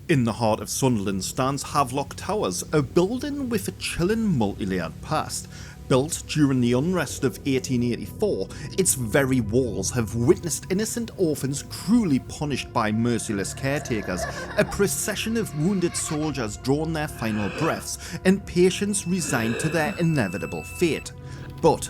In the heart of Sunderland stands Havelock Towers, a building with a chilling multi-layered past. Built during the unrest of 1884, its very walls have witnessed innocent orphans cruelly punished by merciless caretakers, a procession of wounded soldiers drawing their final breaths, and patients resigned to their inevitable fate. But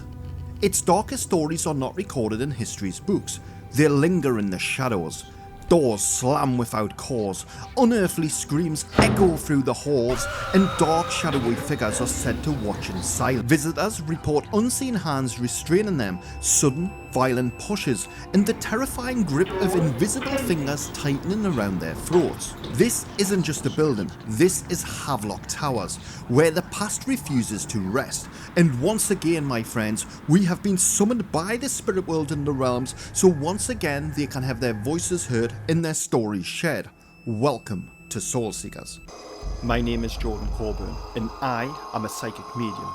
its darkest stories are not recorded in history's books. They linger in the shadows. Doors slam without cause, unearthly screams echo through the halls, and dark shadowy figures are said to watch in silence. Visitors report unseen hands restraining them, sudden violent pushes, and the terrifying grip of invisible fingers tightening around their throats. This isn't just a building, this is Havelock Towers, where the past refuses to rest. And once again, my friends, we have been summoned by the spirit world in the realms, so once again they can have their voices heard and their stories shared. Welcome to Soul Seekers. My name is Jordan Coburn, and I am a psychic medium.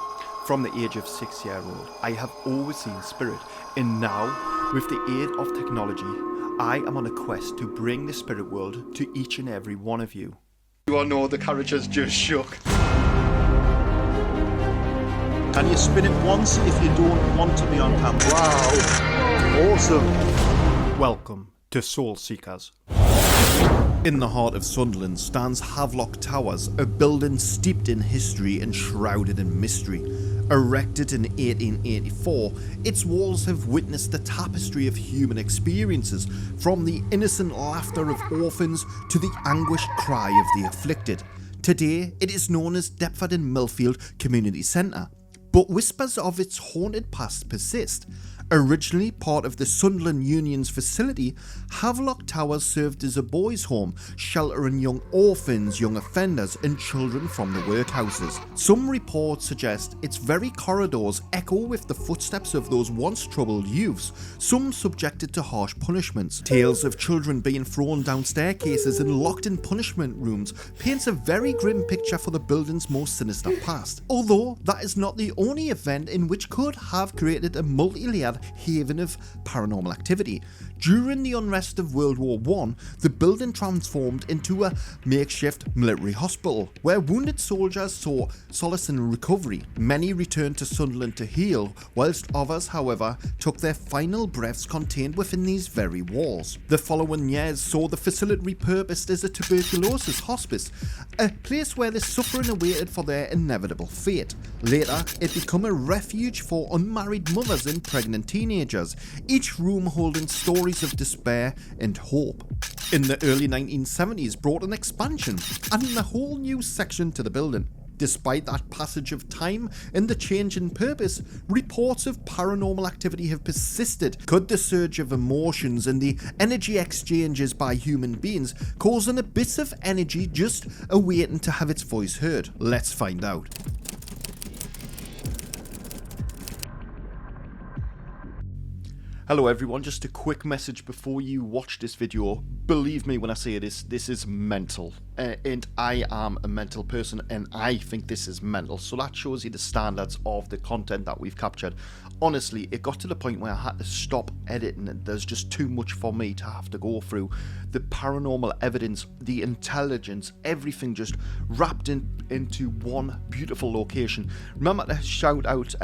From the age of 6-year-old, I have always seen spirit, and now, with the aid of technology, I am on a quest to bring the spirit world to each and every one of you. You all know the carriage has just shook. Can you spin it once if you don't want to be on camera? Wow, awesome. Welcome to Soul Seekers. In the heart of Sunderland stands Havelock Towers, a building steeped in history and shrouded in mystery. Erected in 1884, its walls have witnessed the tapestry of human experiences, from the innocent laughter of orphans to the anguished cry of the afflicted. Today, it is known as Deptford and Millfield Community Centre, but whispers of its haunted past persist. Originally part of the Sunderland Union's facility, Havelock Towers served as a boys' home, sheltering young orphans, young offenders and children from the workhouses. Some reports suggest its very corridors echo with the footsteps of those once troubled youths, some subjected to harsh punishments. Tales of children being thrown down staircases and locked in punishment rooms paints a very grim picture for the building's most sinister past. Although that is not the only event in which could have created a multi-layered haven of paranormal activity. During the unrest of World War I, the building transformed into a makeshift military hospital, where wounded soldiers saw solace and recovery. Many returned to Sunderland to heal, whilst others, however, took their final breaths contained within these very walls. The following years saw the facility repurposed as a tuberculosis hospice, a place where the suffering awaited for their inevitable fate. Later, it became a refuge for unmarried mothers and pregnant teenagers, each room holding stories of despair and hope. In the early 1970s brought an expansion, adding a whole new section to the building. Despite that passage of time and the change in purpose, reports of paranormal activity have persisted. Could the surge of emotions and the energy exchanges by human beings cause an abyss of energy just awaiting to have its voice heard? Let's find out. Hello everyone, just a quick message before you watch this video. Believe me when I say this is mental. And I am a mental person and I think this is mental. So that shows you the standards of the content that we've captured. Honestly, it got to the point where I had to stop editing it. There's just too much for me to have to go through. The paranormal evidence, the intelligence, everything just wrapped into one beautiful location. Remember to shout out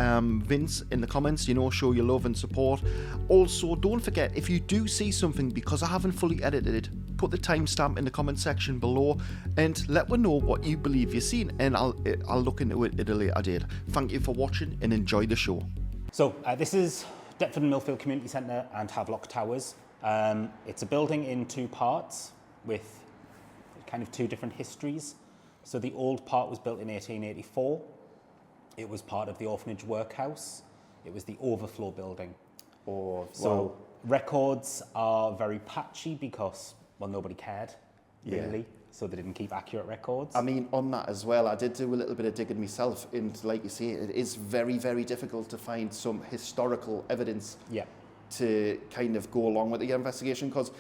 Vince in the comments, show your love and support. Also, don't forget, if you do see something, because I haven't fully edited it, put the timestamp in the comment section below and let me know what you believe you've seen, and I'll look into it at a later date. Thank you for watching and enjoy the show. So this is Deptford and Millfield Community Centre and Havelock Towers. It's a building in two parts with kind of two different histories. So the old part was built in 1884. It was part of the Orphanage workhouse. It was the overflow building. So records are very patchy because, well, nobody cared, really. So they didn't keep accurate records. I mean, on that as well, I did do a little bit of digging myself, and like you say, it is very, very difficult to find some historical evidence to kind of go along with the investigation, because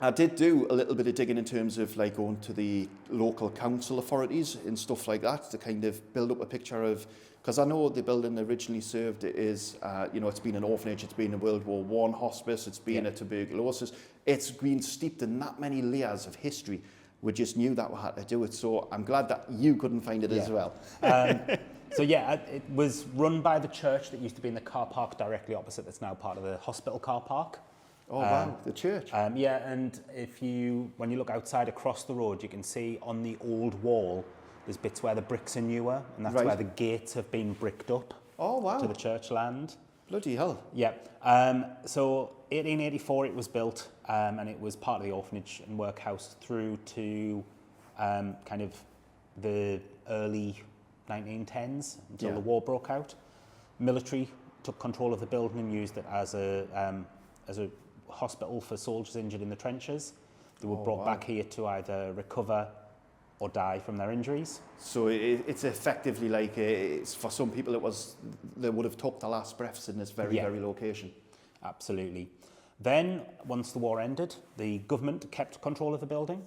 I did do a little bit of digging in terms of like going to the local council authorities and stuff like that to kind of build up a picture of, because I know the building originally served is, it's been an orphanage, it's been a World War I hospice, it's been a tuberculosis, it's been steeped in that many layers of history. we just knew that we had to do it. So I'm glad that you couldn't find it as well. So yeah, it was run by the church that used to be in the car park directly opposite. That's now part of the hospital car park. Oh wow, the church. Yeah, and when you look outside across the road, you can see on the old wall, there's bits where the bricks are newer, and that's where the gates have been bricked up. Oh wow. To the church land. Bloody hell. Yeah. So 1884 it was built, and it was part of the orphanage and workhouse through to kind of the early 1910s until the war broke out. Military took control of the building and used it as a hospital for soldiers injured in the trenches. They were brought back here to either recover or die from their injuries. So it's effectively like, for some people they would have took the last breaths in this very location. Absolutely. Then, once the war ended, the government kept control of the building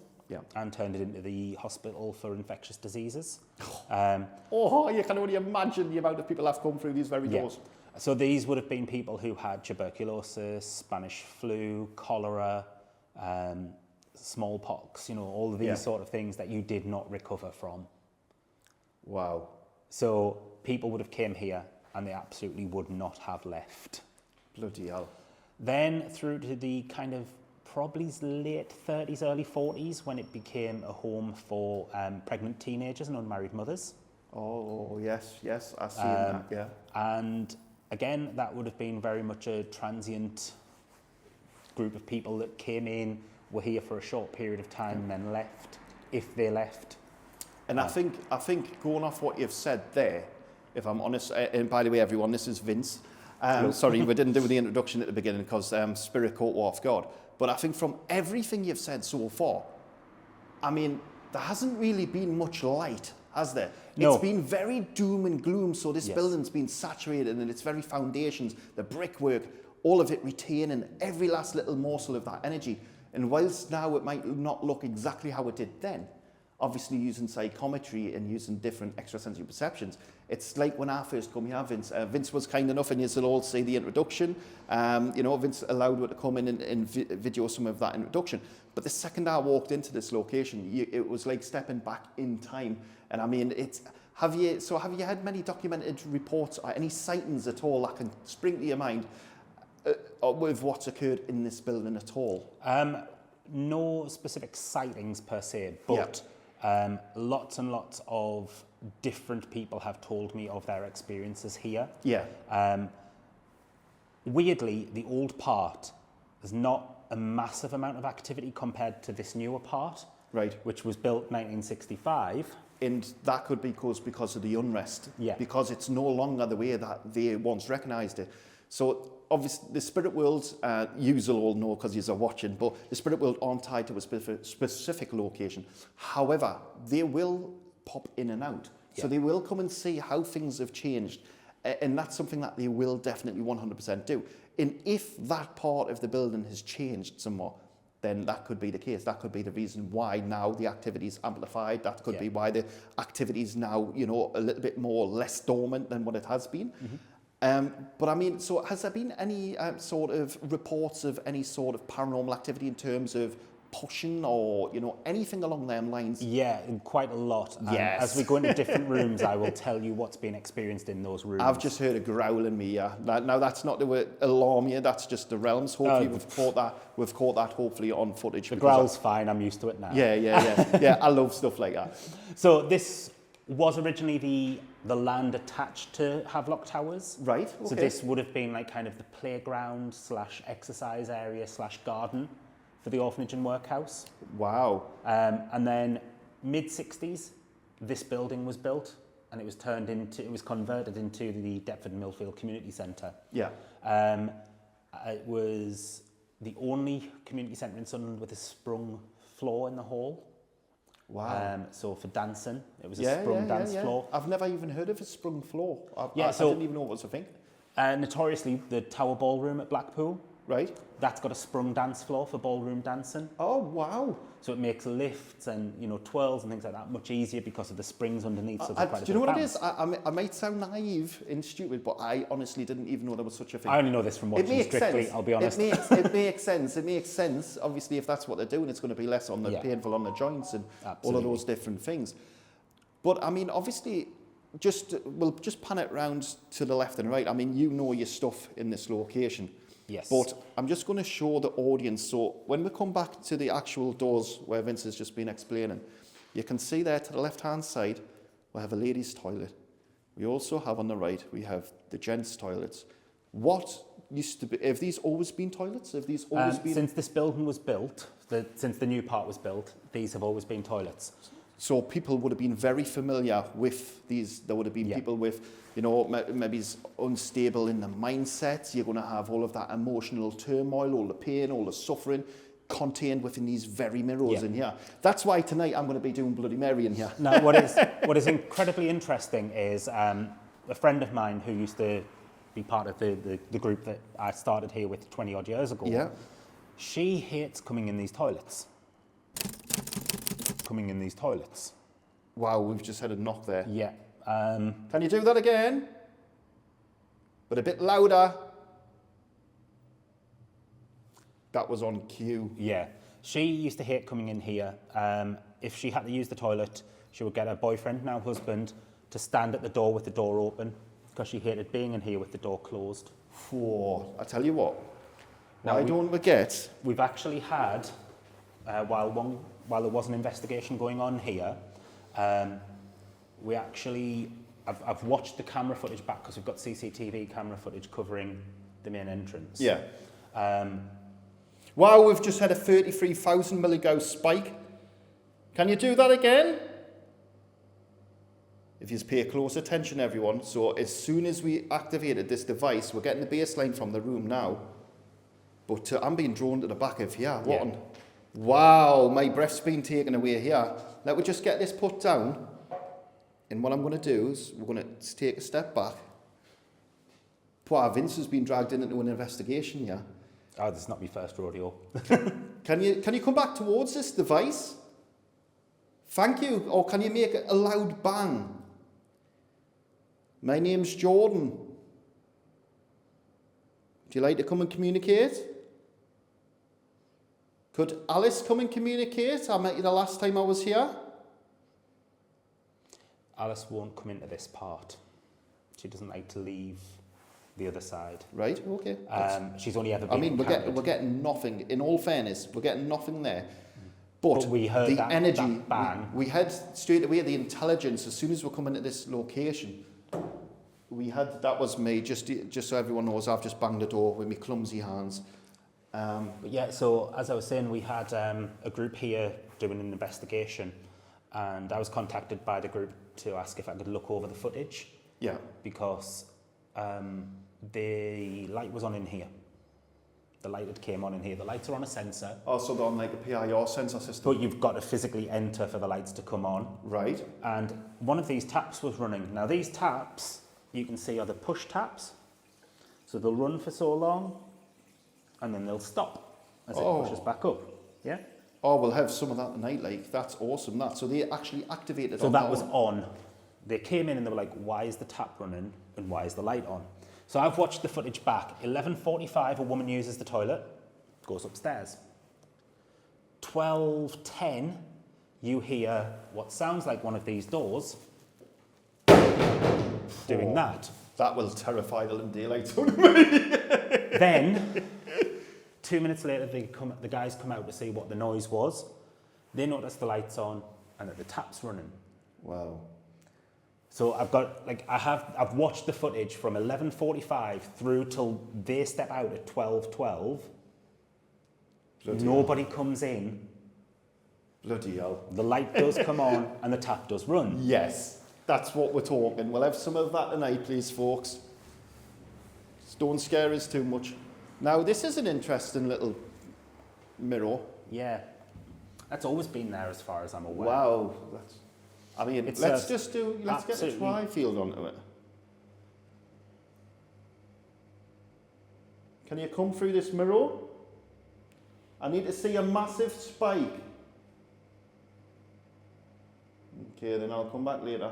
and turned it into the hospital for infectious diseases. You can only imagine the amount of people that have come through these very doors. So these would have been people who had tuberculosis, Spanish flu, cholera, smallpox, all of these sort of things that you did not recover from. Wow. So people would have came here and they absolutely would not have left. Bloody hell. Then through to the kind of probably late 30s, early 40s, when it became a home for pregnant teenagers and unmarried mothers. Oh, yes, I've seen that, yeah. And again, that would have been very much a transient group of people that came in, were here for a short period of time and then left, if they left. And I think going off what you've said there, if I'm honest, and by the way, everyone, this is Vince. Sorry, we didn't do the introduction at the beginning because Spirit caught off guard. But I think from everything you've said so far, I mean, there hasn't really been much light, has there? No. It's been very doom and gloom. So this building's been saturated in its very foundations, the brickwork, all of it retaining every last little morsel of that energy. And whilst now it might not look exactly how it did then, obviously using psychometry and using different extrasensory perceptions, it's like when I first come here, Vince. Vince was kind enough, and you'll all see the introduction. Vince allowed me to come in and video some of that introduction. But the second I walked into this location, it was like stepping back in time. And I mean, have you had many documented reports or any sightings at all that can spring to your mind with what's occurred in this building at all? No specific sightings per se, but lots and lots of different people have told me of their experiences here. Yeah. Weirdly, the old part, there's not a massive amount of activity compared to this newer part, right? Which was built 1965. And that could be because of the unrest, because it's no longer the way that they once recognised it. So obviously the spirit worlds, you'll all know because you're watching, but the spirit world aren't tied to a specific location. However, they will pop in and out. So they will come and see how things have changed. And that's something that they will definitely 100% do. And if that part of the building has changed somewhat, then that could be the case. That could be the reason why now the activity is amplified. That could be why the activity is now, a little bit more less dormant than what it has been. Mm-hmm. But I mean, so has there been any sort of reports of any sort of paranormal activity in terms of pushing or, anything along them lines? Yeah, quite a lot. Yes. As we go into different rooms, I will tell you what's been experienced in those rooms. I've just heard a growl in me, Now, that's not to alarm you, that's just the realms. Hopefully we've caught that hopefully on footage. The growl's fine, I'm used to it now. Yeah. Yeah, I love stuff like that. So this was originally the land attached to Havelock Towers. Right, okay. So this would have been like kind of the playground / exercise area / garden for the orphanage and workhouse. Wow. And then mid-60s, this building was built and it was converted into the Deptford and Millfield Community Centre. Yeah. It was the only community centre in Sunderland with a sprung floor in the hall. Wow. So for dancing, it was a sprung dance floor. I've never even heard of a sprung floor. I So didn't even know what was a thing. Notoriously, the Tower Ballroom at Blackpool Right. That's got a sprung dance floor for ballroom dancing. Oh, wow. So it makes lifts and, you know, twirls and things like that much easier because of the springs underneath. So there's quite a Do you know bit what of it is? I might sound naive and stupid, but I honestly didn't even know there was such a thing. I only know this from watching Strictly, sense. I'll be honest. It makes sense. It makes sense. Obviously, if that's what they're doing, it's going to be less on the painful on the joints and all of those different things. But, I mean, obviously, we'll just pan it round to the left and right. I mean, you know your stuff in this location. Yes. But I'm just going to show the audience. So when we come back to the actual doors where Vince has just been explaining, you can see there to the left-hand side, we have a ladies' toilet. We also have on the right, we have the gents' toilets. What used to be, have these always been toilets? Have these always been? Since this building was built, since the new part was built, these have always been toilets. So people would have been very familiar with these. There would have been people with, you know, maybe unstable in the mindset. You're going to have all of that emotional turmoil, all the pain, all the suffering contained within these very mirrors in here. That's why tonight I'm going to be doing Bloody Mary in here. Now, what is incredibly interesting is a friend of mine who used to be part of the group that I started here with 20 odd years ago. Yeah. She hates coming in these toilets. Wow, we've just had a knock there. Yeah. Can you do that again? But a bit louder. That was on cue. Yeah. She used to hate coming in here. If she had to use the toilet, she would get her boyfriend, now husband, to stand at the door with the door open because she hated being in here with the door closed. I tell you what, Now don't forget. We've actually had, while there was an investigation going on here, I've watched the camera footage back because we've got CCTV camera footage covering the main entrance. Yeah. Wow, we've just had a 33,000 milligauss spike. Can you do that again? If you pay close attention, everyone. So as soon as we activated this device, we're getting the baseline from the room now. But I'm being drawn to the back of here. Wow, my breath's been taken away here. Let me just get this put down. And what I'm going to do is we're going to take a step back. Poor Vince has been dragged into an investigation here. Oh, this is not my first rodeo. Can you come back towards this device? Thank you. Or can you make a loud bang? My name's Jordan. Would you like to come and communicate? Could Alice come and communicate? I met you the last time I was here. Alice won't come into this part. She doesn't like to leave the other side. Right, okay. She's only ever been we're getting nothing. In all fairness, we're getting nothing there. But we heard the energy, that bang. We had straight away the intelligence. As soon as we're coming to this location, that was me. Just so everyone knows, I've just banged the door with my clumsy hands. But yeah, so as I was saying, we had a group here doing an investigation, and I was contacted by the group to ask if I could look over the footage. Yeah. Because the light was on in here. The light that came on in here. The lights are on a sensor. Also they're on like a PIR sensor system. But you've got to physically enter for the lights to come on. Right. And one of these taps was running. Now these taps, you can see, are the push taps. So they'll run for so long, and then they'll stop as it pushes back up. Yeah? Oh, we'll have some of that tonight, like, that's awesome, that. So they actually activated So that was on. They came in and they were like, why is the tap running and why is the light on? So I've watched the footage back. 11:45, a woman uses the toilet, goes upstairs. 12:10, you hear what sounds like one of these doors doing that. That will terrify the living daylights out of me. Then, 2 minutes later, the guys come out to see what the noise was. They notice the lights on and that the tap's running. Wow. So I've watched the footage from 11:45 through till they step out at 12:12. Nobody comes in. Bloody hell. The light does come on and the tap does run. Yes, that's what we're talking. We'll have some of that tonight, please, folks. Just don't scare us too much. Now, this is an interesting little mirror. Yeah. That's always been there as far as I'm aware. Wow. Let's get a try field onto it. Can you come through this mirror? I need to see a massive spike. Okay, then I'll come back later.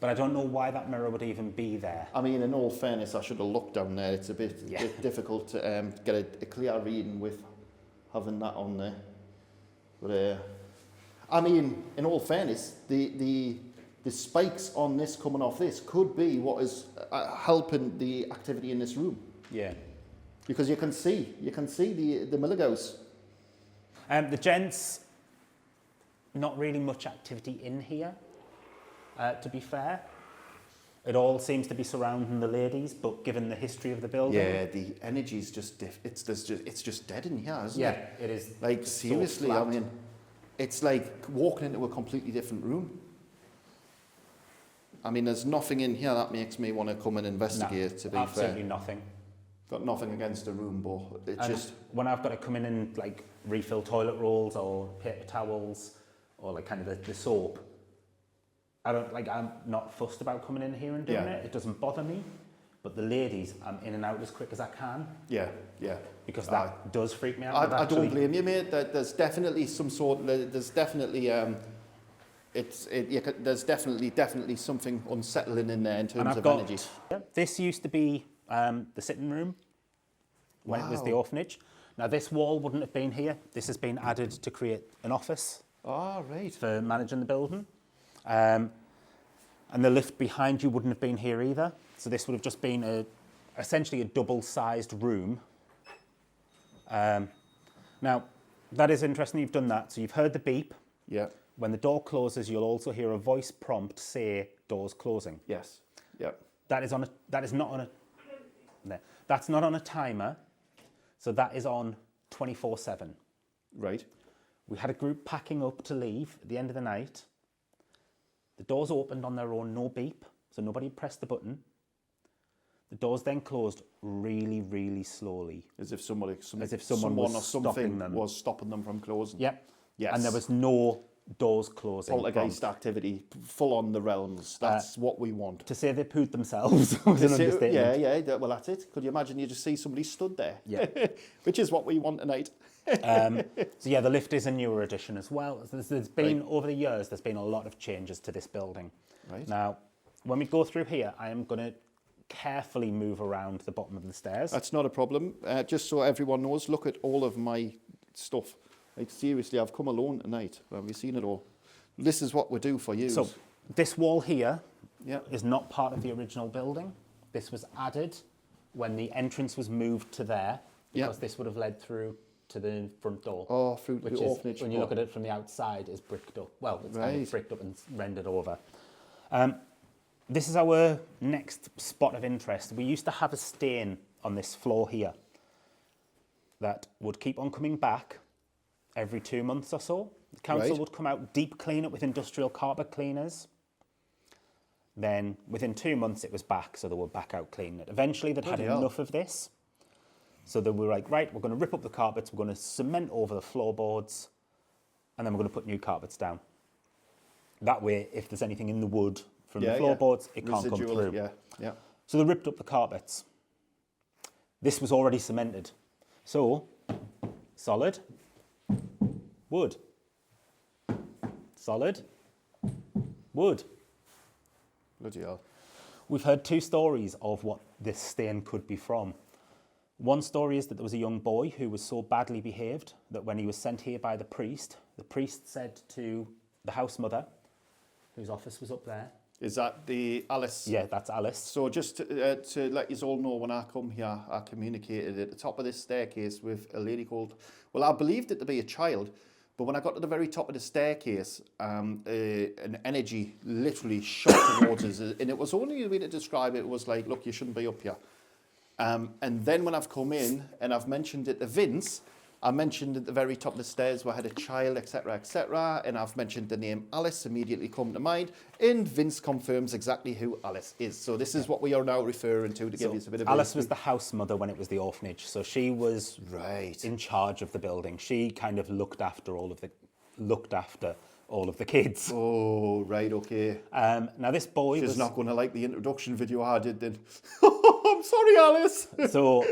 But I don't know why that mirror would even be there. I mean, in all fairness, I should have looked down there. It's a bit difficult to get a clear reading with having that on there. But I mean, in all fairness, the spikes on this coming off this could be what is helping the activity in this room. Yeah. Because you can see the milligos. The gents, not really much activity in here, to be fair. It all seems to be surrounding the ladies, but given the history of the building... Yeah, the energy's just... It's just dead in here, isn't it? Yeah, it is. Like, seriously, I mean, it's like walking into a completely different room. I mean, there's nothing in here that makes me want to come and investigate, to be fair. Absolutely nothing. Got nothing against the room, but it's just... When I've got to come in and, like, refill toilet rolls or paper towels or, like, kind of the soap, I'm not fussed about coming in here and doing it. It doesn't bother me. But the ladies, I'm in and out as quick as I can. Yeah. Because that does freak me out. I don't blame you, mate. There's definitely some sort... There's definitely... there's definitely something unsettling in there in terms of energy. Yeah, this used to be the sitting room when it was the orphanage. Now, this wall wouldn't have been here. This has been added to create an office for managing the building. And the lift behind you wouldn't have been here either. So this would have just been essentially a double-sized room. Now, that is interesting you've done that. So you've heard the beep. Yeah. When the door closes, you'll also hear a voice prompt say, "Doors closing." Yes. Yeah. That's not on a timer. So that is on 24/7. Right. We had a group packing up to leave at the end of the night. The doors opened on their own, no beep, so nobody pressed the button. The doors then closed really, really slowly. As if someone was stopping them. was stopping them from closing. Yep. Yes. And there was no doors closing. Poltergeist activity, full on the realms. That's what we want. To say they pooed themselves was an understatement. Yeah. Well, that's it. Could you imagine you just see somebody stood there? Yeah. Which is what we want tonight. So yeah, the lift is a newer addition as well. There's been, over the years, there's been a lot of changes to this building. Right. Now, when we go through here, I am going to carefully move around the bottom of the stairs. That's not a problem. Just so everyone knows, look at all of my stuff. Like, seriously, I've come alone tonight. Have you seen it all? This is what we do for you. So, this wall here is not part of the original building. This was added when the entrance was moved to there, because this would have led through to the front door. Oh, through the orphanage. When you look at it from the outside, is bricked up. Well, it's kind of bricked up and rendered over. This is our next spot of interest. We used to have a stain on this floor here that would keep on coming back every 2 months or so. The council would come out, deep clean it with industrial carpet cleaners. Then within 2 months it was back, so they were back out cleaning it. Eventually they'd had enough of this. So they were like, right, we're going to rip up the carpets, we're going to cement over the floorboards, and then we're going to put new carpets down. That way, if there's anything in the wood from the floorboards, it can't come through. Yeah. So they ripped up the carpets. This was already cemented. So, solid, wood, solid, wood. Bloody hell. We've heard 2 stories of what this stain could be from. One story is that there was a young boy who was so badly behaved that when he was sent here by the priest said to the house mother, whose office was up there. Is that the Alice? Yeah, that's Alice. So just to let you all know, when I come here, I communicated at the top of this staircase with a lady called, well, I believed it to be a child, but when I got to the very top of the staircase, an energy literally shot towards us, and it was only a way to describe it was like, look, you shouldn't be up here. And then when I've come in and I've mentioned it to Vince, I mentioned at the very top of the stairs where I had a child, etc., and I've mentioned the name Alice, immediately come to mind, and Vince confirms exactly who Alice is. So this is what we are now referring to give you a bit of... Alice was the house mother when it was the orphanage, so she was in charge of the building. She kind of looked after all of the kids. Oh, right, okay. Now this boy She's not going to like the introduction video I did then. I'm sorry, Alice. So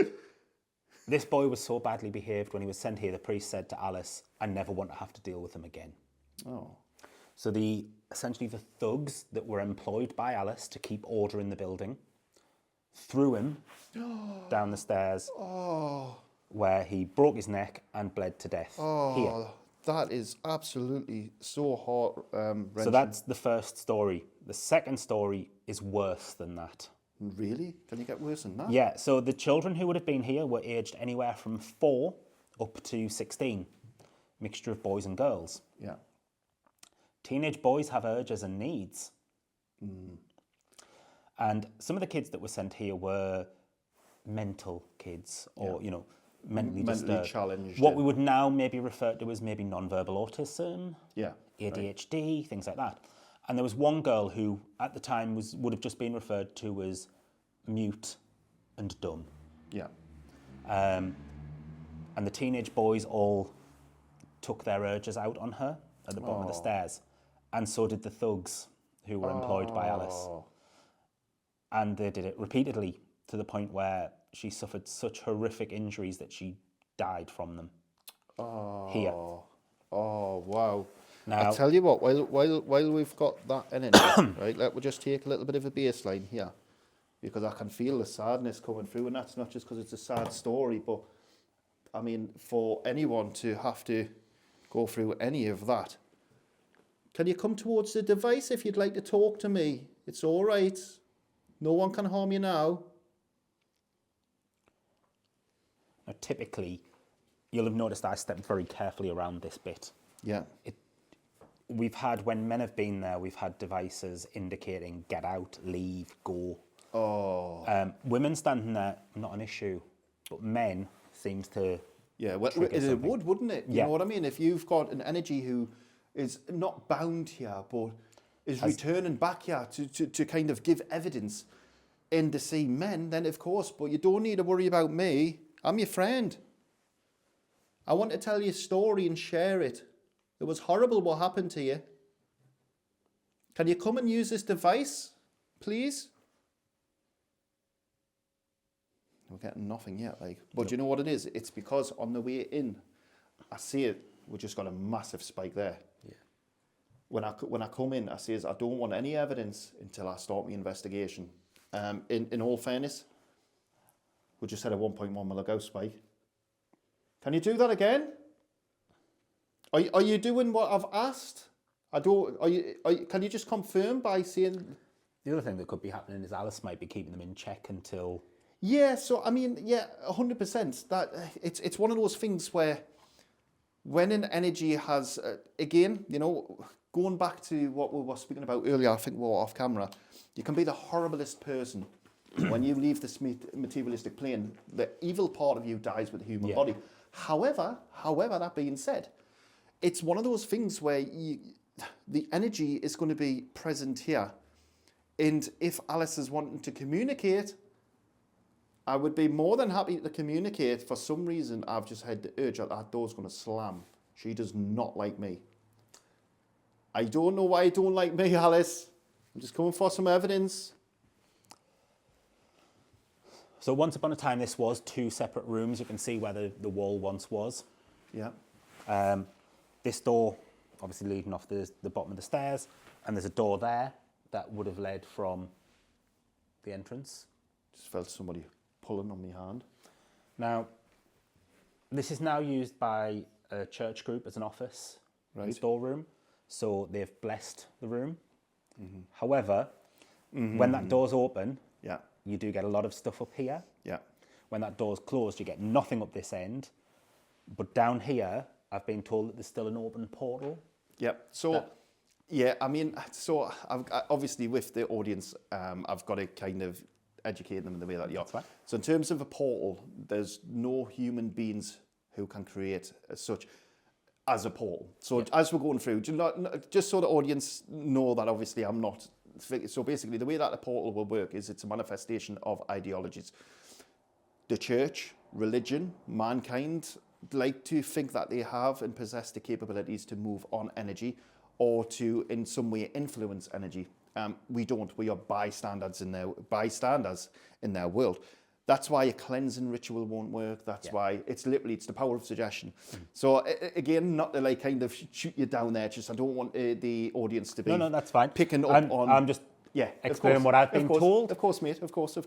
This boy was so badly behaved when he was sent here, the priest said to Alice, I never want to have to deal with him again. Oh. So essentially the thugs that were employed by Alice to keep order in the building threw him down the stairs where he broke his neck and bled to death here. That is absolutely so heart-wrenching. So that's the first story. The second story is worse than that. Really? Can you get worse than that? Yeah, so the children who would have been here were aged anywhere from 4 up to 16. Mixture of boys and girls. Yeah. Teenage boys have urges and needs. And some of the kids that were sent here were mental kids or, mentally disturbed. Challenged. What we would now maybe refer to as maybe non-verbal autism, Yeah. ADHD, things like that. And there was one girl who, at the time, would have just been referred to as mute and dumb. Yeah. And the teenage boys all took their urges out on her at the bottom of the stairs. And so did the thugs who were employed by Alice. And they did it repeatedly to the point where she suffered such horrific injuries that she died from them. Here. Oh, wow. Now, I'll tell you what, while we've got that energy, right, let me just take a little bit of a baseline here, because I can feel the sadness coming through, and that's not just because it's a sad story, but, I mean, for anyone to have to go through any of that, can you come towards the device if you'd like to talk to me? It's all right. No one can harm you now. Now, typically, you'll have noticed I stepped very carefully around this bit. Yeah. We've had, when men have been there, we've had devices indicating get out, leave, go. Women standing there, not an issue, but men seems to. Yeah, well, trigger it something. would, wouldn't it? You Yeah. know what I mean? If you've got an energy who is not bound here, but is returning back here to kind of give evidence in to see men, then of course, but you don't need to worry about me. I'm your friend. I want to tell you a story and share it. It was horrible what happened to you. Can you come and use this device, please? We're getting nothing yet, like. But you know what it is? It's because on the way in, I see it. We just got a massive spike there. Yeah. When I come in, I says I don't want any evidence until I start my investigation. In all fairness, we just had a 1.1 milligo spike. Can you do that again? Are you doing what I've asked? I don't. Can you just confirm by saying? The other thing that could be happening is Alice might be keeping them in check until. Yeah. So I mean, yeah, 100%. That it's one of those things where, when an energy has again, going back to what we were speaking about earlier, I think we were off camera. You can be the horriblest person when you leave this materialistic plane. The evil part of you dies with the human body. However, that being said, it's one of those things where the energy is going to be present here. And if Alice is wanting to communicate, I would be more than happy to communicate. For some reason, I've just had the urge that door's going to slam. She does not like me. I don't know why you don't like me, Alice. I'm just coming for some evidence. So once upon a time, this was 2 separate rooms. You can see where the wall once was. Yeah. This door, obviously leading off the bottom of the stairs, and there's a door there that would have led from the entrance. Just felt somebody pulling on my hand. Now, this is now used by a church group as an office, Right. storeroom. So they've blessed the room. Mm-hmm. However, when that door's open, Yeah. you do get a lot of stuff up here. Yeah. When that door's closed, you get nothing up this end. But down here, I've been told that there's still an open portal. Yeah. So, obviously with the audience, I've got to kind of educate them in the way that you are. That's right. So in terms of a portal, there's no human beings who can create as such as a portal. So as we're going through, just so the audience know that obviously I'm not. So basically the way that a portal will work is it's a manifestation of ideologies. The church, religion, mankind like to think that they have and possess the capabilities to move on energy or to in some way influence energy. We don't. We are bystanders in their world. That's why a cleansing ritual won't work. That's why it's the power of suggestion. So again, not to like kind of shoot you down there. Just I don't want the audience to be No, that's fine. picking up on. I'm just explaining what I've been told. Of course, mate. Of course.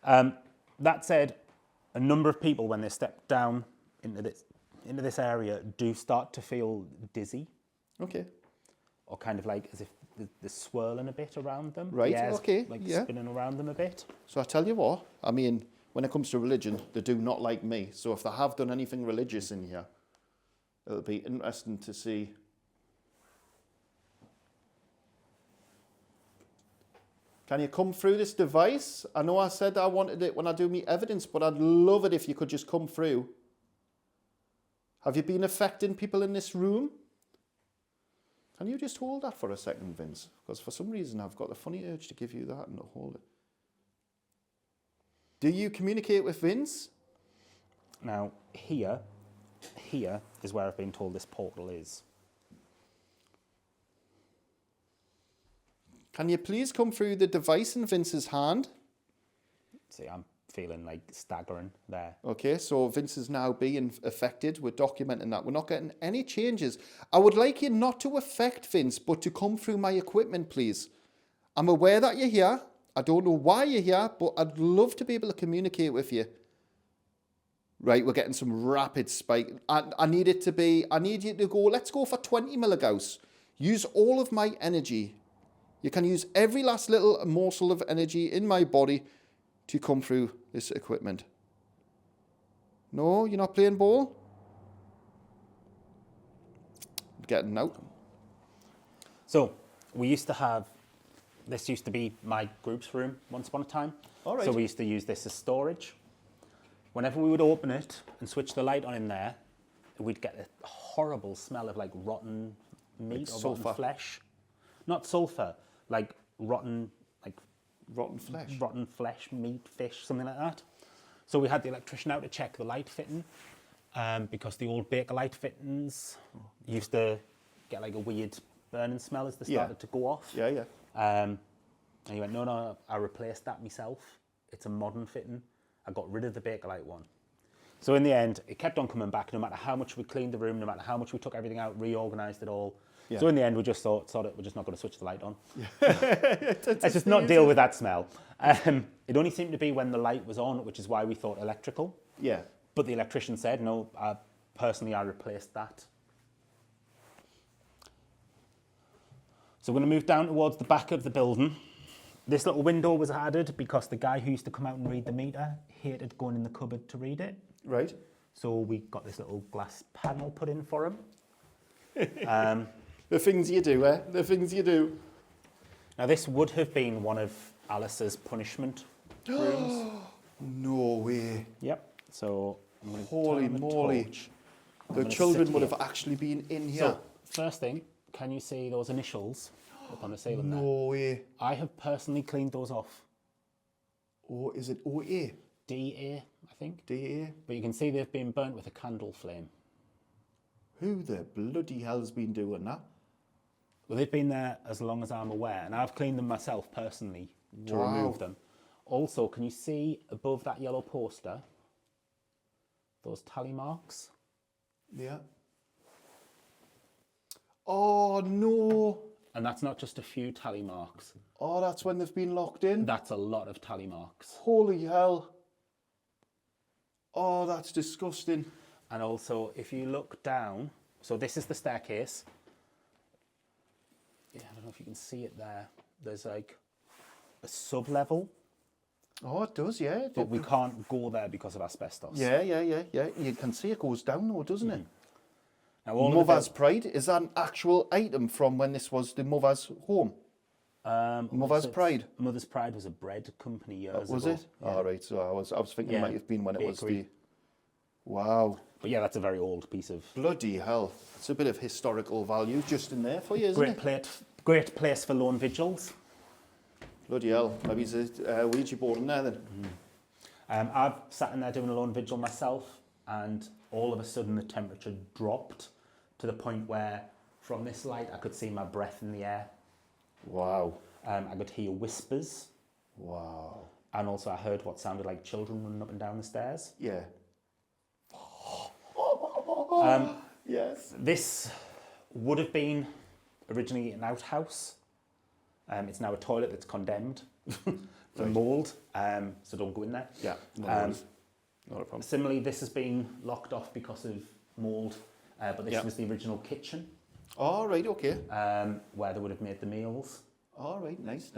And, that said, a number of people when they step down into this area do start to feel dizzy. Okay. Or kind of like as if they're swirling a bit around them. Right, The air's okay, like yeah. spinning around them a bit. So I tell you what, I mean, when it comes to religion, they do not like me. So if they have done anything religious in here, it'll be interesting to see. Can you come through this device? I know I said I wanted it when I do me evidence, but I'd love it if you could just come through. Have you been affecting people in this room? Can you just hold that for a second, Vince? Because for some reason I've got a funny urge to give you that and to hold it. Do you communicate with Vince? Now, here is where I've been told this portal is. Can you please come through the device in Vince's hand? See, I'm feeling like staggering there. Okay, so Vince is now being affected. We're documenting that. We're not getting any changes. I would like you not to affect Vince, but to come through my equipment, please. I'm aware that you're here. I don't know why you're here, but I'd love to be able to communicate with you. Right, we're getting some rapid spike. I need you to go, let's go for 20 milligauss. Use all of my energy. You can use every last little morsel of energy in my body to come through this equipment. No, you're not playing ball? Getting out. So, this used to be my group's room once upon a time. All right. So we used to use this as storage. Whenever we would open it and switch the light on in there, we'd get a horrible smell of like rotten meat or rotten flesh. Not sulfur, like rotten flesh, meat, fish, something like that. So we had the electrician out to check the light fitting, because the old Bakelite fittings used to get like a weird burning smell as they started to go off. Yeah. And he went, no, I replaced that myself. It's a modern fitting. I got rid of the Bakelite one. So in the end, it kept on coming back no matter how much we cleaned the room, no matter how much we took everything out, reorganised it all. Yeah. So in the end, we just thought, we're just not going to switch the light on. Let's just not deal with that smell. It only seemed to be when the light was on, which is why we thought electrical. Yeah. But the electrician said, no, personally, I replaced that. So we're going to move down towards the back of the building. This little window was added because the guy who used to come out and read the meter hated going in the cupboard to read it. Right. So we got this little glass panel put in for him. The things you do, eh? The things you do. Now, this would have been one of Alice's punishment rooms. No way. Yep. So, I'm going to Holy turn the moly. torch. The children would have actually been in here. So, first thing, can you see those initials up on the ceiling there? No way. I have personally cleaned those off. Oh, is it OA? DA, I think. DA? But you can see they've been burnt with a candle flame. Who the bloody hell's been doing that? Well, they've been there as long as I'm aware, and I've cleaned them myself personally to remove them. Also, can you see above that yellow poster those tally marks? Yeah. Oh, no. And that's not just a few tally marks. Oh, that's when they've been locked in? That's a lot of tally marks. Holy hell. Oh, that's disgusting. And also, if you look down, so this is the staircase. Yeah, I don't know if you can see it there. There's like a sub-level. Oh, it does, yeah. But we can't go there because of asbestos. Yeah. You can see it goes down though, doesn't it? Now, Mother's Pride, is that an actual item from when this was the Mother's home? Mother's Pride? Mother's Pride was a bread company years ago. Was it? Yeah. All right, so I was thinking it might have been when it was Bakery. the... Wow. But yeah, that's a very old piece of... Bloody hell. It's a bit of historical value just in there for you, isn't it? Great place for lone vigils. Bloody hell. Maybe there's a Ouija board in there then. I've sat in there doing a lone vigil myself, and all of a sudden the temperature dropped to the point where from this light I could see my breath in the air. Wow. I could hear whispers. Wow. And also I heard what sounded like children running up and down the stairs. Yeah. Yes. This would have been originally an outhouse. It's now a toilet that's condemned for mould, so don't go in there. Yeah. No worries. Not a problem. Similarly, this has been locked off because of mould, but this was the original kitchen. All right. Okay. Where they would have made the meals. All right. Nice.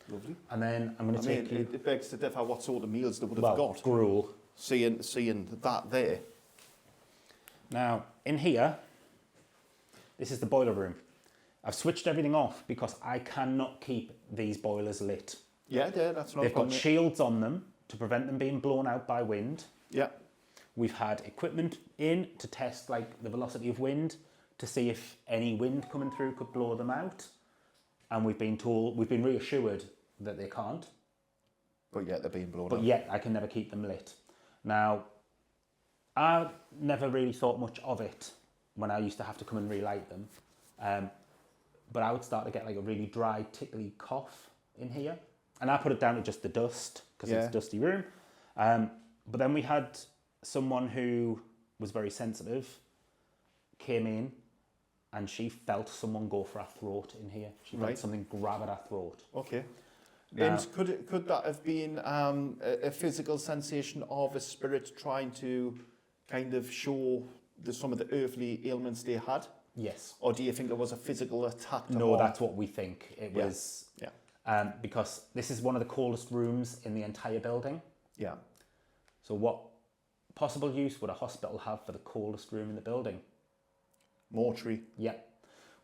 Lovely. And then I'm going to take you... It begs to differ what sort of meals they would have well, got. gruel. Seeing that there. Now, in here, this is the boiler room. I've switched everything off because I cannot keep these boilers lit. Yeah, that's not They've a problem. got shields on them to prevent them being blown out by wind. Yeah. We've had equipment in to test like the velocity of wind to see if any wind coming through could blow them out. And we've been reassured that they can't. But yet they're being blown But out. yet I can never keep them lit. Now, I never really thought much of it when I used to have to come and relight them. But I would start to get like a really dry, tickly cough in here. And I put it down to just the dust because it's a dusty room. But then we had someone who was very sensitive, came in, and she felt someone go for her throat in here. She felt something grab at her throat. Okay. Now- And could that have been a physical sensation of a spirit trying to kind of show some of the earthly ailments they had? Yes. Or do you think it was a physical attack? To No, harm? that's what we think. It was Yeah. because this is one of the coldest rooms in the entire building. Yeah. So what possible use would a hospital have for the coldest room in the building? Mortuary. Yeah.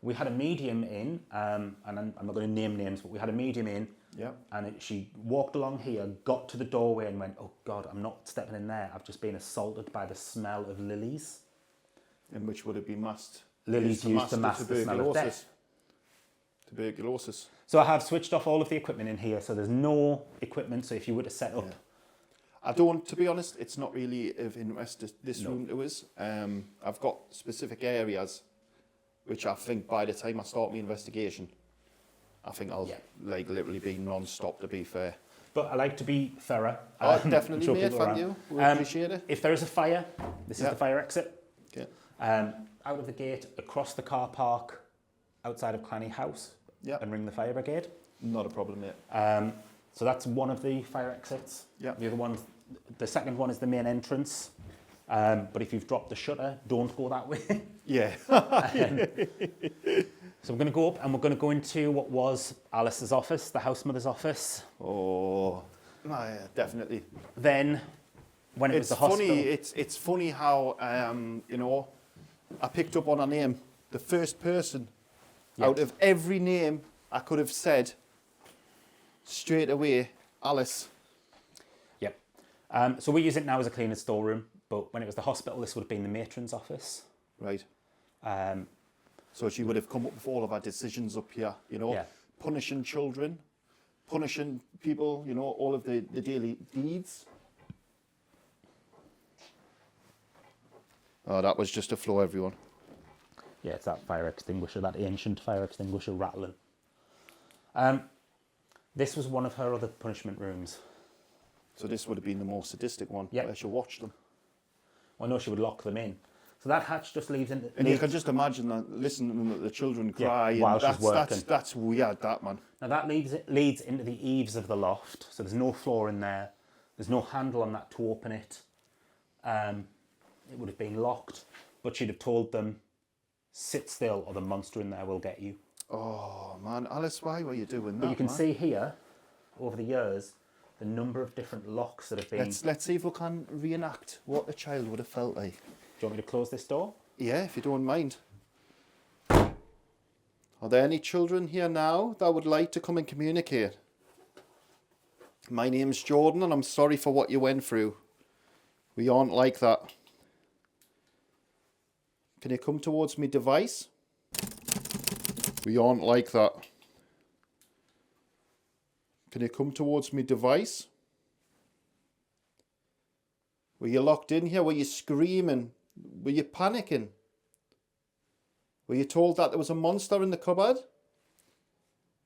We had a medium in, and I'm not going to name names, but we had a medium in, Yeah. and she walked along here, got to the doorway and went, oh God, I'm not stepping in there. I've just been assaulted by the smell of lilies. In which would have been masked. Lilies used to mask the smell of death. Tuberculosis. So I have switched off all of the equipment in here, so there's no equipment. So if you were to set up... Yeah. I don't, to be honest, it's not really of interest, this room to us. I've got specific areas which I think by the time I start my investigation, I think I'll like literally be non-stop, to be fair. But I like to be thorough. Oh, definitely, show mate, people thank around. you. We appreciate it. If there is a fire, this is Yeah. the fire exit. Okay. Out of the gate, across the car park, outside of Clanny House, Yeah. and ring the fire brigade. Not a problem, mate. So that's one of the fire exits. Yeah. The other one, the second one is the main entrance. But if you've dropped the shutter, don't go that way. Yeah. So we're going to go up and we're going to go into what was Alice's office, the house mother's office. Oh, yeah, definitely. Then, when it was It's the hospital... funny. It's funny how you know, I picked up on a name. The first person out of every name I could have said straight away, Alice. Yep. So we use it now as a cleaner's storeroom, but when it was the hospital, this would have been the matron's office. Right. Um, So she would have come up with all of our decisions up here, you know, Yeah. punishing children, punishing people, you know, all of the daily deeds. Oh, that was just a flaw, everyone. yeah, it's that fire extinguisher, that ancient fire extinguisher rattling. This was one of her other punishment rooms. So this would have been the more sadistic one, Yeah. where she watched them. Well, no, she would lock them in. So that hatch just leads into... And you can just imagine that, listening to the children cry. while and she's that's, working. That's weird, that, man. Now that leads into the eaves of the loft. So there's no floor in there. There's no handle on that to open it. It would have been locked, but she'd have told them, sit still or the monster in there will get you. Oh, man. Alice, why were you doing that, But you can man? see here, over the years, the number of different locks that have been... Let's see if we can reenact what a child would have felt like. Do you want me to close this door? Yeah, if you don't mind. Are there any children here now that would like to come and communicate? My name's Jordan and I'm sorry for what you went through. We aren't like that. Can you come towards me device? We aren't like that. Can you come towards me device? Were you locked in here? Were you screaming? Were you panicking? Were you told that there was a monster in the cupboard?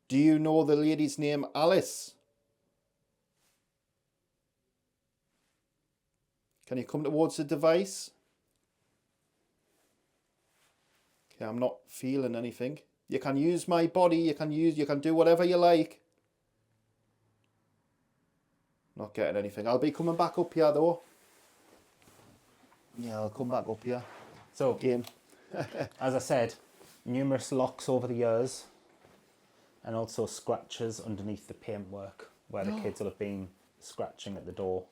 Do you know the lady's name, Alice? Can you come towards the device? Okay, I'm not feeling anything. You can use my body, you can do whatever you like. Not getting anything. I'll be coming back up here though. Yeah, I'll come back up here. So, Again. as I said, numerous locks over the years, and also scratches underneath the paintwork where the kids will have been scratching at the door.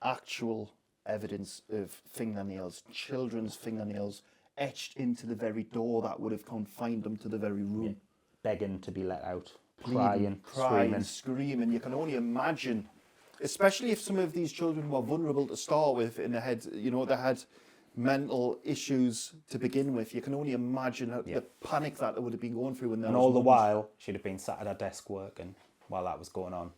Actual evidence of fingernails, children's fingernails, etched into the very door that would have confined them to the very room. Begging to be let out, Pleading, crying, screaming. You can only imagine, especially if some of these children were vulnerable to start with in the head, you know, they had mental issues to begin with. You can only imagine the panic that they would have been going through. And all the while, she'd have been sat at her desk working while that was going on.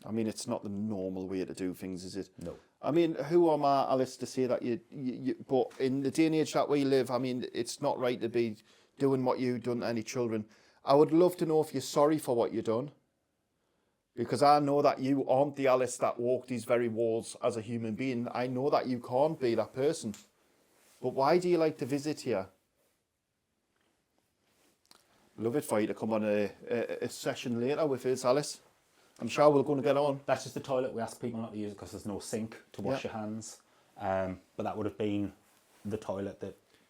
I mean, it's not the normal way to do things, is it? No. I mean, who am I, Alice, to say that but in the day and age that we live, I mean, it's not right to be doing what you've done to any children. I would love to know if you're sorry for what you've done, because I know that you aren't the Alice that walked these very walls as a human being. I know that you can't be that person. But why do you like to visit here? Love it for you to come on a session later with us, Alice. I'm sure we're going to get on. That's just the toilet. We ask people not to use it because there's no sink to wash your hands. But that would have been the toilet,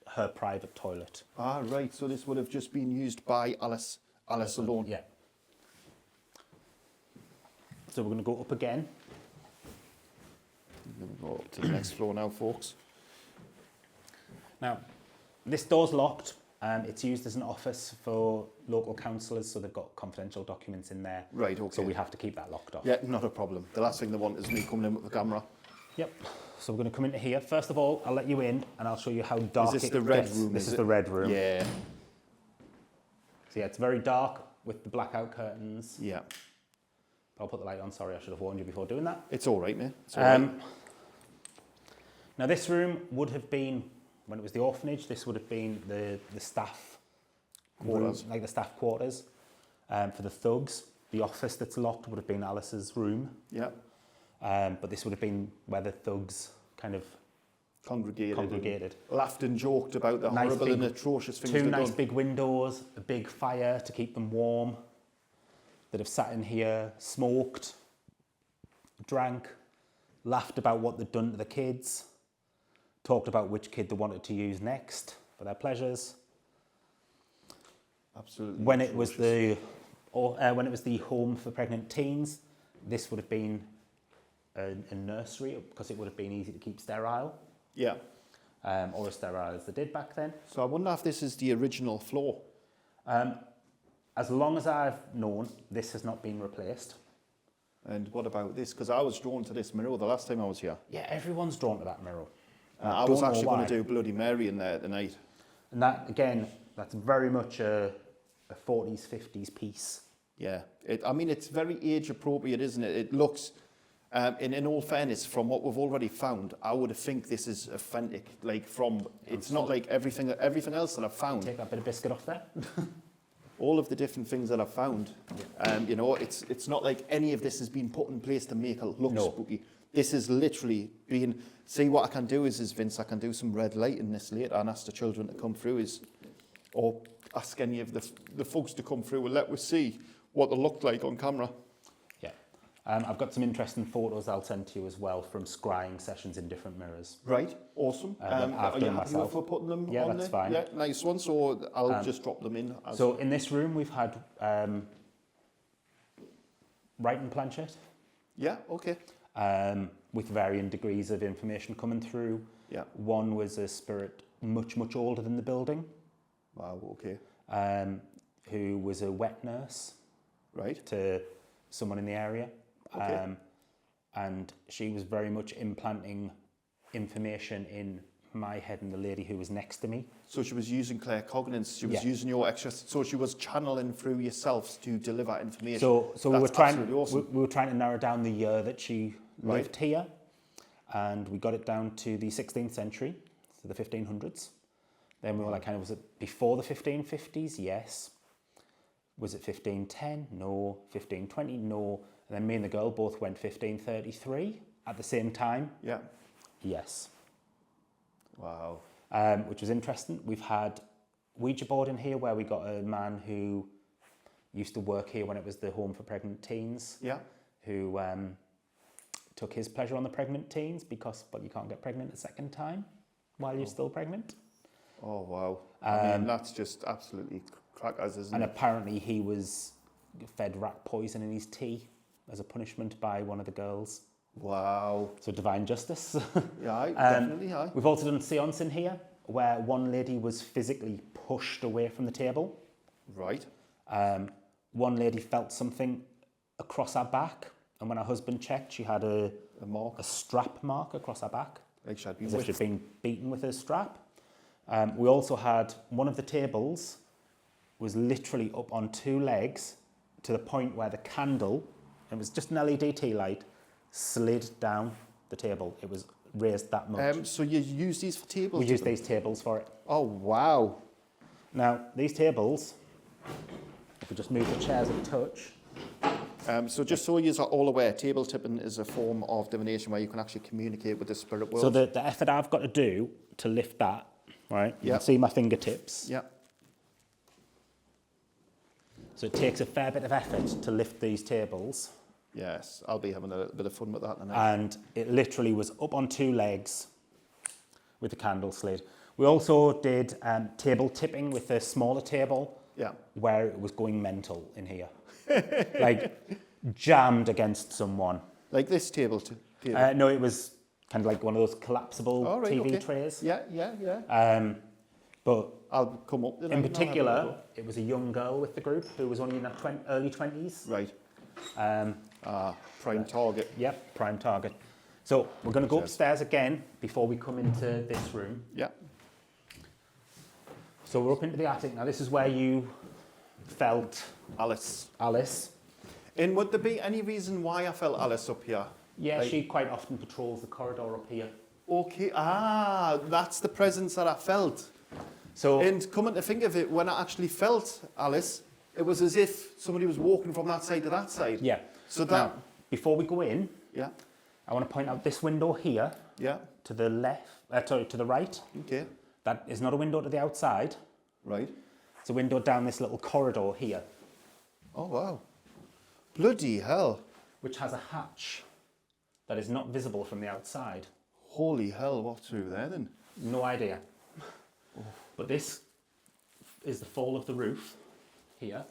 her private toilet. Ah, right. So this would have just been used by Alice alone. Yeah. So we're going to go up again. We're going to go up to the next floor now, folks. Now, this door's locked. It's used as an office for local councillors, so they've got confidential documents in there. Right, okay. So we have to keep that locked off. Yeah, not a problem. The last thing they want is me coming in with the camera. Yep. So we're going to come into here. First of all, I'll let you in and I'll show you how dark Is this it the red gets. room? This is the red room. Yeah. So yeah, it's very dark with the blackout curtains. Yeah. I'll put the light on. Sorry, I should have warned you before doing that. It's all right, mate. It's all right. Now this room would have been, when it was the orphanage, this would have been the staff Quarters. room, like the staff quarters for the thugs. The office that's locked would have been Alice's room. Yeah. But this would have been where the thugs kind of Congregated. Laughed and joked about the horrible and atrocious things Two they've nice done. big windows, a big fire to keep them warm. That have sat in here, smoked, drank, laughed about what they'd done to the kids, talked about which kid they wanted to use next for their pleasures. Absolutely. When it was the home for pregnant teens, this would have been a nursery because it would have been easy to keep sterile. Yeah. Or as sterile as they did back then. So I wonder if this is the original floor. As long as I've known, this has not been replaced. And what about this? Because I was drawn to this mirror the last time I was here. Yeah, everyone's drawn to that mirror. I was Don't know actually going why. to do Bloody Mary in there tonight. And that, again, that's very much a 40s, 50s piece. Yeah. I mean, it's very age appropriate, isn't it? It looks, in all fairness, from what we've already found, I would think this is authentic. Like it's not like everything else that I've found. Take that bit of biscuit off there. All of the different things that I've found, you know, it's not like any of this has been put in place to make it look spooky. This is literally being. See, what I can do is Vince, I can do some red light in this later and ask the children to come through, or ask any of the folks to come through and let us see what they looked like on camera. Yeah. I've got some interesting photos I'll send to you as well from scrying sessions in different mirrors. Right, awesome. I've Are done you happy myself. with putting them Yeah, on that's there? fine. Yeah, nice one. So I'll just drop them in. So in this room we've had writing planchette. Yeah, okay. With varying degrees of information coming through. Yeah. One was a spirit much, much older than the building. Wow, okay. Who was a wet nurse. Right. To someone in the area. Okay. And she was very much implanting information in my head and the lady who was next to me. So she was using claircognizance, she was using your extra, so she was channeling through yourself to deliver information. So we That's were trying absolutely awesome. we were trying to narrow down the year that she lived here, and we got it down to the 16th century, so the 1500s. Then we were like, kind of, was it before the 1550s? Yes. Was it 1510? No. 1520? No. And then me and the girl both went 1533 at the same time. Yeah. Yes. Wow. Which was interesting. We've had Ouija board in here where we got a man who used to work here when it was the home for pregnant teens. Yeah. Who took his pleasure on the pregnant teens but you can't get pregnant a second time while you're still pregnant. Oh, wow. I mean, that's just absolutely crackers, isn't And it? apparently he was fed rat poison in his tea as a punishment by one of the girls. Wow. So divine justice. Yeah, definitely, aye. We've also done seance in here where one lady was physically pushed away from the table. Right. One lady felt something across her back, and when her husband checked, she had a mark. a strap mark across her back, Like she'd been as if whipped. she'd been beaten with a strap. We also had one of the tables was literally up on two legs to the point where the candle, it was just an LED tea light, slid down the table. It was raised that much. So you use these for tables? We use these tables for it. Oh, wow. Now, these tables, if we just move the chairs a touch. So just so you are all aware, table tipping is a form of divination where you can actually communicate with the spirit world. So the effort I've got to do to lift that, right? You Yeah. can see my fingertips. Yeah. So it takes a fair bit of effort to lift these tables. Yes, I'll be having a bit of fun with that tonight. And it literally was up on two legs with the candle slid. We also did table tipping with a smaller table. Yeah. Where it was going mental in here. Like jammed against someone. Like this table? Table. No, it was kind of like one of those collapsible Oh, right, TV okay. trays. Yeah. But I'll come up. in particular, it was a young girl with the group who was only in her early 20s. Right. Prime target. Yep, prime target. So we're going to go Cheers. upstairs again before we come into this room. Yeah. So we're up into the attic. Now this is where you felt Alice. Alice. And would there be any reason why I felt Alice up here? Yeah, Like- she quite often patrols the corridor up here. Okay. That's the presence that I felt. So And coming to think of it, when I actually felt Alice, it was as if somebody was walking from that side to that side. yeah. So that. Now, before we go in, Yeah. I want to point out this window here Yeah. to the left, to the right. Okay. That is not a window to the outside. Right. It's a window down this little corridor here, Oh, wow. Bloody hell. which has a hatch that is not visible from the outside. Holy hell, what's through there then? No idea. But this is the fall of the roof here.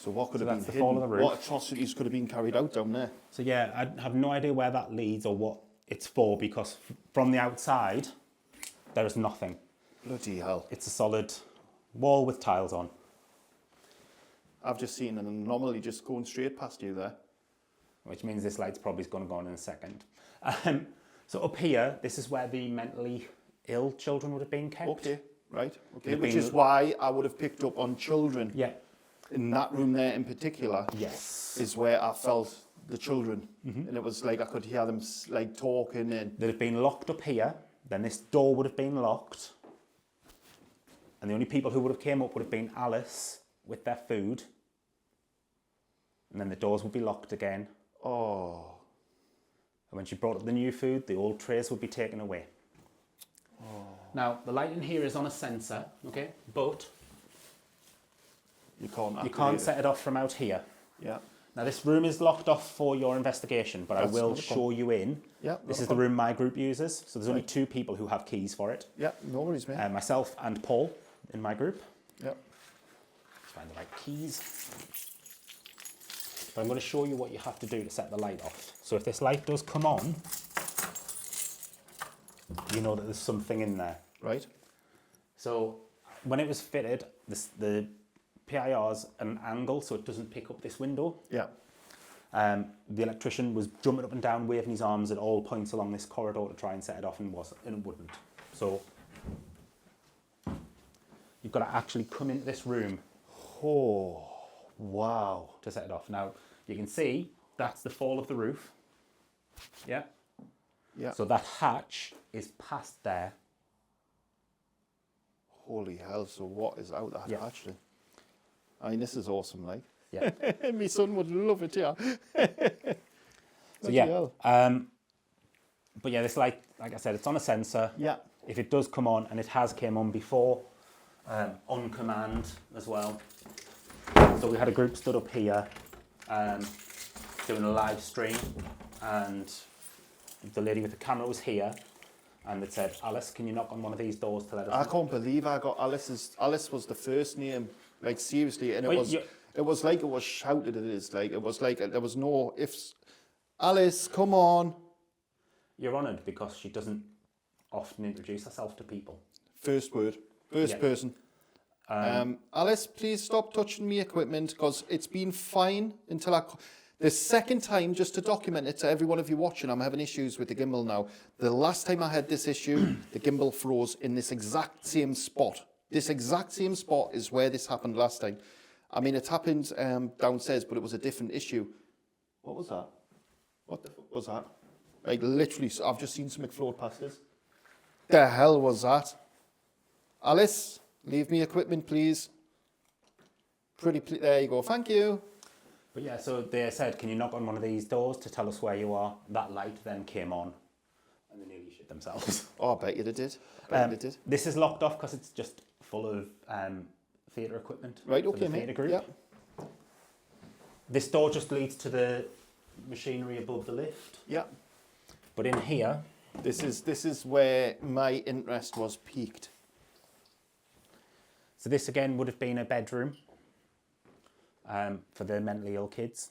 So what could So have that's been the fall hidden? of the roof. What atrocities could have been carried out down there? So yeah, I have no idea where that leads or what it's for, because from the outside, there is nothing. Bloody hell. It's a solid wall with tiles on. I've just seen an anomaly just going straight past you there. Which means this light's probably going to go on in a second. So up here, this is where the mentally ill children would have been kept. Okay, right. Okay, Could which have is been- why I would have picked up on children. Yeah. In that room there in particular Yes. is where I felt the children. Mm-hmm. And it was like I could hear them like talking and... They'd have been locked up here. Then this door would have been locked. And the only people who would have came up would have been Alice with their food. And then the doors would be locked again. Oh, And when she brought up the new food, the old trays would be taken away. Now, the light in here is on a sensor, okay? But you can't you activate can't it. set it off from out here. Yeah. Now, this room is locked off for your investigation, but That's I will not a show problem. you in. Yeah, This not is a the room my group uses. So there's only Right. 2 people who have keys for it. Yeah, no worries, mate. Myself and Paul in my group. Yeah. Let's find the right keys. But I'm going to show you what you have to do to set the light off. So if this light does come on, you know that there's something in there. Right. So when it was fitted, the PIR's at an angle so it doesn't pick up this window. Yeah. The electrician was jumping up and down, waving his arms at all points along this corridor to try and set it off, and it wouldn't. So you've got to actually come into this room Oh, wow. to set it off. Now you can see that's the fall of the roof. Yeah. Yeah. So that hatch is past there. Holy hell, so what is out that Yeah. actually? I mean, this is awesome, like. Yeah. My son would love it, yeah. So yeah, hell. but yeah, this light, like I said, it's on a sensor. Yeah. If it does come on, and it has came on before, on command as well. So we had a group stood up here, doing a live stream, and the lady with the camera was here, and it said, "Alice, can you knock on one of these doors to let us I know?" can't believe I got Alice's. Alice was the first name, like seriously, and it Wait, was. It was like it was shouted. It is like it was like there was no ifs. Alice, come on. You're honoured because she doesn't often introduce herself to people. First word, first Yeah. person. Alice, please stop touching me equipment because it's been fine until the second time, just to document it to every one of you watching, I'm having issues with the gimbal now. The last time I had this issue, the gimbal froze in this exact same spot. This exact same spot is where this happened last time. I mean, it happened downstairs, but it was a different issue. What was that? What the fuck was that? Like literally, I've just seen something float past us. The hell was that? Alice, leave me equipment, please. There you go. Thank you. But yeah, so they said, "Can you knock on one of these doors to tell us where you are?" That light then came on, and they nearly shit themselves. Oh, I bet you they did. Bet you they did. This is locked off because it's just full of theatre equipment. Right, for okay, the theatre mate. group. Yeah. This door just leads to the machinery above the lift. Yeah. But in here, This is where my interest was piqued. so this again would have been a bedroom for the mentally ill kids.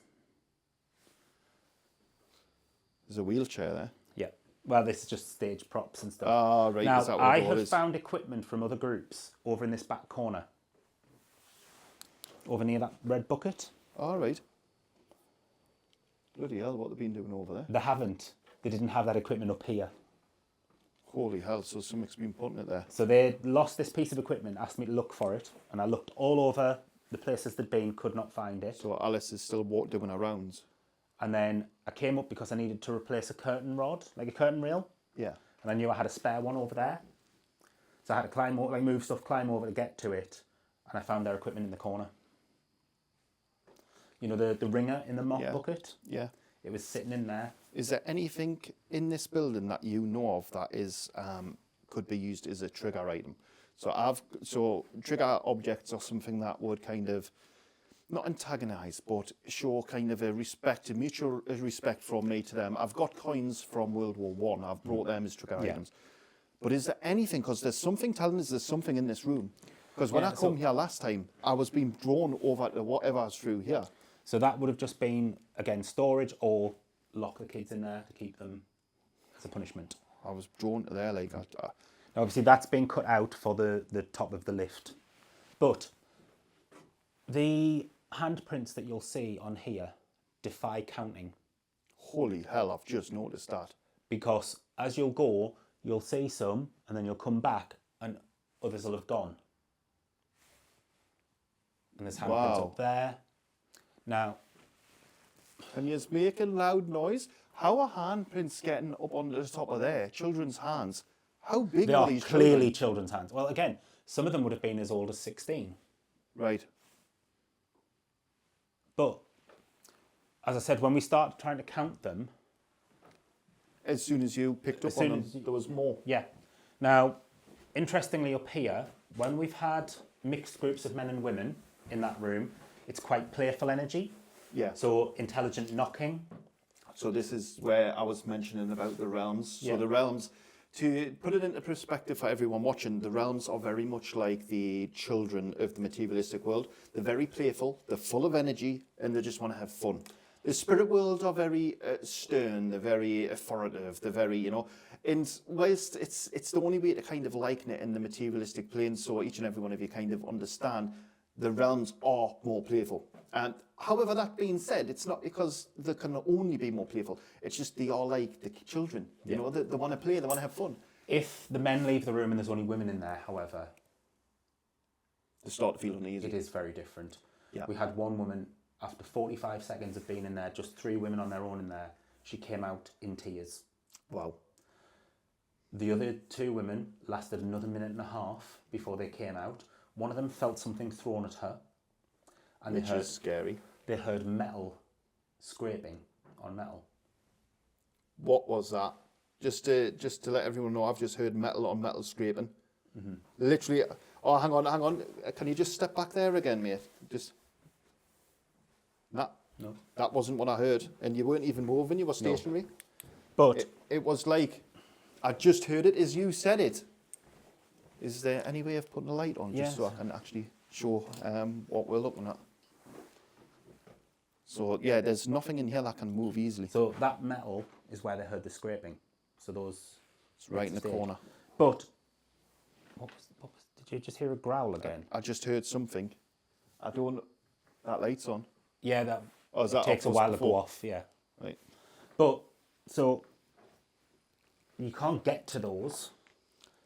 There's a wheelchair there. Yeah. Well, this is just stage props and stuff. Ah, right. Now, Is that what I the door have is? found equipment from other groups over in this back corner. Over near that red bucket. All right. Bloody hell, what they've been doing over there. They haven't. They didn't have that equipment up here. Holy hell, so something's been putting it there. So they lost this piece of equipment, asked me to look for it, and I looked all over the places they'd been, could not find it. So Alice is still doing her rounds. And then I came up because I needed to replace a curtain rod, like a curtain rail, Yeah. and I knew I had a spare one over there. So I had to climb over, like move stuff, climb over to get to it, and I found their equipment in the corner. You know, the ringer in the mop Yeah. bucket? Yeah. It was sitting in there. Is there anything in this building that you know of that is could be used as a trigger item? So trigger objects are something that would kind of not antagonise, but show kind of a mutual respect from me to them. I've got coins from World War One. I've brought them as trigger Yeah. items. But is there anything? Because there's something telling us there's something in this room. Because when Yeah, I come here last time, I was being drawn over to whatever's through here. So that would have just been, again, storage or lock the kids in there to keep them as a punishment. I was drawn to there like. Now, obviously, that's been cut out for the top of the lift. But the handprints that you'll see on here defy counting. Holy hell! I've just noticed that. Because as you'll go, you'll see some, and then you'll come back, and others will have gone. And there's handprints Wow. up there. Now, And you're making loud noise. How are handprints getting up on the top of there? Children's hands. How big they are are these clearly children? children's hands. Well, again, some of them would have been as old as 16. Right. But, as I said, when we started trying to count them, As soon as you picked up As on soon them, as you- there was more. yeah. Now, interestingly up here, when we've had mixed groups of men and women in that room, it's quite playful energy. Yeah. So intelligent knocking. So this is where I was mentioning about the realms. Yeah. So the realms, to put it into perspective for everyone watching, the realms are very much like the children of the materialistic world. They're very playful, they're full of energy, and they just want to have fun. The spirit world are very stern, they're very authoritative, they're very, and whilst it's the only way to kind of liken it in the materialistic plane, so each and every one of you kind of understand, the realms are more playful. And however, that being said, it's not because they can only be more playful. It's just they are like the children. You know, they want to play, they want to have fun. If the men leave the room and there's only women in there, however, They start to feel uneasy. it is very different. Yeah. We had one woman, after 45 seconds of being in there, just 3 women on their own in there, she came out in tears. Wow. The other 2 women lasted another minute and a half before they came out. One of them felt something thrown at her. And Which is scary. they heard metal scraping on metal. What was that? Just to let everyone know, I've just heard metal on metal scraping. Literally. Oh, hang on. Can you just step back there again, mate? Just. Nah, No. that wasn't what I heard. And you weren't even moving, you were stationary. But It was like, I just heard it as you said it. Is there any way of putting a light on, just so I can actually show what we're looking at? So, yeah, there's nothing in here that can move easily. so that metal is where they heard the scraping. So those. It's right in the stage. corner. But did you just hear a growl again? I just heard something. I don't. That light's on. Yeah, that. Oh, is it that takes a off us while to before? go off. Yeah. Right. But so you can't get to those.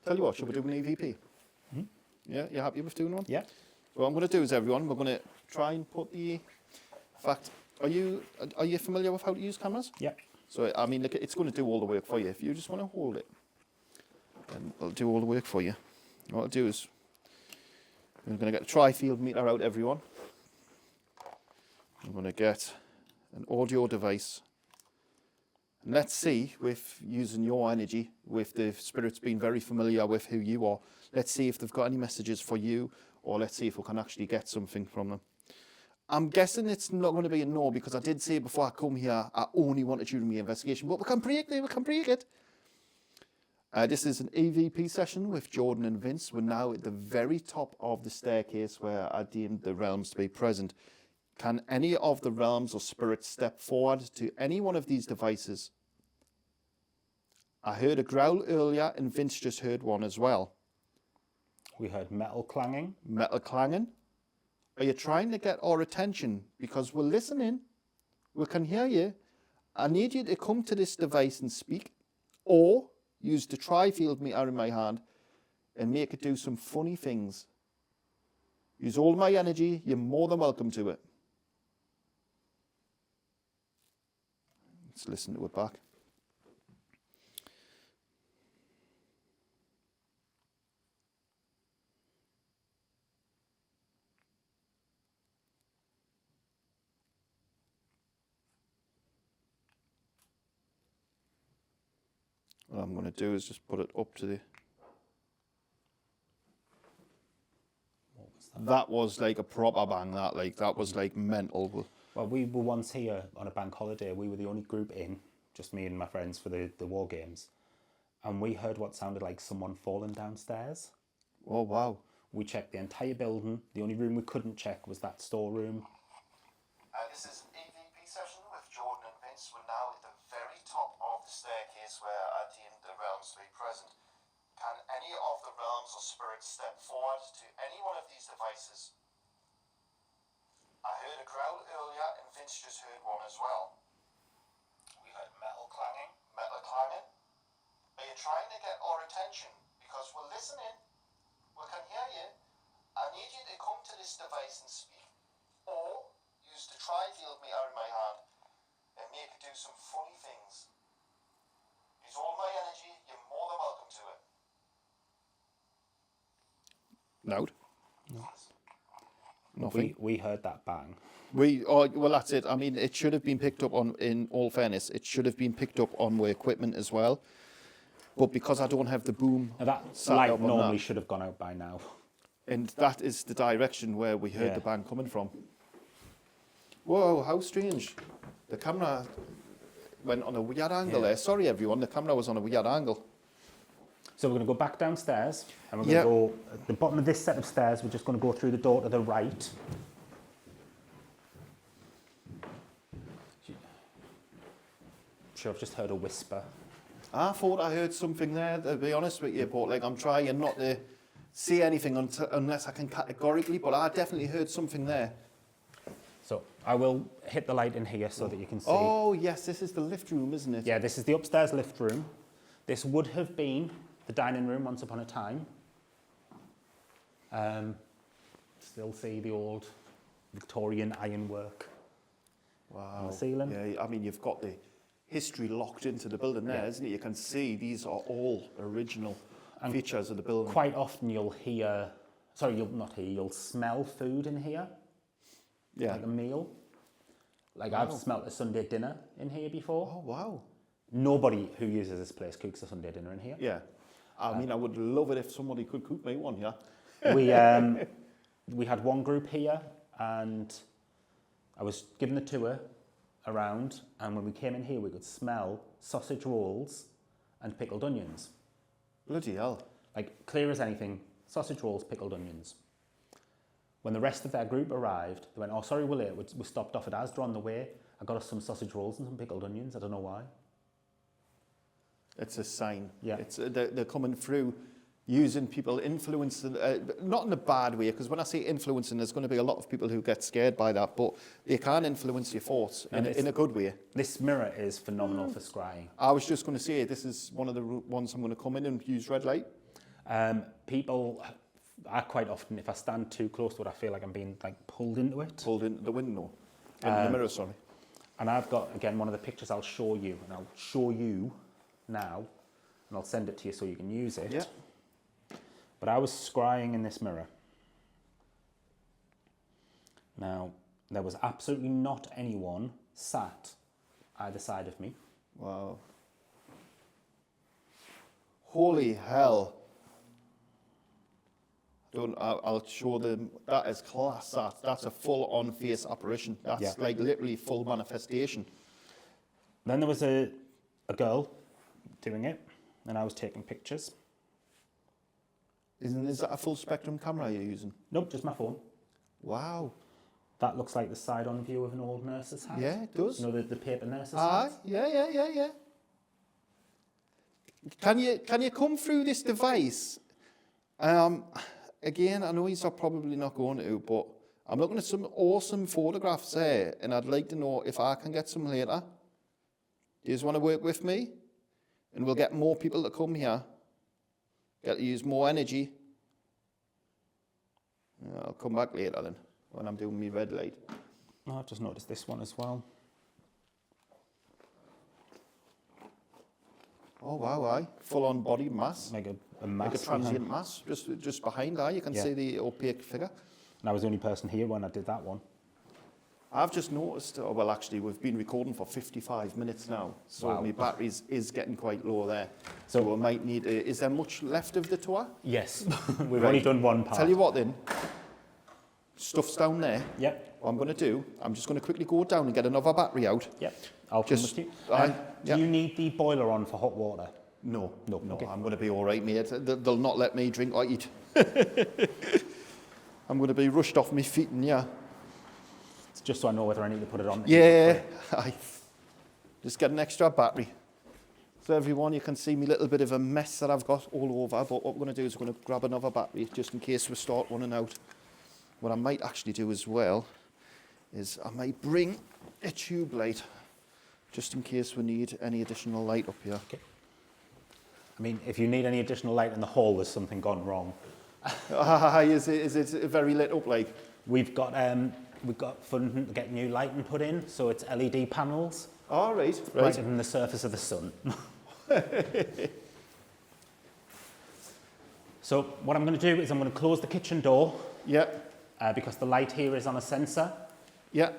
Tell you what, should we do an EVP? Yeah, you happy with doing one? Yeah. So what I'm going to do is, everyone, we're going to try and put the. In fact, are you familiar with how to use cameras? Yeah. So I mean, look, it's going to do all the work for you. If you just want to hold it, then it'll do all the work for you. What I'll do is, we're going to get a tri-field meter out, everyone. I'm going to get an audio device. And let's see, with using your energy, with the spirits being very familiar with who you are, let's see if they've got any messages for you, or let's see if we can actually get something from them. I'm guessing it's not going to be a no, because I did say before I come here, I only wanted you to do my investigation, but we can break it. This is an EVP session with Jordan and Vince. We're now at the very top of the staircase where I deemed the realms to be present. Can any of the realms or spirits step forward to any one of these devices? I heard a growl earlier, and Vince just heard one as well. We heard metal clanging. Metal clanging. Are you trying to get our attention? Because we're listening. We can hear you. I need you to come to this device and speak, or use the tri-field meter in my hand and make it do some funny things. Use all my energy. You're more than welcome to it. Let's listen to it back. What I'm going to do is just put it up to the... What was that? That was like a proper bang, that was like mental. Well, we were once here on a bank holiday. We were the only group in, just me and my friends for the war games. And we heard what sounded like someone falling downstairs. Oh, wow. We checked the entire building. The only room we couldn't check was that storeroom. This is an EVP session with Jordan and Vince. We're now at the very top of the staircase where I deemed the realms to be present. Can any of the realms or spirits step forward to any one of these devices? I heard a growl earlier, and Vince just heard one as well. We heard metal clanging. Metal clanging. Are you trying to get our attention? Because we're listening. We can hear you. I need you to come to this device and speak, or use the tri-field meter in my hand and make it do some funny things. Use all my energy. You're more than welcome to it. Loud? No. Nothing. We heard that bang. Well, that's it. I mean, it should have been picked up on, in all fairness, it should have been picked up on my equipment as well. But because I don't have the boom, Now that sat light up on normally that, should have gone out by now. and that is the direction where we heard Yeah. the bang coming from. Whoa, how strange. The camera went on a weird angle there. Sorry, everyone, the camera was on a weird angle. So we're going to go back downstairs, and we're Yep. going to go at the bottom of this set of stairs. We're just going to go through the door to the right. Sure, I've just heard a whisper. I thought I heard something there, to be honest with you, but like I'm trying not to see anything unless I can categorically, but I definitely heard something there. So I will hit the light in here so that you can see. Oh, yes, this is the lift room, isn't it? Yeah, this is the upstairs lift room. This would have been the dining room once upon a time. Still see the old Victorian ironwork Wow. on the ceiling. Yeah, I mean, you've got the history locked into the building there, Yeah. isn't it? You can see these are all original features of the building. Quite often you'll hear, sorry, you'll not hear, you'll smell food in here, Yeah. like a meal. Like I've smelt a Sunday dinner in here before. Oh, wow. Nobody who uses this place cooks a Sunday dinner in here. Yeah. I mean, I would love it if somebody could cook me one, yeah. We had one group here, and I was given the tour around, and when we came in here, we could smell sausage rolls and pickled onions. Bloody hell. Like, clear as anything, sausage rolls, pickled onions. When the rest of their group arrived, they went, oh, sorry, we're late. We stopped off at Asda on the way. I got us some sausage rolls and some pickled onions. I don't know why. It's a sign. Yeah. It's, they're coming through using people, influencing, not in a bad way, because when I say influencing, there's going to be a lot of people who get scared by that, but they can influence your thoughts in a good way. This mirror is phenomenal for scrying. I was just going to say, this is one of the ones I'm going to come in and use red light. People, I quite often, if I stand too close to it, I feel like I'm being like pulled into it. Pulled into the window. Into the mirror, sorry. And I've got, again, one of the pictures I'll show you, and I'll show you now, and I'll send it to you so you can use it. Yeah. But I was scrying in this mirror. Now, there was absolutely not anyone sat either side of me. Wow. Holy hell. I'll show them. That is class. That's a full-on face apparition. That's like literally full manifestation. Then there was a girl doing it, and I was taking pictures. Is that a full spectrum camera you're using? Nope, just my phone. Wow. That looks like the side-on view of an old nurse's hat. Yeah, it does. You know, the paper nurse's Aye, hat? yeah. Can you come through this device? Again, I know you're probably not going to, but I'm looking at some awesome photographs there, and I'd like to know if I can get some later. Do you just want to work with me? And we'll get more people to come here. Get to use more energy. Yeah, I'll come back later then, when I'm doing my red light. Oh, I've just noticed this one as well. Oh wow, aye. Full on body mass. Like a mass. Like a transient mass. Just behind that, you can see the opaque figure. And I was the only person here when I did that one. I've just noticed, well actually we've been recording for 55 minutes now, so Wow. my batteries is getting quite low there. So we might need, is there much left of the tour? Yes, we've only done one part. Tell you what then, stuff's down there. Yep. What I'm going to do, I'm just going to quickly go down and get another battery out. Yep, I'll come Just- with you. aye, Do you need the boiler on for hot water? No, Okay. I'm going to be all right, mate. They'll not let me drink or eat. I'm going to be rushed off my feet and yeah. It's just so I know whether I need to put it on. Yeah, aye. Just get an extra battery. So everyone, you can see me little bit of a mess that I've got all over, but what we're going to do is we're going to grab another battery just in case we start running out. What I might actually do as well is I might bring a tube light just in case we need any additional light up here. Okay. I mean, if you need any additional light in the hall, there's something gone wrong. Is it very lit up like? We've got funding to get new lighting put in, so it's LED panels. All right. Brighter than the surface of the sun. So what I'm going to do is I'm going to close the kitchen door. Yeah. Because the light here is on a sensor, Yeah.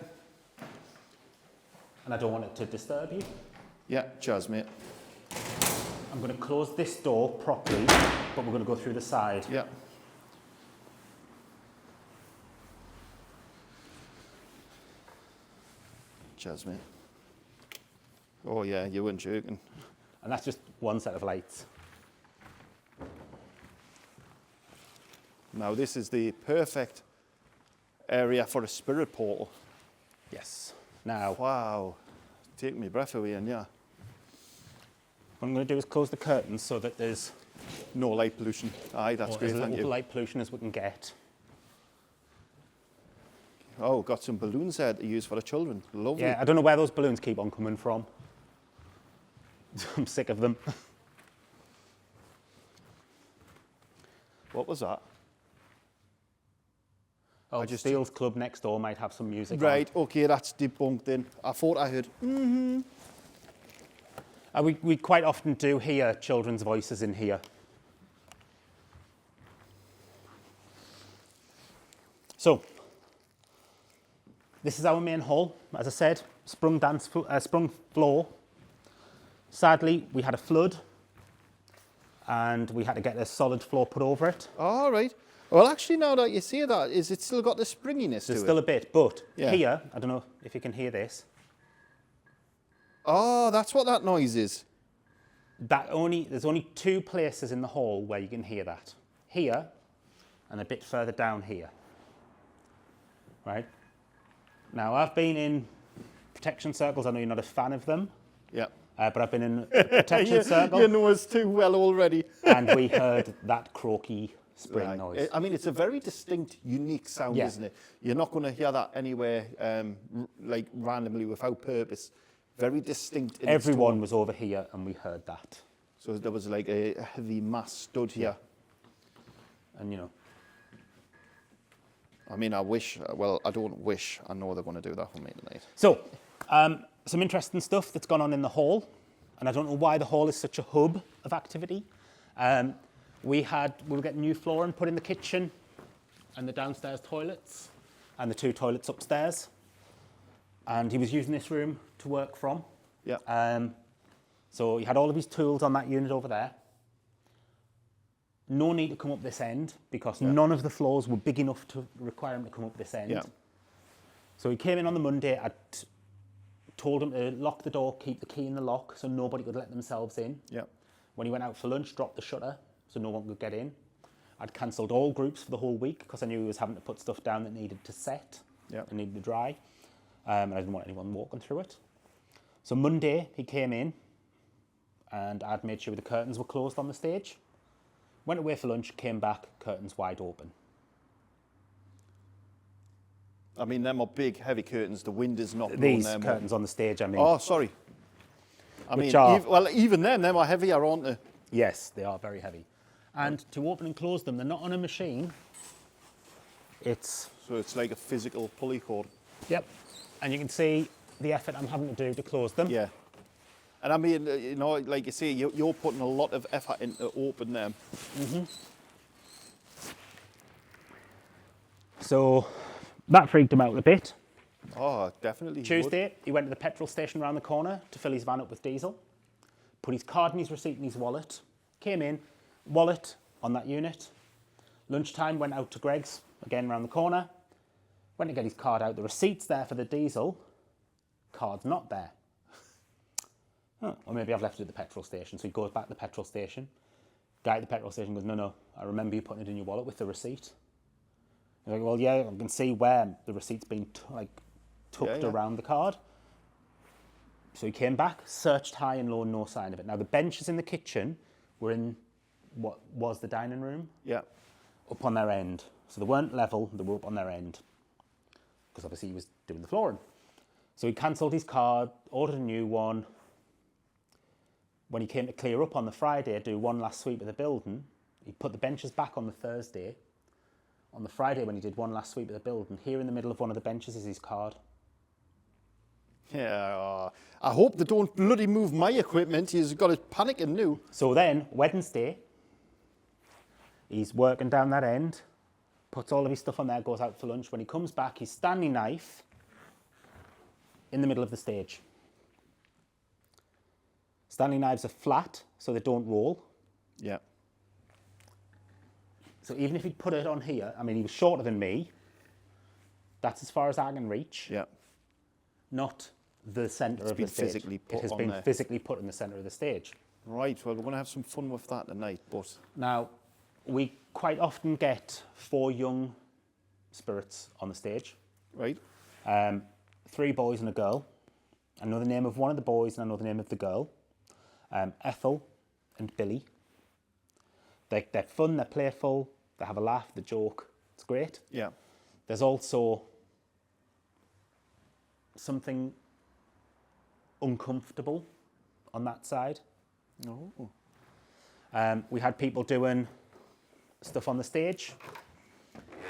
and I don't want it to disturb you. Yeah. Cheers, mate. I'm going to close this door properly, but we're going to go through the side. Yeah. Cheers, mate. Oh yeah, you weren't joking. And that's just one set of lights. Now this is the perfect area for a spirit portal. Yes. Now, Wow. Take me breath away, and yeah. what I'm going to do is close the curtains so that there's No light pollution. Aye, that's great, as thank little you. light pollution as we can get. Oh, got some balloons there to use for the children. Lovely. Yeah, I don't know where those balloons keep on coming from. I'm sick of them. What was that? Oh, Steele's Club next door might have some music Right, okay, that's debunked then. I thought I heard, on. We quite often do hear children's voices in here. So, This is our main hall, as I said, sprung floor. Sadly, we had a flood and we had to get a solid floor put over it. All right. Well, actually, now that you say that, is it still got the springiness There's to still it? a bit, but Yeah. here, I don't know if you can hear this, Oh, that's what that noise is. there's only 2 places in the hall where you can hear that. Here, and a bit further down here. Right? Now, I've been in protection circles. I know you're not a fan of them, Yeah. but I've been in a protection circle, You know us too well already. and we heard that croaky spring Right. noise. I mean, it's a very distinct, unique sound, Yeah. isn't it? You're not going to hear that anywhere, like randomly without purpose. Very distinct. In its Everyone tone. was over here, and we heard that. So there was like a heavy mass stood here. And you know, I mean, I wish. Well, I don't wish. I know they're going to do that for me tonight. so some interesting stuff that's gone on in the hall, and I don't know why the hall is such a hub of activity. We were getting new flooring put in the kitchen, and the downstairs toilets, and the 2 toilets upstairs. And he was using this room to work from. Yeah. So he had all of his tools on that unit over there. No need to come up this end because none of the floors were big enough to require him to come up this end. Yeah. So he came in on the Monday. I told him to lock the door, keep the key in the lock so nobody could let themselves in. Yeah. When he went out for lunch, dropped the shutter so no one could get in. I'd cancelled all groups for the whole week because I knew he was having to put stuff down that needed to set Yeah. and needed to dry. And I didn't want anyone walking through it. So Monday, he came in and I'd made sure the curtains were closed on the stage. Went away for lunch, came back, curtains wide open. I mean, them are big, heavy curtains. The wind is not blowing These them curtains on the stage, I mean. Oh, sorry. I Which mean, are- even them are heavier, aren't they? Yes, they are very heavy. And to open and close them, they're not on a machine. It's, So it's like a physical pulley cord. yep. And you can see the effort I'm having to do to close them. Yeah. And I mean, you know, like you say, you're putting a lot of effort into open them. So that freaked him out a bit. Oh, definitely. you would. Tuesday, he went to the petrol station around the corner to fill his van up with diesel. Put his card and his receipt in his wallet. Came in, wallet on that unit. Lunchtime, went out to Greg's, again round the corner. Went to get his card out. The receipt's there for the diesel. Card's not there. Oh, or maybe I've left it at the petrol station. So he goes back to the petrol station. Guy at the petrol station goes, no, I remember you putting it in your wallet with the receipt. He's like, well, yeah, I can see where the receipt's been tucked Yeah. around the card. So he came back, searched high and low, no sign of it. Now, the benches in the kitchen were in what was the dining room, Yeah. up on their end. So they weren't level, they were up on their end. Because obviously he was doing the flooring. So he cancelled his card, ordered a new one. When he came to clear up on the Friday, do one last sweep of the building, he put the benches back on the Thursday. On the Friday, when he did one last sweep of the building, here in the middle of one of the benches is his card. Yeah. I hope they don't bloody move my equipment. He's got it panicking now. So then, Wednesday, he's working down that end, puts all of his stuff on there, goes out for lunch. When he comes back, his Stanley knife in the middle of the stage. Stanley knives are flat, so they don't roll. Yeah. So even if he'd put it on here, I mean, he was shorter than me. That's as far as I can reach. Yeah. Not the centre of the been stage. physically put It has on been there. physically put in the centre of the stage. Right. Well, we're going to have some fun with that tonight, but Now, we quite often get 4 young spirits on the stage. right. 3 boys and a girl. I know the name of one of the boys and I know the name of the girl. Ethel and Billy. They're fun, they're playful, they have a laugh, they joke. It's great. Yeah. There's also something uncomfortable on that side. No. We had people doing stuff on the stage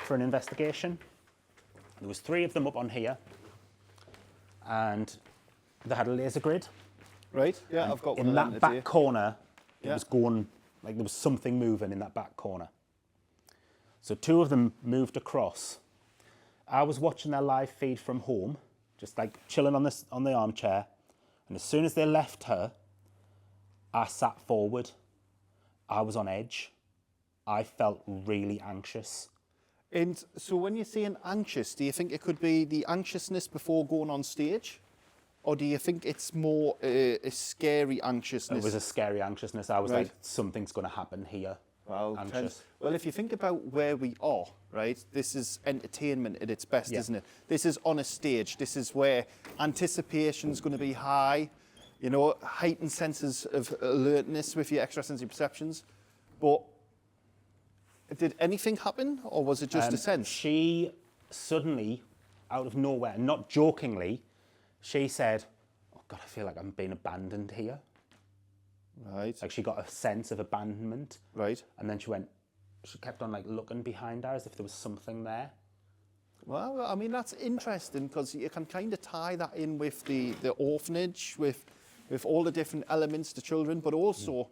for an investigation. There was 3 of them up on here, and they had a laser grid. Right. Yeah, I've got one In of them that today. back corner, it Yeah. was going, like there was something moving in that back corner. So 2 of them moved across, I was watching their live feed from home, just like chilling on the armchair, and as soon as they left her, I sat forward. I was on edge. I felt really anxious. And so when you're saying anxious, do you think it could be the anxiousness before going on stage? Or do you think it's more a scary anxiousness? It was a scary anxiousness. I was like, something's going to happen here. Wow. Anxious. Well, if you think about where we are, right, this is entertainment at its best, isn't it? This is on a stage. This is where anticipation's going to be high, you know, heightened senses of alertness with your extrasensory perceptions. But did anything happen, or was it just a sense? She suddenly, out of nowhere, not jokingly, she said, "Oh God, I feel like I'm being abandoned here." Right. Like she got a sense of abandonment. Right. And then she kept on like looking behind her as if there was something there. Well, I mean, that's interesting because you can kind of tie that in with the orphanage, with all the different elements to children, but also,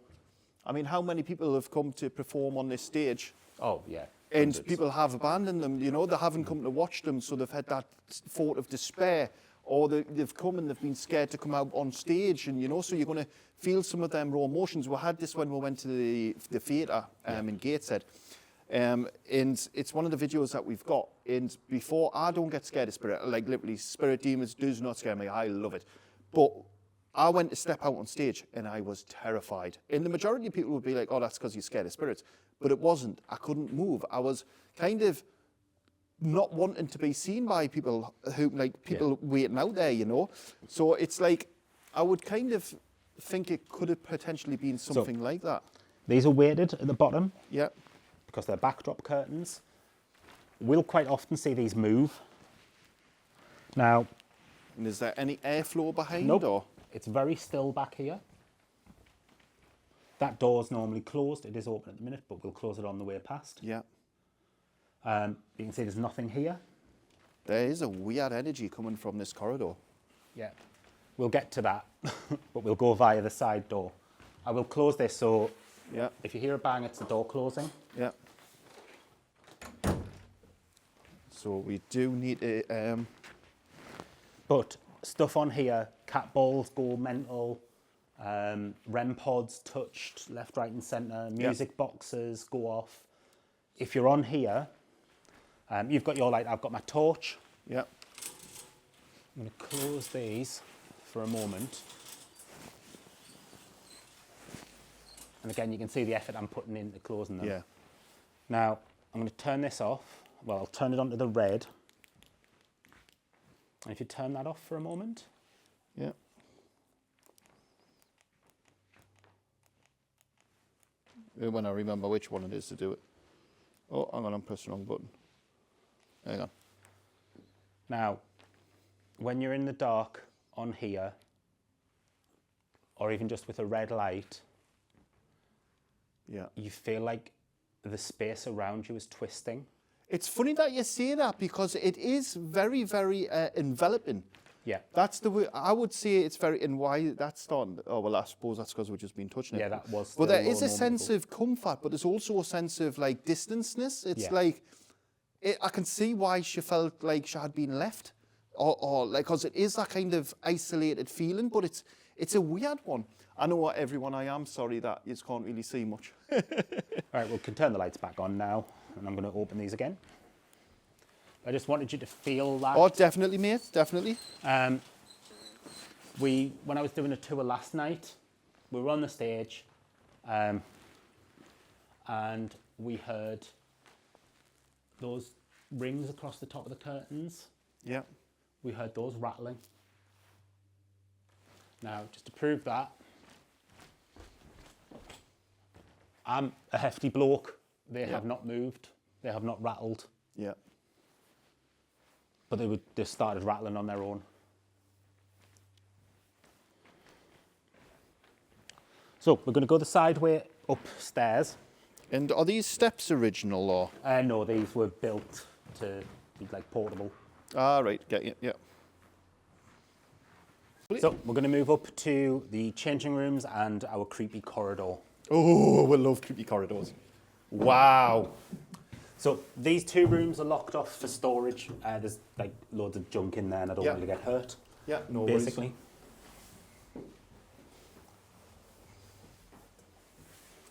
I mean, how many people have come to perform on this stage? Oh, yeah. And Hundreds. people have abandoned them, you know, they haven't come to watch them, so they've had that thought of despair, or they've come and they've been scared to come out on stage, and, you know, so you're going to feel some of them raw emotions. We had this when we went to the theatre in Gateshead, and it's one of the videos that we've got, and before, I don't get scared of spirit, like literally, spirit demons does not scare me, I love it, but I went to step out on stage and I was terrified. And the majority of people would be like, oh, that's because you're scared of spirits. But it wasn't. I couldn't move. I was kind of not wanting to be seen by people who, like, people waiting out there, you know. So it's like, I would kind of think it could have potentially been something like that. These are weighted at the bottom. Yeah. Because they're backdrop curtains. We'll quite often see these move. Now, And is there any airflow behind? nope. Or? It's very still back here. That door's normally closed. It is open at the minute, but we'll close it on the way past. Yeah. You can see there's nothing here. There is a weird energy coming from this corridor. Yeah. We'll get to that, but we'll go via the side door. I will close this, so if you hear a bang, it's the door closing. Yeah. So we do need to... But stuff on here, cat balls go mental, REM pods touched left, right and centre, music boxes go off. If you're on here, you've got your light, I've got my torch. Yeah. I'm going to close these for a moment. And again, you can see the effort I'm putting into closing them. Yeah. Now, I'm going to turn this off. Well, I'll turn it onto the red. And if you turn that off for a moment. Yeah. When I remember which one it is to do it. Oh, hang on, I'm pressing the wrong button. Hang on. Now, when you're in the dark on here, or even just with a red light, you feel like the space around you is twisting. It's funny that you say that because it is very, very enveloping. Yeah. That's the way, I would say it's very, and why that's starting, oh, well, I suppose that's because we've just been touching it. Yeah, that was. But there is a sense of comfort, but there's also a sense of like distanceness. It's like, I can see why she felt like she had been left, or like, because it is that kind of isolated feeling, but it's a weird one. I know what everyone, I am sorry that you can't really see much. All right, we can turn the lights back on now, and I'm going to open these again. I just wanted you to feel that. Oh, definitely, mate, definitely. When I was doing a tour last night, we were on the stage, and we heard those rings across the top of the curtains. Yeah. We heard those rattling. Now, just to prove that, I'm a hefty bloke. They have not moved. They have not rattled. Yeah. But they started rattling on their own. So we're going to go the side way upstairs. And are these steps original or? No, these were built to be like portable. Ah, right, get you, yeah. So we're going to move up to the changing rooms and our creepy corridor. Oh, we love creepy corridors. Wow. So these 2 rooms are locked off for storage. There's like loads of junk in there and I don't want you to get hurt, Yeah, no basically. worries.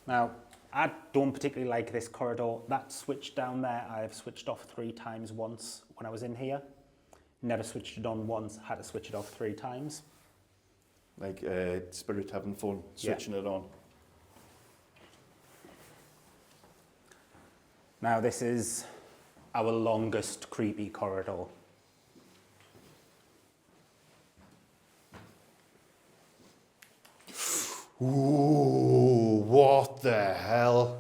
Now, I don't particularly like this corridor. That switch down there, I've switched off 3 times once when I was in here. Never switched it on once, had to switch it off 3 times. Like spirit having fun, switching it on. Now this is our longest creepy corridor. Ooh, what the hell?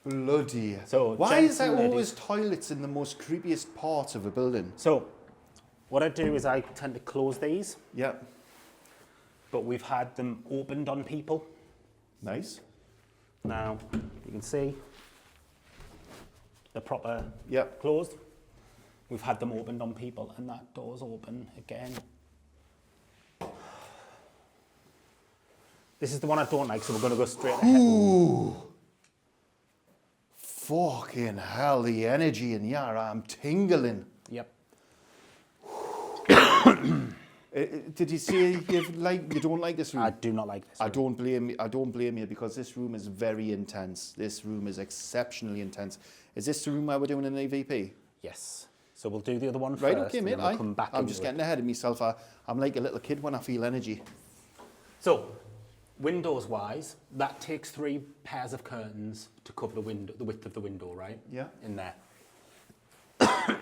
Bloody. So, why is there gentlemen, always toilets in the most creepiest parts of a building? So what I do is I tend to close these, Yeah. but we've had them opened on people. Nice. Now you can see they're proper Yep. closed. We've had them opened on people and that door's open again. This is the one I don't like, so we're going to go straight ahead. Ooh. Fucking hell, the energy in here, I'm tingling. Yep. Did you say you don't like this room? I do not like this room. I don't blame you because this room is very intense. This room is exceptionally intense. Is this the room where we're doing an EVP? Yes. So we'll do the other one Right, first. okay, and mate. then we'll come back I'm into just it. getting ahead of myself. I'm like a little kid when I feel energy. So, windows-wise, that takes 3 pairs of curtains to cover the window, the width of the window, right? Yeah. In there. I'm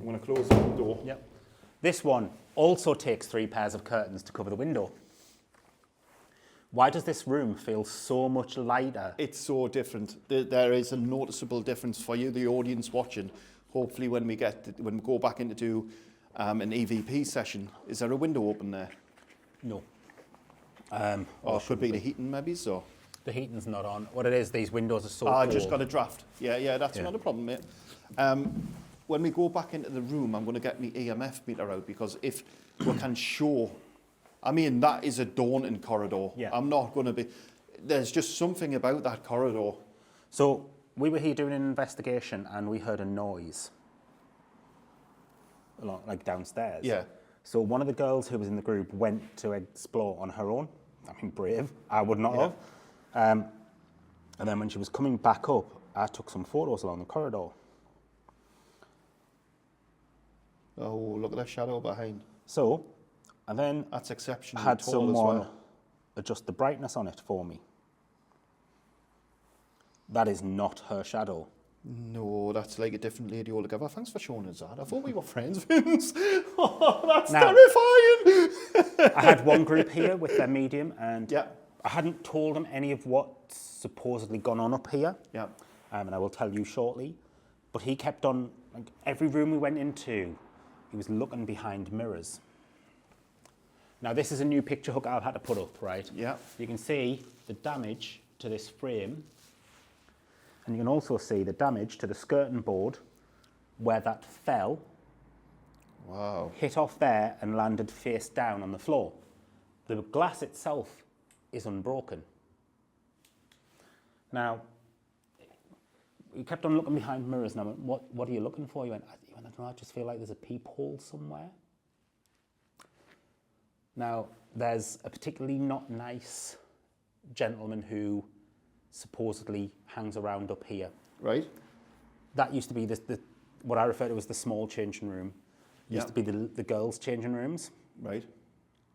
going to close the door. Yep. This one also takes 3 pairs of curtains to cover the window. Why does this room feel so much lighter? It's so different. There is a noticeable difference for you, the audience watching. Hopefully, when we go back into do an EVP session, is there a window open there? No. Or it could be the heating, maybe. So. The heating's not on. What it is, these windows are so I cold. just got a draft. Yeah, that's Yeah. not a problem, mate. When we go back into the room, I'm going to get my EMF meter out because if we can show, I mean, that is a daunting corridor. Yeah. I'm not going to be, there's just something about that corridor. So, we were here doing an investigation and we heard a noise. Like downstairs. Yeah. So one of the girls who was in the group went to explore on her own. I mean, brave. I would not have. And then when she was coming back up, I took some photos along the corridor. Oh, look at that shadow behind. So, I then That's exceptionally had tall someone as well. adjust the brightness on it for me. That is not her shadow. No, that's like a different lady altogether. Thanks for showing us that. I thought we were friends, Vince. Oh, that's Now- terrifying. I had one group here with their medium, and Yeah. I hadn't told them any of what's supposedly gone on up here. Yeah. And I will tell you shortly. But he kept on, like every room we went into, he was looking behind mirrors. Now this is a new picture hook I've had to put up, right? Yeah. You can see the damage to this frame, and you can also see the damage to the skirting board where that fell, Wow. hit off there and landed face down on the floor. The glass itself is unbroken. Now, he kept on looking behind mirrors and I went, what are you looking for? He went, I don't know, I just feel like there's a peephole somewhere. Now, there's a particularly not nice gentleman who supposedly hangs around up here. Right. That used to be the what I refer to as the small changing room. Used to be the girls' changing rooms. Right.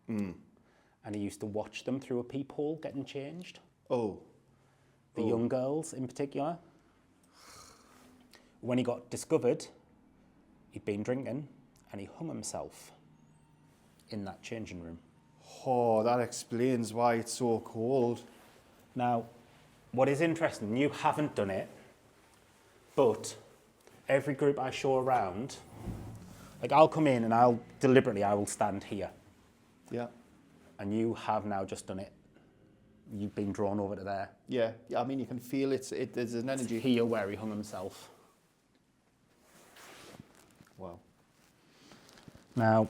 And he used to watch them through a peephole getting changed. Oh. The young girls in particular. When he got discovered, he'd been drinking and he hung himself in that changing room. Oh, that explains why it's so cold. Now, what is interesting, you haven't done it, but every group I show around, like I'll come in and I will stand here. Yeah. And you have now just done it. You've been drawn over to there. Yeah. I mean, you can feel there's an energy. Here where he hung himself. Wow. Now,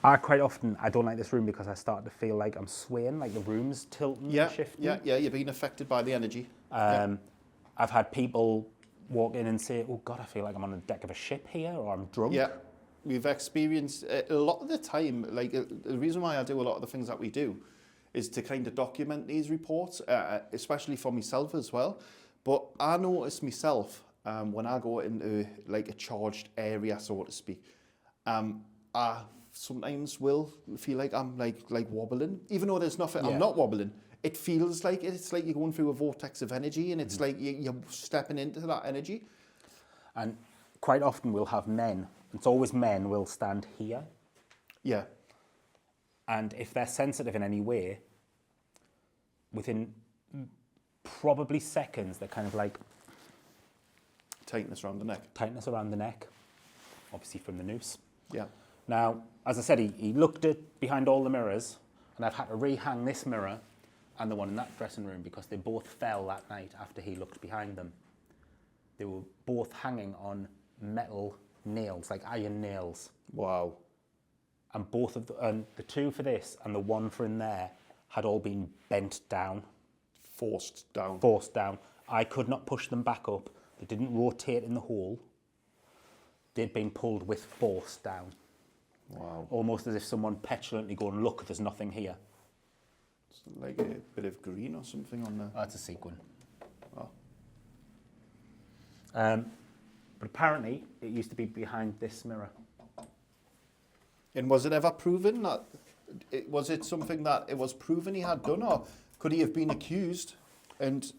I don't like this room because I start to feel like I'm swaying, like the room's tilting and Yeah. shifting. Yeah. You're being affected by the energy. I've had people walk in and say, oh God, I feel like I'm on the deck of a ship here, or I'm drunk. Yeah, we've experienced a lot of the time, like the reason why I do a lot of the things that we do is to kind of document these reports, especially for myself as well. But I notice myself when I go into like a charged area, so to speak, I sometimes will feel like I'm like wobbling, even though there's nothing. Yeah. I'm not wobbling. It feels like it's like you're going through a vortex of energy, and it's like you're stepping into that energy. And quite often we'll have men. It's always men will stand here. Yeah. And if they're sensitive in any way, within probably seconds, they're kind of like Tightness around the neck. tightness around the neck, obviously from the noose. Yeah. Now, as I said, he looked at behind all the mirrors, and I've had to rehang this mirror and the one in that dressing room because they both fell that night after he looked behind them. They were both hanging on metal nails, like iron nails. Wow. And both of the two for this and the one for in there had all been bent down, Forced down. forced down. I could not push them back up. They didn't rotate in the hole. They'd been pulled with force down. Wow. Almost as if someone petulantly going, look, there's nothing here. It's like a bit of green or something on there. That's a sequin. Oh. But apparently, it used to be behind this mirror. And was it ever proven that, was it something that it was proven he had done, or could he have been accused and,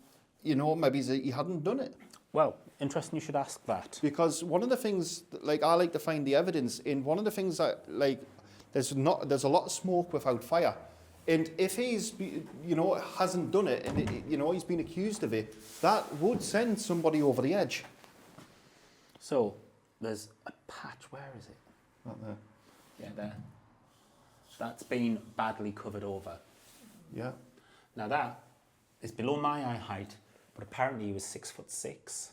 you know, maybe he hadn't done it? Well, interesting you should ask that. Because one of the things, like, I like to find the evidence in one of the things that, like, there's a lot of smoke without fire. And if he's, you know, hasn't done it and, you know, he's been accused of it, that would send somebody over the edge. So, there's a patch. Where is it? Not there. Yeah, there. That's been badly covered over. Yeah. Now that is below my eye height, but apparently he was 6'6".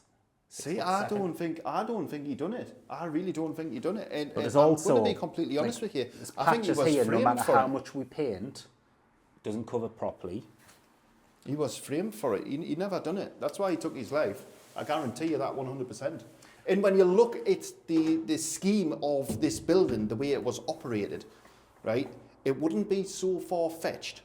See, I don't think he done it. I really don't think he done it. And, But there's I'm also, going to be completely honest with you. there's I think he patches was here, no framed matter for how it. much we paint, doesn't cover properly. He was framed for it. He never done it. That's why he took his life. I guarantee you that 100%. And when you look at the scheme of this building, the way it was operated, right, it wouldn't be so far-fetched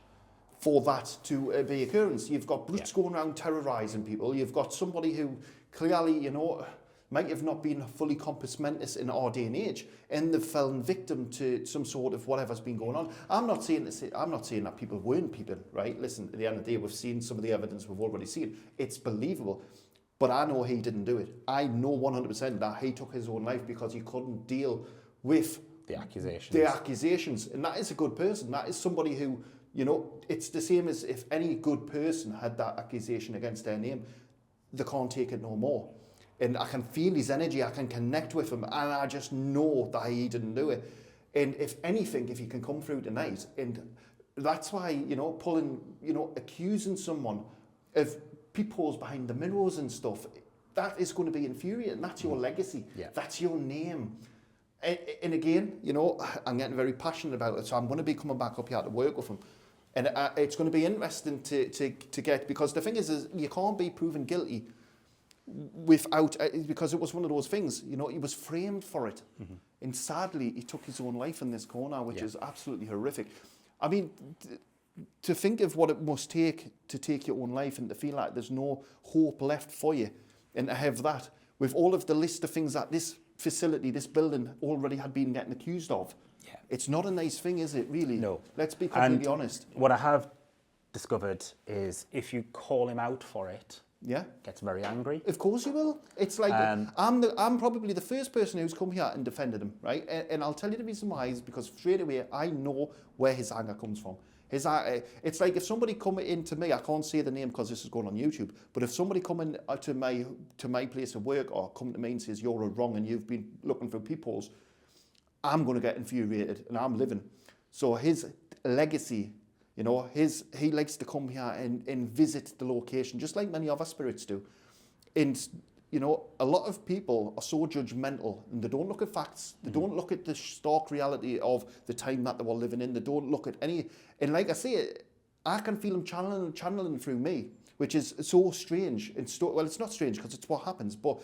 for that to be occurrence. You've got brutes going around terrorising people. You've got somebody who clearly, you know, might have not been fully compos mentis in our day and age, and they've fallen victim to some sort of whatever's been going on. I'm not saying that people weren't people, right? Listen, at the end of the day, we've seen some of the evidence we've already seen. It's believable. But I know he didn't do it. I know 100% that he took his own life because he couldn't deal with The accusations. the accusations. And that is a good person. That is somebody who, you know, it's the same as if any good person had that accusation against their name, they can't take it no more. And I can feel his energy, I can connect with him, and I just know that he didn't do it. And if anything, if he can come through tonight, and that's why, you know, accusing someone of peepholes behind the mirrors and stuff, that is going to be infuriating. That's your legacy. Yeah. That's your name. And again, you know, I'm getting very passionate about it, so I'm going to be coming back up here to work with him. And it's going to be interesting to get, because the thing is you can't be proven guilty without, because it was one of those things, you know, he was framed for it. Mm-hmm. And sadly, he took his own life in this corner, which is absolutely horrific. I mean, to think of what it must take to take your own life and to feel like there's no hope left for you, and to have that with all of the list of things that this facility, this building already had been getting accused of. Yeah. It's not a nice thing, is it, really? No. Let's be completely honest. What I have discovered is if you call him out for it, yeah, gets very angry. Of course you will. It's like, I'm probably the first person who's come here and defended him, right? And I'll tell you the reason why is because straight away I know where his anger comes from. It's like if somebody come into me, I can't say the name because this is going on YouTube, but if somebody come in to my place of work or come to me and says you're wrong and you've been looking for peepholes, I'm going to get infuriated, and I'm living. So his legacy, you know, he likes to come here and visit the location, just like many other spirits do. And, you know, a lot of people are so judgmental, and they don't look at facts. They don't look at the stark reality of the time that they were living in. They don't look at any... And like I say, I can feel him channeling through me which is so strange. Well, it's not strange because it's what happens, but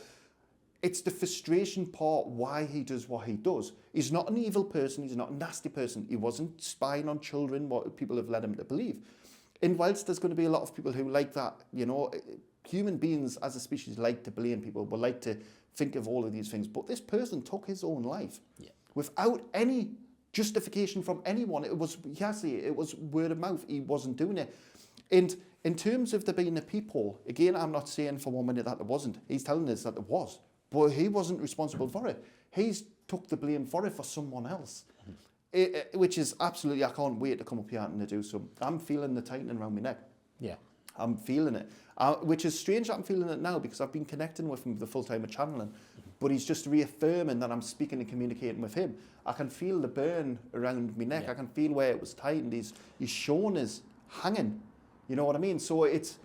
it's the frustration part why he does what he does. He's not an evil person. He's not a nasty person. He wasn't spying on children, what people have led him to believe. And whilst there's going to be a lot of people who like that, you know, human beings as a species like to blame people, but like to think of all of these things. But this person took his own life without any justification from anyone. It was word of mouth. He wasn't doing it. And in terms of there being a peephole, again, I'm not saying for 1 minute that there wasn't. He's telling us that there was. But he wasn't responsible for it. He's took the blame for it for someone else. Which is absolutely, I can't wait to come up here and to do some. I'm feeling the tightening around my neck. Yeah. I'm feeling it. Which is strange that I'm feeling it now because I've been connecting with him the full time of channeling. But he's just reaffirming that I'm speaking and communicating with him. I can feel the burn around my neck. I can feel where it was tightened. He's shown us hanging. You know what I mean? So it's,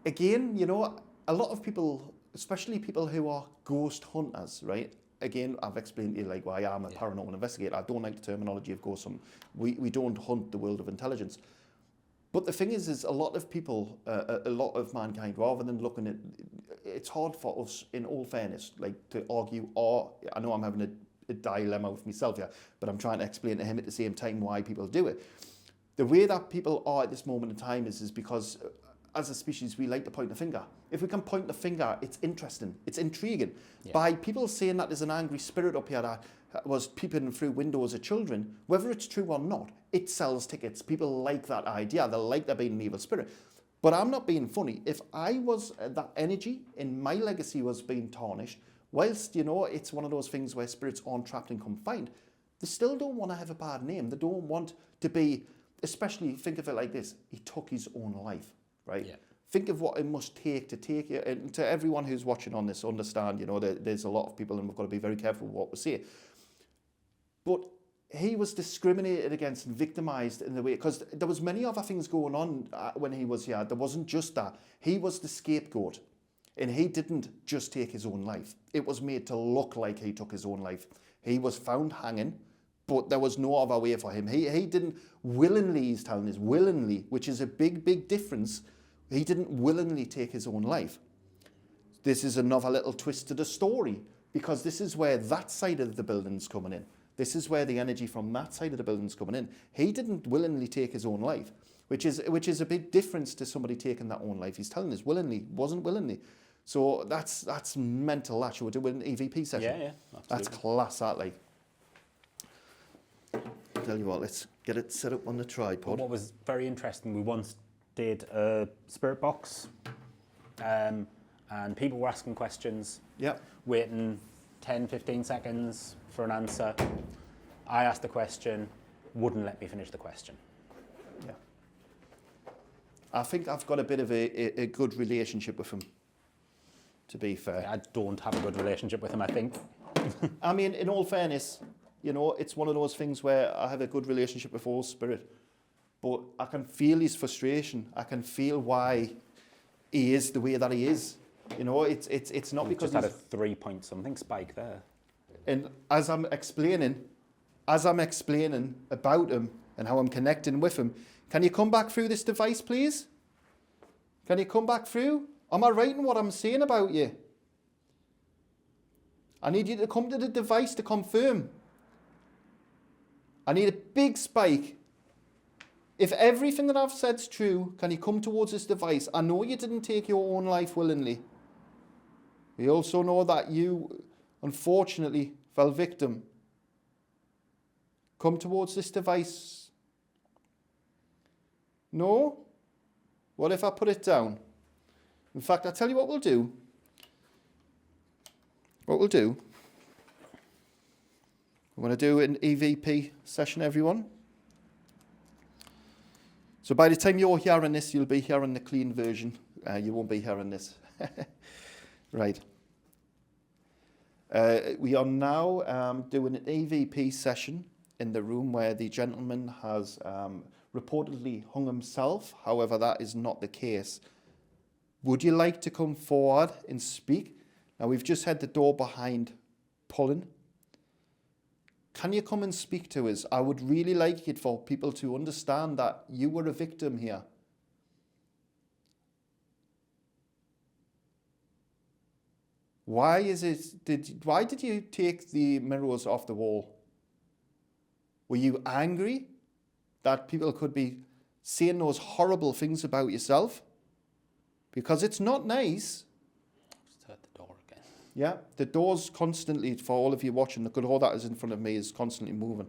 again, you know, a lot of people, especially people who are ghost hunters, right? Again, I've explained to you like why I'm a paranormal investigator. I don't like the terminology of ghost hunting. We don't hunt the world of intelligence. But the thing is a lot of people, a lot of mankind, rather than looking at, it's hard for us, in all fairness, like to argue, or I know I'm having a dilemma with myself here, but I'm trying to explain to him at the same time why people do it. The way that people are at this moment in time is because as a species, we like to point the finger. If we can point the finger, it's interesting, it's intriguing. Yeah. By people saying that there's an angry spirit up here that was peeping through windows of children, whether it's true or not, it sells tickets. People like that idea. They like there being an evil spirit. But I'm not being funny. If I was that energy and my legacy was being tarnished, whilst, you know, it's one of those things where spirits aren't trapped and confined, they still don't want to have a bad name. They don't want to be, especially think of it like this, he took his own life, right? Yeah. Think of what it must take you, and to everyone who's watching on this, understand, you know, there's a lot of people and we've got to be very careful with what we say. But he was discriminated against and victimised in the way, because there was many other things going on when he was here. There wasn't just that. He was the scapegoat, and he didn't just take his own life. It was made to look like he took his own life. He was found hanging, but there was no other way for him. He didn't willingly, he's telling us, willingly, which is a big, big difference. He didn't willingly take his own life. This is another little twist to the story, because this is where that side of the building's coming in. This is where the energy from that side of the building's coming in. He didn't willingly take his own life, which is a big difference to somebody taking their own life. He's telling us willingly, wasn't willingly. So that's mental. That should we do an EVP session? Yeah, absolutely. That's class, that, like. Tell you what, let's get it set up on the tripod. What was very interesting, we once did a spirit box, and people were asking questions, waiting 10, 15 seconds for an answer. I asked the question, wouldn't let me finish the question. Yeah. I think I've got a bit of a good relationship with him, to be fair. I don't have a good relationship with him, I think. I mean, in all fairness, you know, it's one of those things where I have a good relationship with all spirit, but I can feel his frustration. I can feel why he is the way that he is. You know, it's not because just had a 3-point something spike there. And as I'm explaining about him and how I'm connecting with him, can you come back through this device, please? Can you come back through? Am I right in what I'm saying about you? I need you to come to the device to confirm. I need a big spike. If everything that I've said's true, can you come towards this device? I know you didn't take your own life willingly. We also know that you, unfortunately, fell victim. Come towards this device. No? What if I put it down? In fact, I'll tell you what we'll do. We're going to do an EVP session, everyone. So by the time you're hearing this, you'll be hearing the clean version. You won't be hearing this. Right. We are now doing an EVP session in the room where the gentleman has reportedly hung himself. However, that is not the case. Would you like to come forward and speak? Now, we've just had the door behind pulling. Can you come and speak to us? I would really like it for people to understand that you were a victim here. Why did you take the mirrors off the wall? Were you angry that people could be saying those horrible things about yourself? Because it's not nice. Just heard the door again. Yeah, the door's constantly, for all of you watching, the good hole that is in front of me is constantly moving.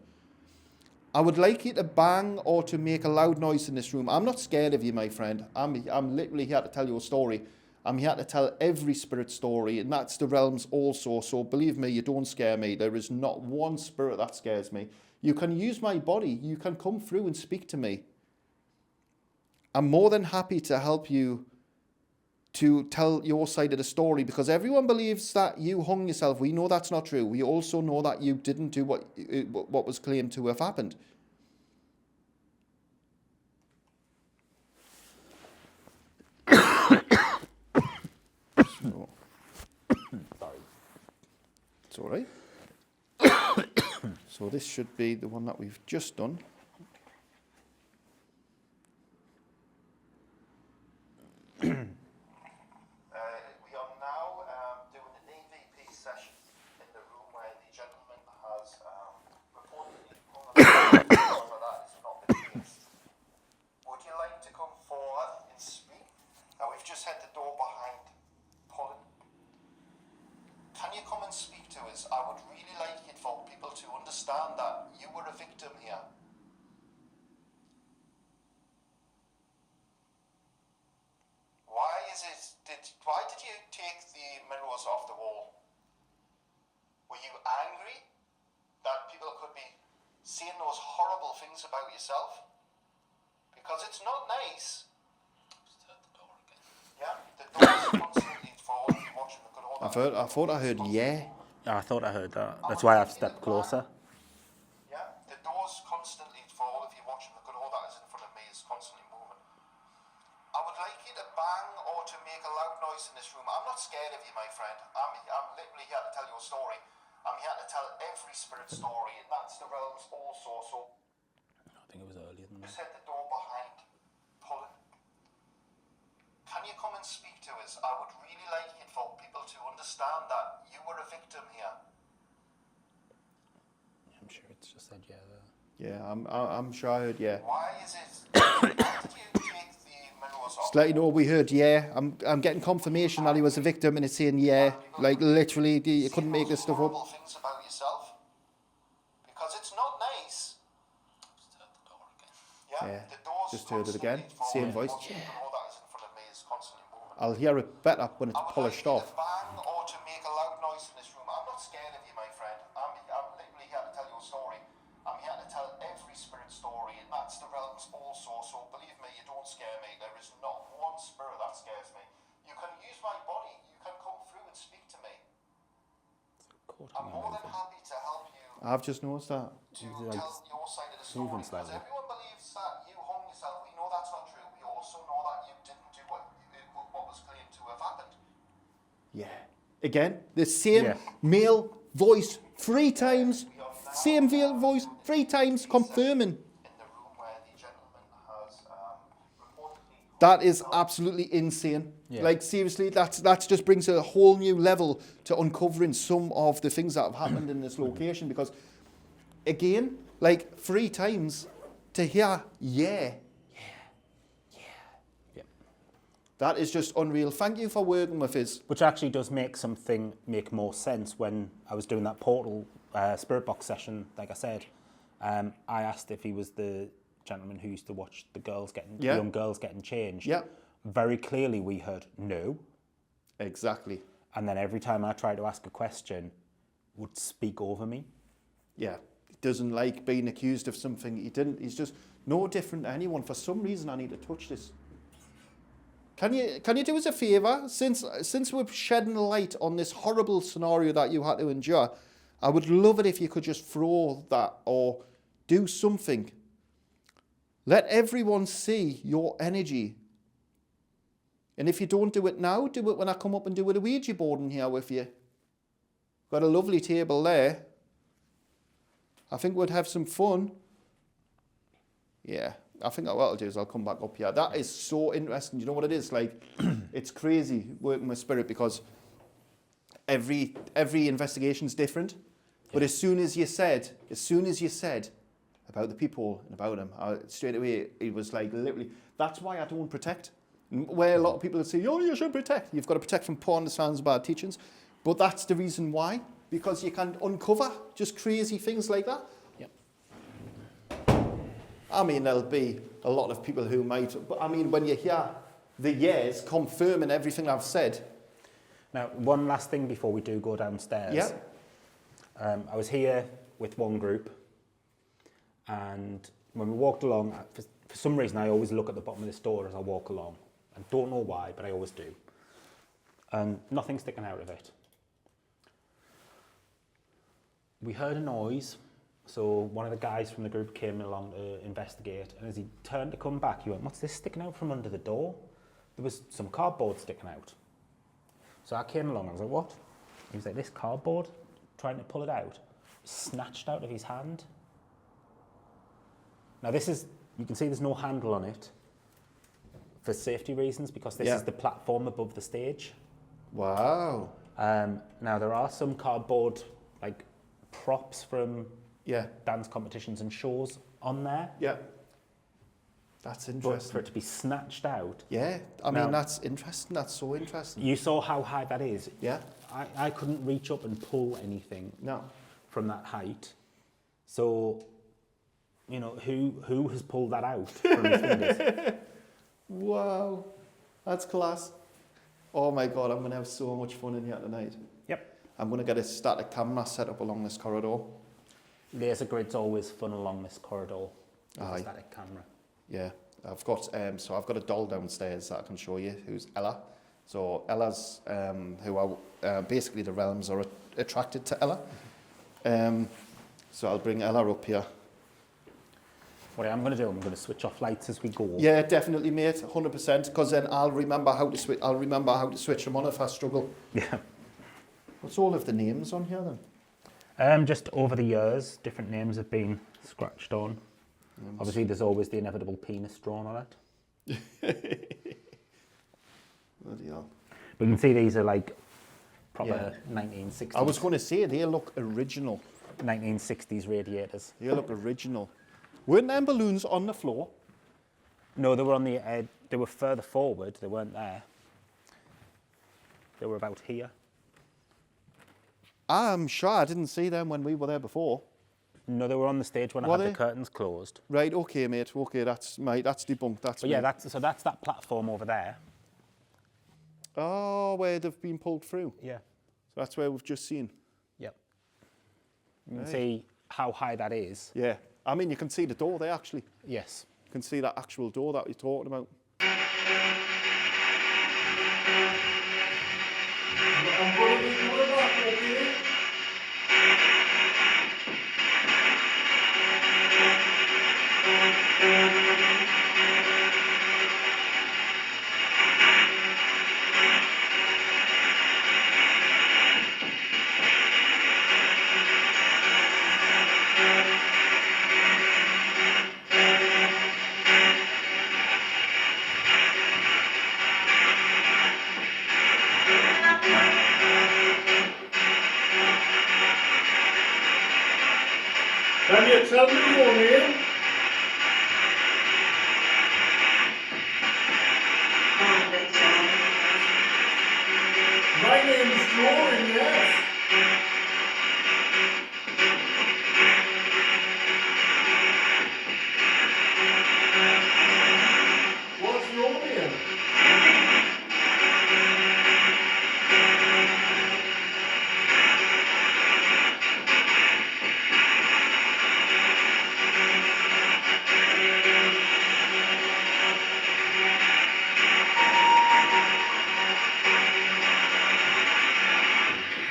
I would like you to bang or to make a loud noise in this room. I'm not scared of you, my friend. I'm literally here to tell you a story. I'm here to tell every spirit story, and that's the realms also. So believe me, you don't scare me. There is not one spirit that scares me. You can use my body. You can come through and speak to me. I'm more than happy to help you to tell your side of the story, because everyone believes that you hung yourself. We know that's not true. We also know that you didn't do what was claimed to have happened. So, Sorry. it's all right. So this should be the one that we've just done. We are now doing an EVP session in the room where the gentleman has reportedly hung himself. That is not the case. Would you like to come forward and speak? Now we've just had the door behind pulling. Can you come and speak to us? I would really like it for people to understand that you were a victim here. Why did you take the mirrors off the wall? Were you angry that people could be saying those horrible things about yourself? Because it's not nice. Just heard the door again. Yeah, the door's constantly for all of you watching the good old. I thought I heard yeah. I thought I heard that. That's why I've stepped closer. Yeah, the door's constantly, for all of you watching, the good hole that is in front of me is constantly moving. I would like you to bang or to make a loud noise in this room. I'm not scared of you, my friend. I'm literally here to tell you a story. I'm here to tell every spirit story, and that's the realms also. So I think it was earlier than that. just hit the door behind, pulling. Can you come and speak to us? I would really like it for people to understand that you were a victim here. I'm sure it's just said yeah there. Yeah, I'm sure I heard yeah. Why is it? Why did you take the mirrors off? Just let you know, we heard yeah. I'm getting confirmation that he was a victim, and it's saying yeah. Like literally, you couldn't make this stuff up. Things about yourself, because it's not nice. Just heard the door again. Yeah, the door's just heard it again. Same voice. Yeah. I'll hear it better when it's polished off. Bang or to make a loud noise in this room. I'm not scared of you, my friend. I'm literally here to tell you a story. I'm here to tell every spirit story, and that's the realms also. So believe me, you don't scare me. There is not one spirit that scares me. You can use my body. You can come through and speak to me. I'm more than happy to help you. I've just noticed that. To tell your side of the story. Because everyone believes that you hung yourself. We know that's not true. We also know that you didn't do what was claimed to have happened. Yeah. Again, the same male voice 3 times. Same male voice 3 times confirming. That is absolutely insane. Yeah. Like seriously, that just brings a whole new level to uncovering some of the things that have happened in this location. Because again, like 3 times to hear yeah. That is just unreal. Thank you for working with us. Which actually does make something make more sense. When I was doing that portal spirit box session, like I said, I asked if he was the gentleman who used to watch the girls young girls getting changed. Yeah. Very clearly we heard no. Exactly. And then every time I tried to ask a question, would speak over me. Yeah. He doesn't like being accused of something he didn't. He's just no different to anyone. For some reason I need to touch this. Can you do us a favour? Since we're shedding light on this horrible scenario that you had to endure, I would love it if you could just throw that or do something. Let everyone see your energy. And if you don't do it now, do it when I come up and do a Ouija board in here with you. Got a lovely table there. I think we'd have some fun. Yeah. I think what I'll do is I'll come back up here. That is so interesting. You know what it is? Like, it's crazy working with spirit, because every investigation's different. But as soon as you said about the people and about him, straight away it was like literally. That's why I don't protect. Where a lot of people would say, "Oh, you should protect." You've got to protect from poor understandings, bad teachings. But that's the reason why, because you can uncover just crazy things like that. Yep. I mean, there'll be a lot of people who might, but I mean, when you hear the years confirming everything I've said. Now, one last thing before we do go downstairs. Yeah. I was here with one group, and when we walked along, for some reason I always look at the bottom of this door as I walk along. I don't know why, but I always do. And nothing's sticking out of it. We heard a noise, so one of the guys from the group came along to investigate, and as he turned to come back, he went, "What's this sticking out from under the door?" There was some cardboard sticking out. So I came along, I was like, "What?" He was like, "This cardboard?" Trying to pull it out, snatched out of his hand. Now this is, you can see there's no handle on it for safety reasons, because this is the platform above the stage. Wow. Now there are some cardboard like props from dance competitions and shows on there. Yeah. That's But interesting. for it to be snatched out. Yeah, I mean, that's interesting. That's so interesting. You saw how high that is. Yeah. I couldn't reach up and pull anything from that height. So, you know, who has pulled that out from his fingers? Wow. That's class. Oh my God, I'm going to have so much fun in here tonight. Yep. I'm going to get a static camera set up along this corridor. Laser grid's always fun along this corridor with a static camera. Yeah, I've got I've got a doll downstairs that I can show you, who's Ella. So Ella's who are basically the realms are attracted to Ella. So I'll bring Ella up here. What I'm going to do, I'm going to switch off lights as we go. Yeah, definitely, mate, 100%. Because then I'll remember how to switch. I'll remember how to switch them on if I struggle. Yeah. What's all of the names on here then? Just over the years, different names have been scratched on. Obviously, there's always the inevitable penis drawn on it. Bloody hell. But you can see these are like proper 1960s. I was going to say they look original. 1960s radiators. They look original. Weren't them balloons on the floor? No, they were on the edge. They were further forward. They weren't there. They were about here. I'm sure I didn't see them when we were there before. No, they were on the stage when I had the curtains closed. Right, okay, mate. Okay, that's debunked. That's But yeah, that's that platform over there. Oh, where they've been pulled through. Yeah. So that's where we've just seen. Yep. You can see how high that is. Yeah. I mean, you can see the door there, actually. Yes. You can see that actual door that we're talking about. I'm going to be doing that, okay? Can you tell me your name? My name's Jordan, yes. What's your name?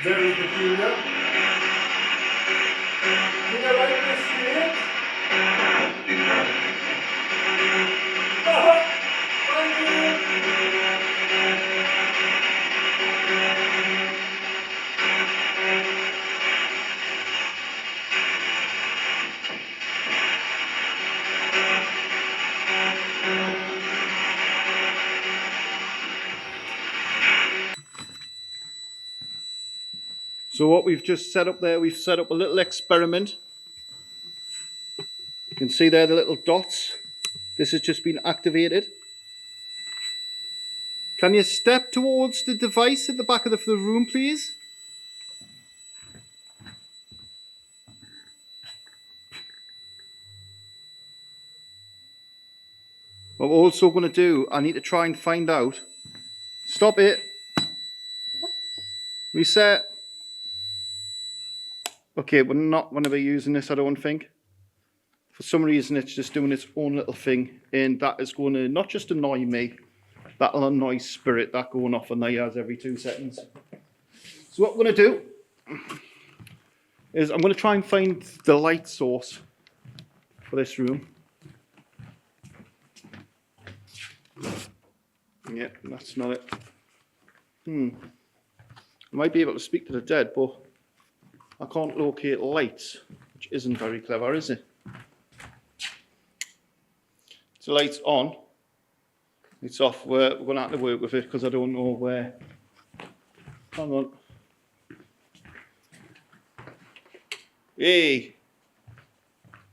Very peculiar. Do you like this stage? Thank you. So what we've just set up there, we've set up a little experiment. You can see there the little dots. This has just been activated. Can you step towards the device at the back of the room, please? What we're also going to do, I need to try and find out. Stop it. Reset. Okay, we're not going to be using this, I don't think. For some reason, it's just doing its own little thing. And that is going to not just annoy me, that'll annoy Spirit, that going off on their ears every 2 seconds. So what we're going to do is I'm going to try and find the light source for this room. Yeah, that's not it. I might be able to speak to the dead, but I can't locate lights, which isn't very clever, is it? The light's on. It's off. We're going to have to work with it because I don't know where. Hang on. Hey.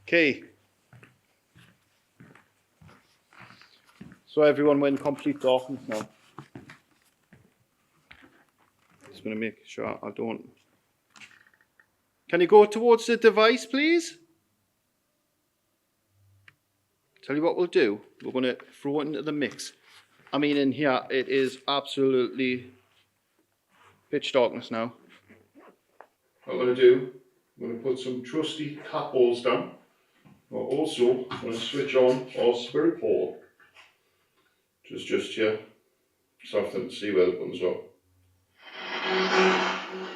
Okay. So everyone, we're in complete darkness now. Just going to make sure I don't. Can you go towards the device, please? Tell you what we'll do. We're going to throw it into the mix. I mean, in here, it is absolutely pitch darkness now. What I'm going to do, I'm going to put some trusty cat balls down. We're also going to switch on our spirit portal. Just here. Something to see where the buttons are.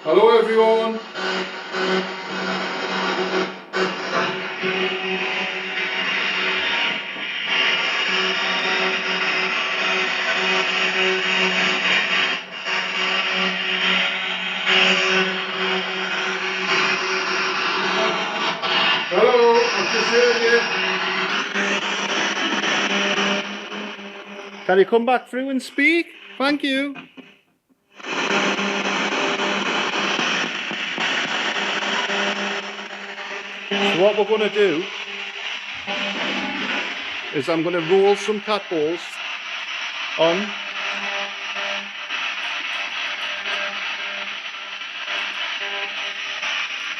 Hello, everyone. Hello, I've just heard you. Can you come back through and speak? Thank you. So what we're going to do is I'm going to roll some cat balls on.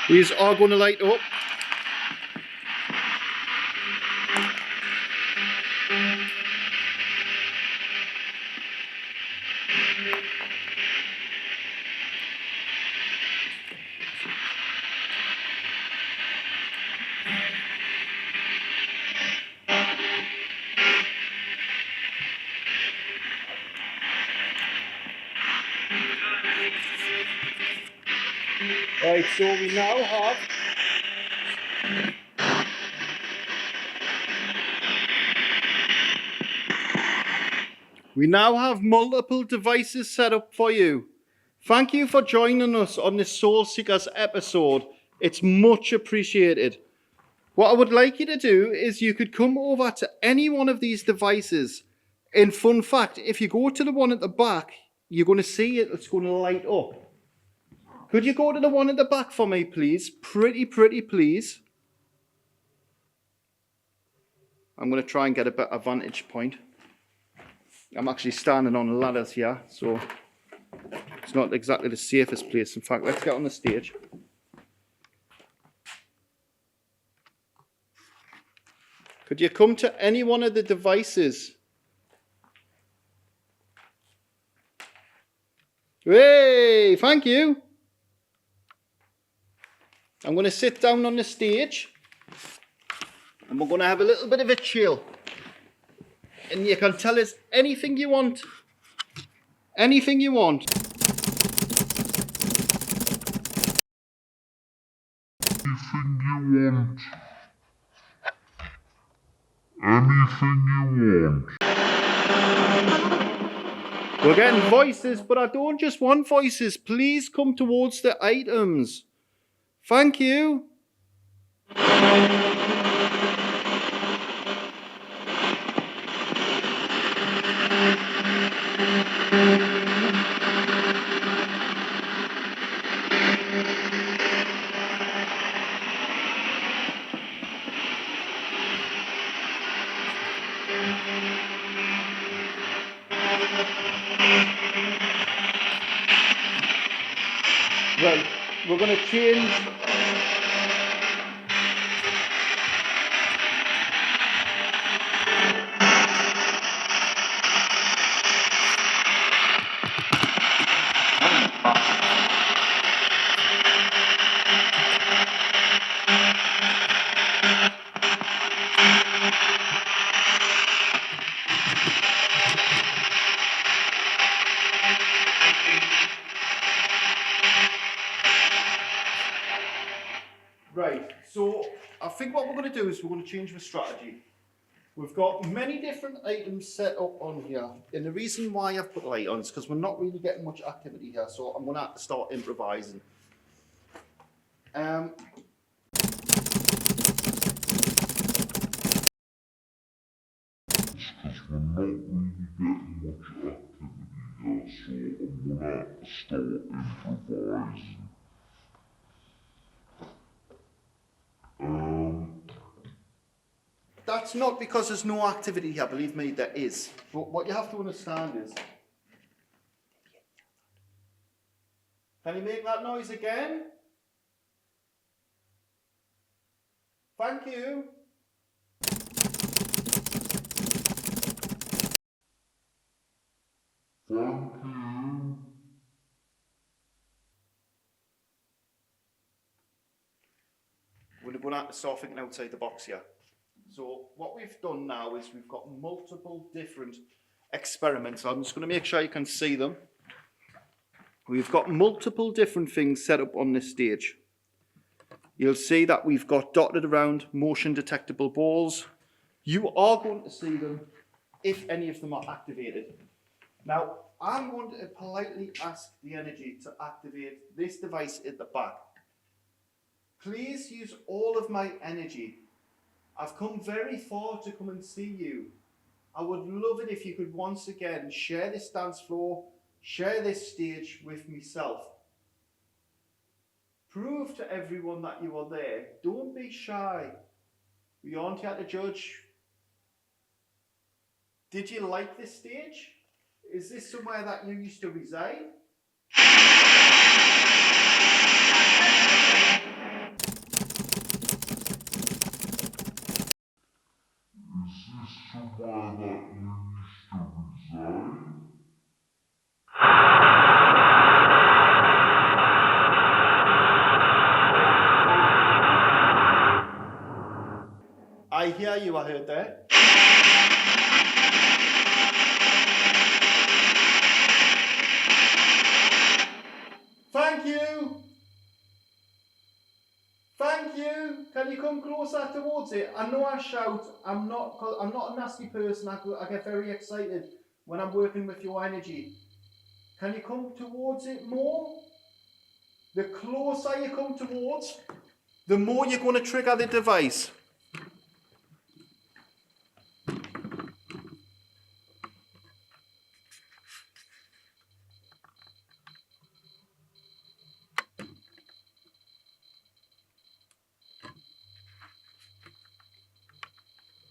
These are going to light up. Right, so we now have multiple devices set up for you. Thank you for joining us on this Soul Seekers episode. It's much appreciated. What I would like you to do is you could come over to any one of these devices. In fun fact, if you go to the one at the back, you're going to see it, it's going to light up. Could you go to the one at the back for me, please? Pretty please. I'm going to try and get a better vantage point. I'm actually standing on ladders here, so it's not exactly the safest place. In fact, let's get on the stage. Could you come to any one of the devices? Hey, thank you. I'm going to sit down on the stage and we're going to have a little bit of a chill. And you can tell us anything you want. Anything you want. Anything you want. We're getting voices, but I don't just want voices. Please come towards the items. Thank you. going to change. Right, so I think what we're going to do is we're going to change the strategy. We've got many different items set up on here, and the reason why I've put light on is because we're not really getting much activity here, so I'm going to have to start improvising. Because we're not really getting much activity here, so I'm gonna start improvising. That's not because there's no activity here, believe me, there is. But what you have to understand is, can you make that noise again? Thank you. Thank you. We're going to have to start thinking outside the box here. So what we've done now is we've got multiple different experiments. I'm just going to make sure you can see them. We've got multiple different things set up on this stage. You'll see that we've got dotted around motion detectable balls. You are going to see them if any of them are activated. Now, I'm going to politely ask the energy to activate this device at the back. Please use all of my energy. I've come very far to come and see you. I would love it if you could once again share this dance floor, share this stage with myself. Prove to everyone that you are there. Don't be shy. We aren't here to judge. Did you like this stage? Is this somewhere that you used to reside? Is this somewhere that you used to reside? I hear you, I heard that. Thank you. Thank you. Can you come closer towards it? I know I shout. I'm not a nasty person. I get very excited when I'm working with your energy. Can you come towards it more? The closer you come towards, the more you're going to trigger the device.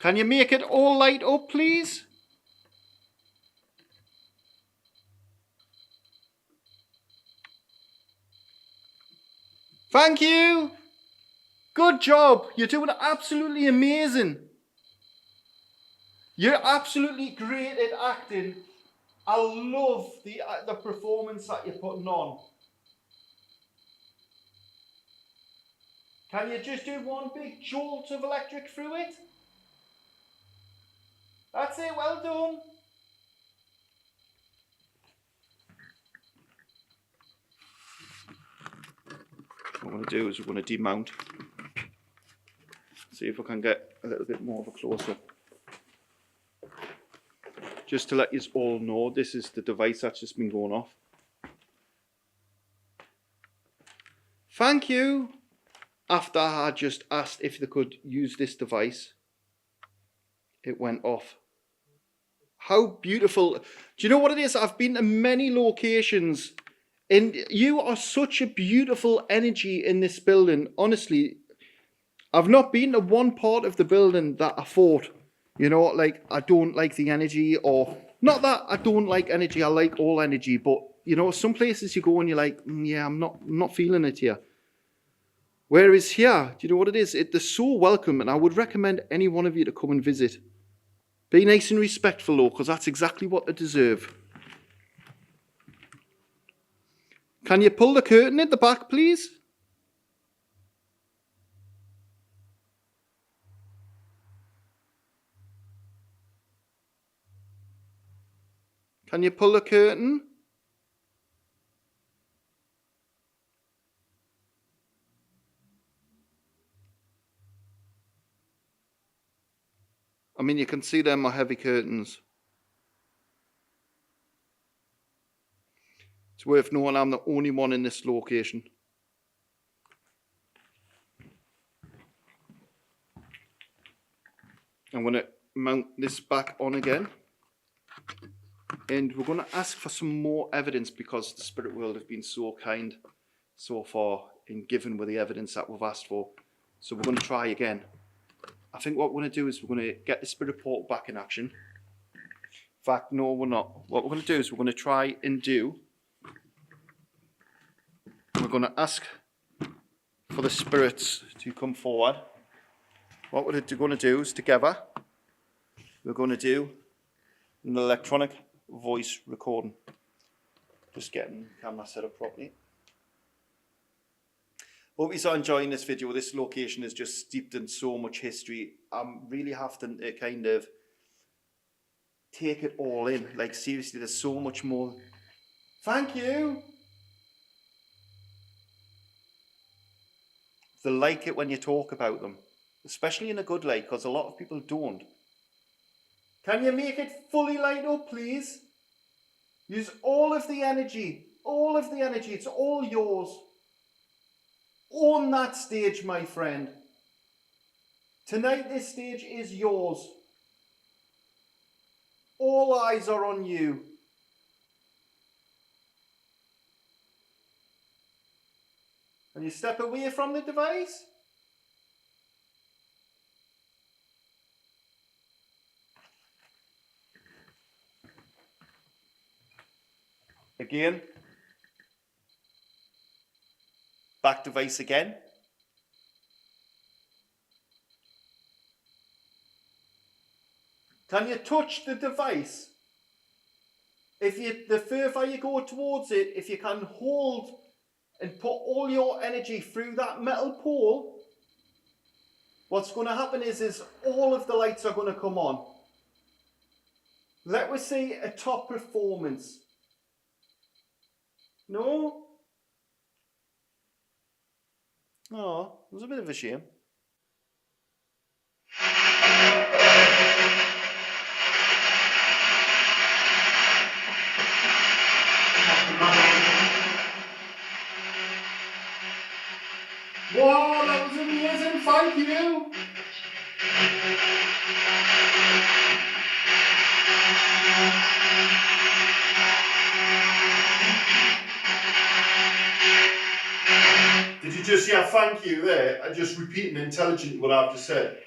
Can you make it all light up, please? Thank you. Good job. You're doing absolutely amazing. You're absolutely great at acting. I love the performance that you're putting on. Can you just do one big jolt of electric through it? That's it, well done. What I'm going to do is we're going to demount. See if I can get a little bit more of a close-up. Just to let you all know, this is the device that's just been going off. Thank you. After I had just asked if they could use this device, it went off. How beautiful. Do you know what it is? I've been to many locations and you are such a beautiful energy in this building. Honestly, I've not been to one part of the building that I thought, you know, like I don't like the energy, or not that I don't like energy, I like all energy, but you know, some places you go and you're like, yeah, I'm not feeling it here. Whereas here, do you know what it is? They're so welcome, and I would recommend any one of you to come and visit. Be nice and respectful, though, because that's exactly what they deserve. Can you pull the curtain at the back, please? Can you pull the curtain? I mean, you can see them are heavy curtains. It's worth knowing I'm the only one in this location. I'm going to mount this back on again. And we're going to ask for some more evidence because the spirit world have been so kind so far in giving with the evidence that we've asked for. So we're going to try again. I think what we're going to do is we're going to get the spirit portal back in action. In fact, no, we're not. What we're going to do is we're going to try and do... We're going to ask for the spirits to come forward. What we're going to do is together, we're going to do an electronic voice recording. Just getting the camera set up properly. Hope you are enjoying this video. This location is just steeped in so much history. I'm really having to kind of take it all in. Like seriously, there's so much more. Thank you. They like it when you talk about them, especially in a good light, because a lot of people don't. Can you make it fully light up, please? Use all of the energy. All of the energy. It's all yours. Own that stage, my friend. Tonight, this stage is yours. All eyes are on you. Can you step away from the device? Again. Back device again. Can you touch the device? The further you go towards it, if you can hold and put all your energy through that metal pole, what's going to happen is all of the lights are going to come on. Let us see a top performance. No? Oh, it was a bit of a shame. Wow, that was amazing, thank you! Did you just hear thank you there? I'm just repeating intelligently what I've just said.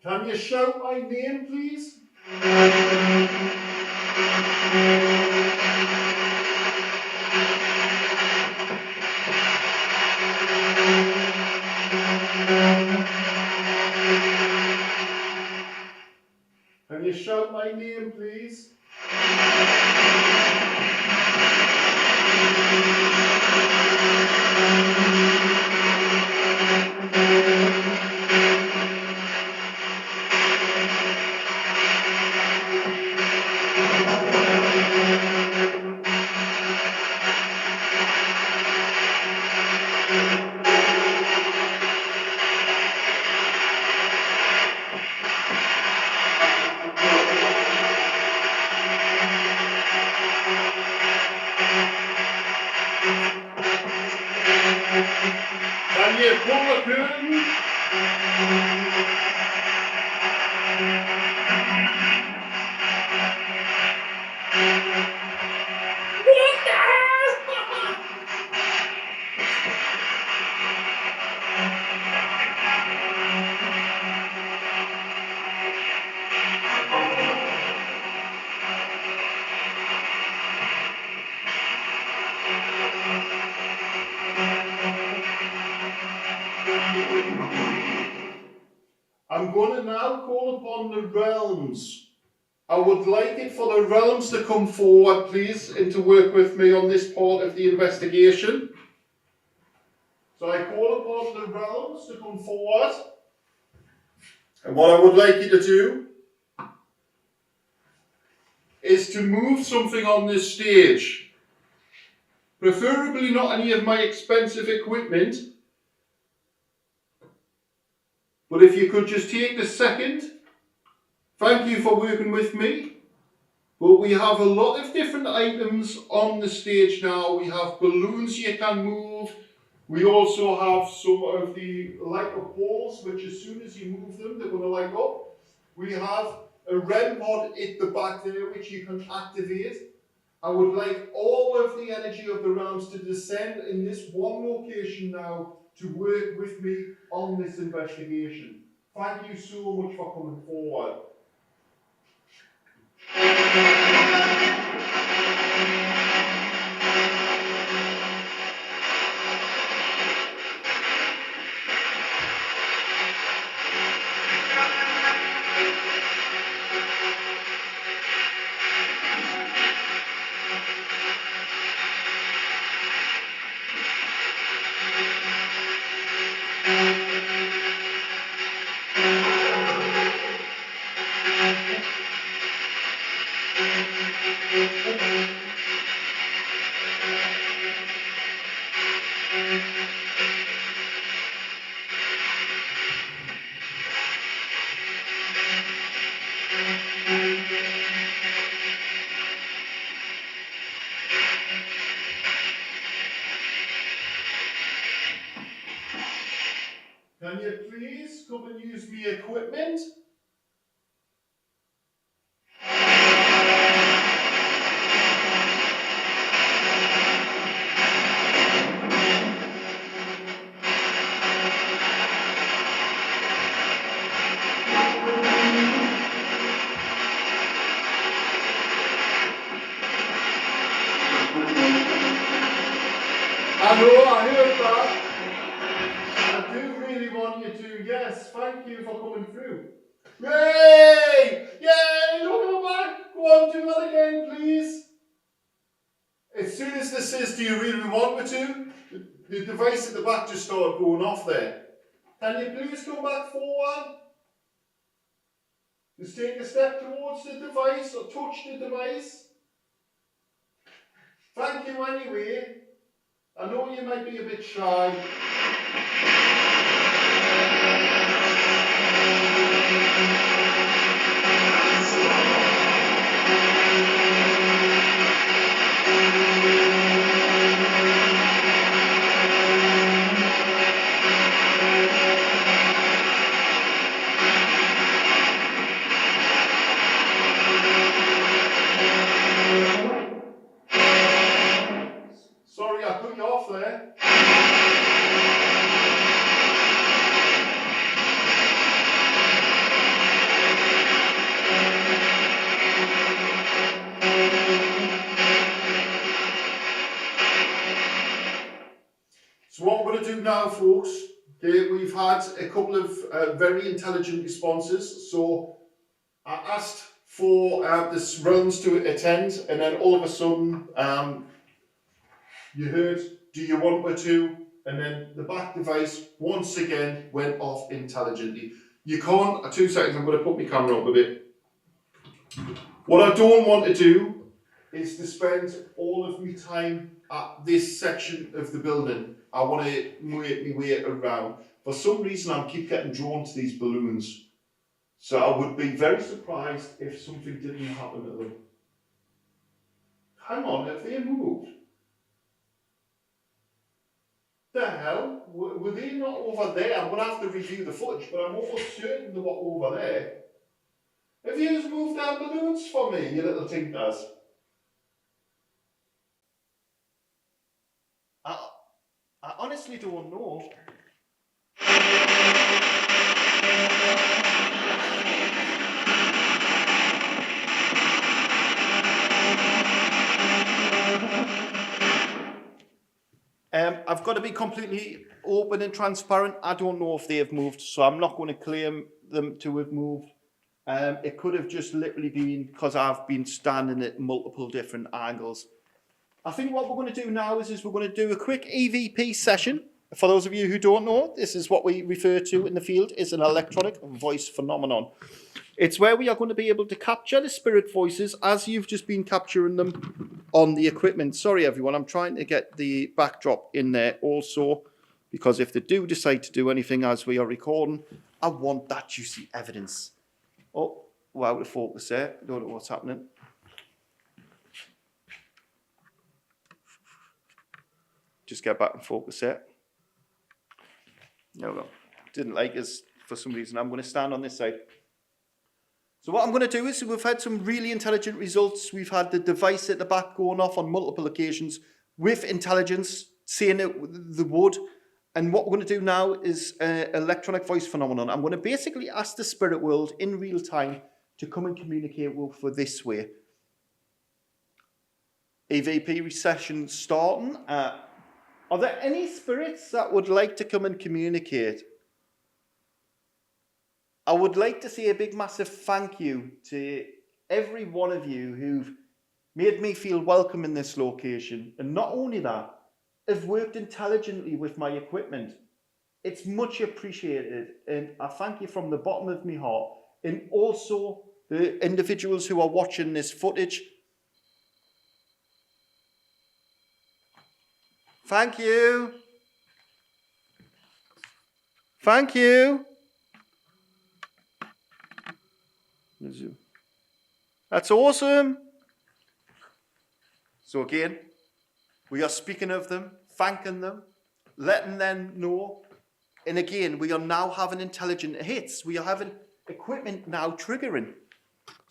Can you shout my name, please? Can you shout my name, please? Can you pull the curtain? now call upon the realms. I would like it for the realms to come forward, please, and to work with me on this part of the investigation. So I call upon the realms to come forward. And what I would like you to do is to move something on this stage. Preferably not any of my expensive equipment. But if you could just take a second. Thank you for working with me. But we have a lot of different items on the stage now. We have balloons you can move. We also have some of the light up balls, which as soon as you move them, they're going to light up. We have a REM pod at the back there, which you can activate. I would like all of the energy of the realms to descend in this one location now to work with me on this investigation. Thank you so much for coming forward. Can you please come and use me equipment? I know, I heard that. I do really want you to, yes, thank you for coming through. Yay! Yay! Look at my back! Go on, do that again, please. As soon as this says, do you really want me to? The device at the back just started going off there. Can you please go back forward? Just take a step towards the device or touch the device. Thank you anyway. I know you might be a bit shy. Sorry, I put you off there. So what we're going to do now, folks, okay, we've had a couple of very intelligent responses. So I asked for the realms to attend, and then all of a sudden you heard, do you want me to? And then the back device once again went off intelligently. You can't, 2 seconds, I'm going to put my camera up a bit. What I don't want to do is to spend all of my time at this section of the building. I want to make my way around. For some reason, I keep getting drawn to these balloons. So I would be very surprised if something didn't happen to them. Hang on, have they moved? The hell? Were they not over there? I'm going to have to review the footage, but I'm almost certain they were over there. Have you just moved down balloons for me, you little tinkers? I honestly don't know. I've got to be completely open and transparent. I don't know if they have moved, so I'm not going to claim them to have moved. It could have just literally been because I've been standing at multiple different angles. I think what we're going to do now is we're going to do a quick EVP session. For those of you who don't know, this is what we refer to in the field as an electronic voice phenomenon. It's where we are going to be able to capture the spirit voices as you've just been capturing them on the equipment. Sorry, everyone, I'm trying to get the backdrop in there also, because if they do decide to do anything as we are recording, I want that juicy evidence. Oh, we're out of focus there. Don't know what's happening. Just get back in focus there. There we go. Didn't like us for some reason. I'm going to stand on this side. So what I'm going to do is we've had some really intelligent results. We've had the device at the back going off on multiple occasions with intelligence, saying it, the wood. And what we're going to do now is electronic voice phenomenon. I'm going to basically ask the spirit world in real time to come and communicate with us this way. EVP session starting. Are there any spirits that would like to come and communicate? I would like to say a big massive thank you to every one of you who've made me feel welcome in this location. And not only that, have worked intelligently with my equipment. It's much appreciated, and I thank you from the bottom of my heart. And also the individuals who are watching this footage. Thank you. Thank you. That's awesome. So again, we are speaking of them, thanking them, letting them know. And again, we are now having intelligent hits. We are having equipment now triggering.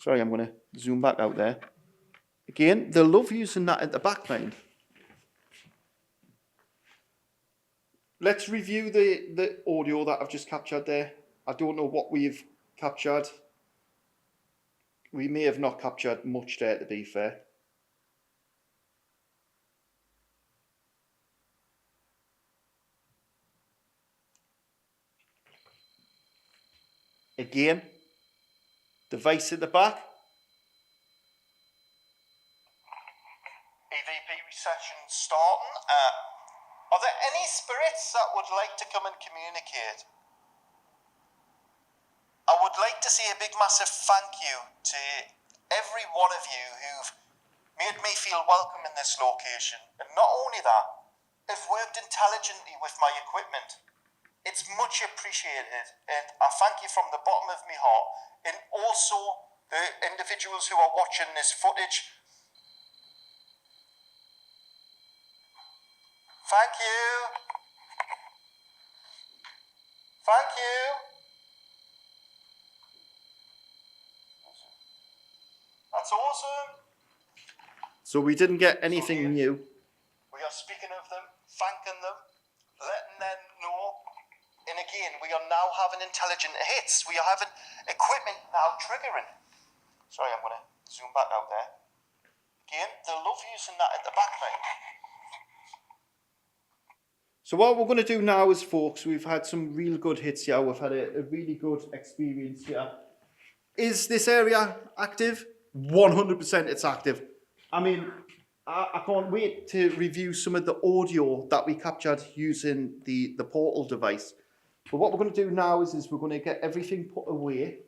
Sorry, I'm going to zoom back out there. Again, they love using that at the background. Let's review the audio that I've just captured there. I don't know what we've captured. We may have not captured much there, to be fair. Again, device at the back. EVP session starting. Are there any spirits that would like to come and communicate? I would like to say a big massive thank you to every one of you who've made me feel welcome in this location. And not only that, have worked intelligently with my equipment. It's much appreciated, and I thank you from the bottom of my heart. And also the individuals who are watching this footage. Thank you. Thank you. That's awesome. So we didn't get anything new. We are speaking of them, thanking them, letting them know. And again, we are now having intelligent hits. We are having equipment now triggering. Sorry, I'm going to zoom back out there. Again, they love using that at the background. So what we're going to do now is, folks, we've had some real good hits here. We've had a really good experience here. Is this area active? 100% it's active. I mean, I can't wait to review some of the audio that we captured using the portal device. But what we're going to do now is we're going to get everything put away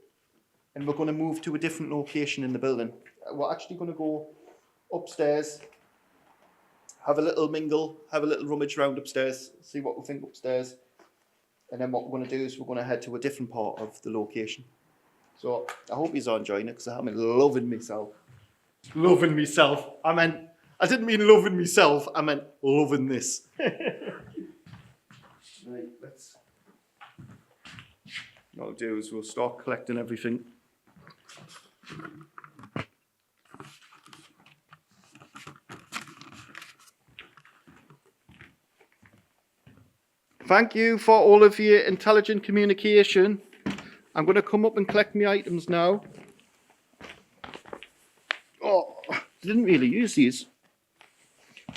and we're going to move to a different location in the building. We're actually going to go upstairs, have a little mingle, have a little rummage around upstairs, see what we think upstairs. And then what we're going to do is we're going to head to a different part of the location. So I hope you're enjoying it, because I'm loving myself. Loving myself. I didn't mean loving myself, I meant loving this. Right, what we'll do is we'll start collecting everything. Thank you for all of your intelligent communication. I'm going to come up and collect my items now. Oh, I didn't really use these.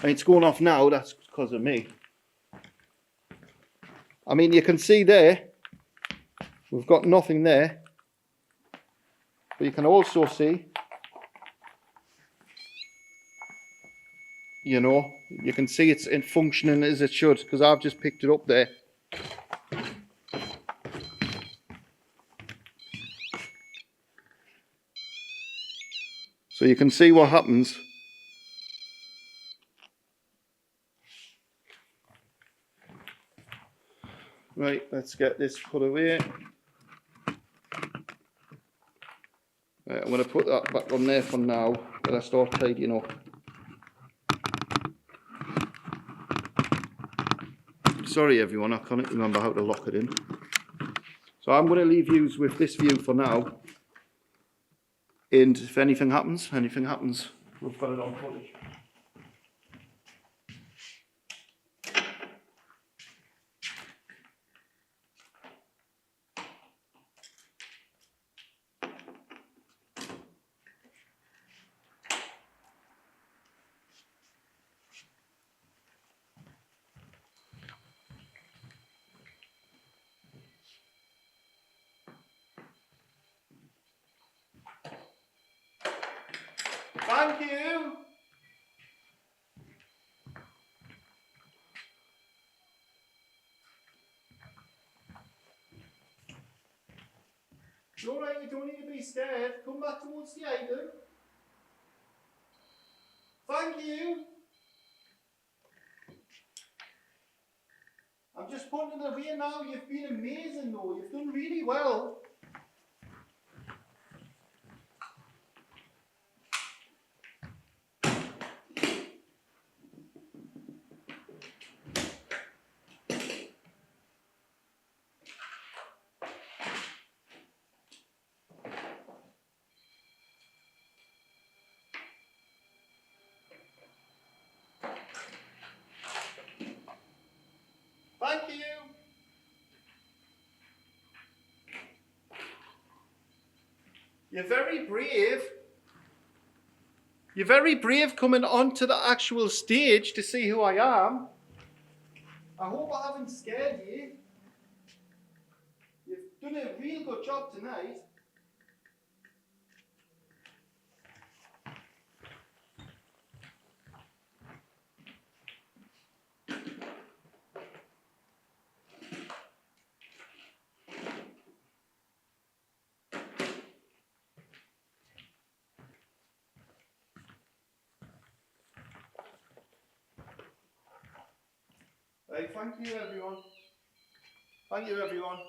And it's going off now, that's because of me. I mean, you can see there, We've got nothing there. But you can also see, you know, you can see it's in functioning as it should, because I've just picked it up there. So you can see what happens. Right, let's get this put away. Right, I'm going to put that back on there for now, but I start tidying up. Sorry everyone, I can't remember how to lock it in. So I'm going to leave you with this view for now. And if anything happens, we've got it on footage. Thank you. It's all right, you don't need to be scared. Come back towards the item. Thank you. I'm just putting it away now. You've been amazing though. You've done really well. Thank you. You're very brave. You're very brave coming onto the actual stage to see who I am. I hope I haven't scared you. You've done a real good job tonight. Right, thank you everyone. Thank you everyone.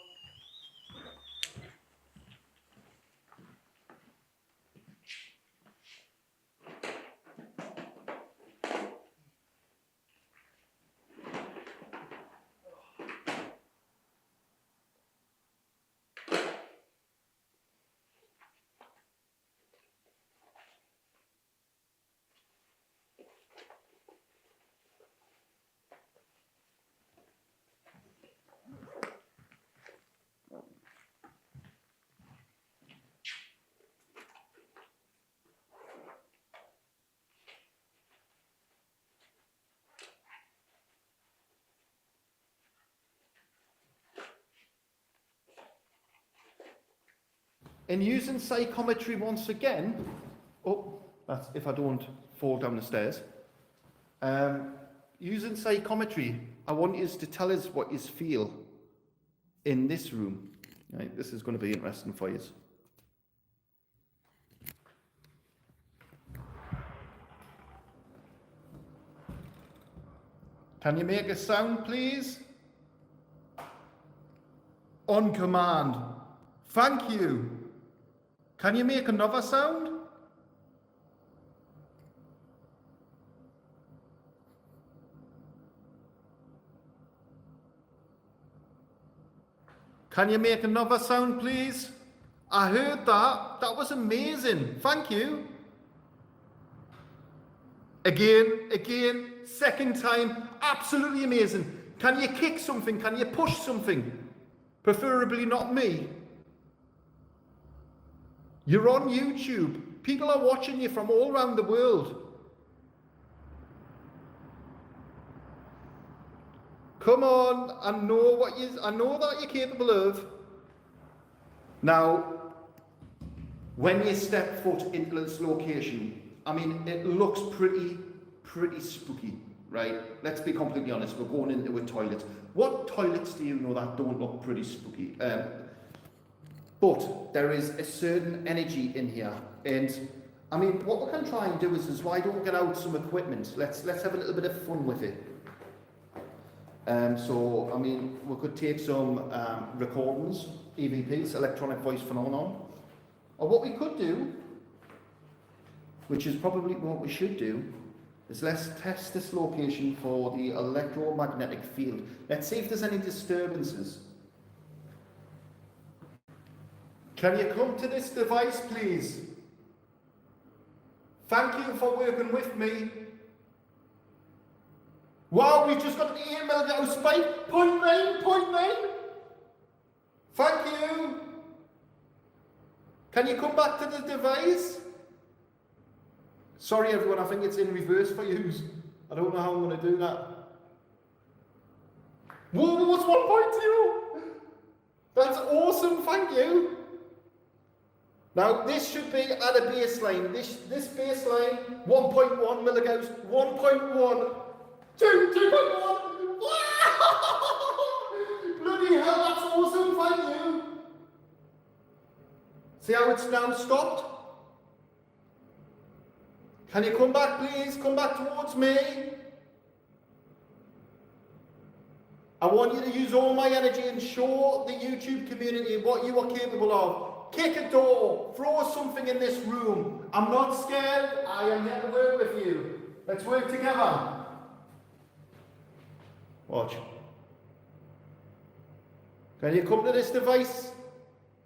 And using psychometry once again, oh, that's if I don't fall down the stairs. Using psychometry, I want you to tell us what you feel in this room. Right, this is going to be interesting for you. Can you make a sound, please? On command. Thank you. Can you make another sound? Can you make another sound, please? I heard that. That was amazing. Thank you. Again, second time. Absolutely amazing. Can you kick something? Can you push something? Preferably not me. You're on YouTube. People are watching you from all around the world. Come on, I know that you're capable of. Now, when you step foot into this location, I mean, it looks pretty spooky, right? Let's be completely honest, we're going into a toilet. What toilets do you know that don't look pretty spooky? But there is a certain energy in here, and I mean, what we can try and do is why don't we get out some equipment? Let's have a little bit of fun with it. So, I mean, we could take some recordings, EVPs, electronic voice phenomenon, or what we could do, which is probably what we should do, is let's test this location for the electromagnetic field. Let's see if there's any disturbances. Can you come to this device, please? Thank you for working with me. Wow, we've just got an 8 millimeter spike. 0.9. Thank you. Can you come back to the device? Sorry everyone, I think it's in reverse for you. I don't know how I'm going to do that. Whoa, what's 1.0? That's awesome, thank you. Now this should be at a baseline. This baseline, 1.1 milligauss, 1.1, 2.1. Bloody hell, that's awesome, thank you. See how it's now stopped? Can you come back, please? Come back towards me. I want you to use all my energy and show the YouTube community what you are capable of. Kick a door, throw something in this room. I'm not scared, I am here to work with you. Let's work together. Watch. Can you come to this device?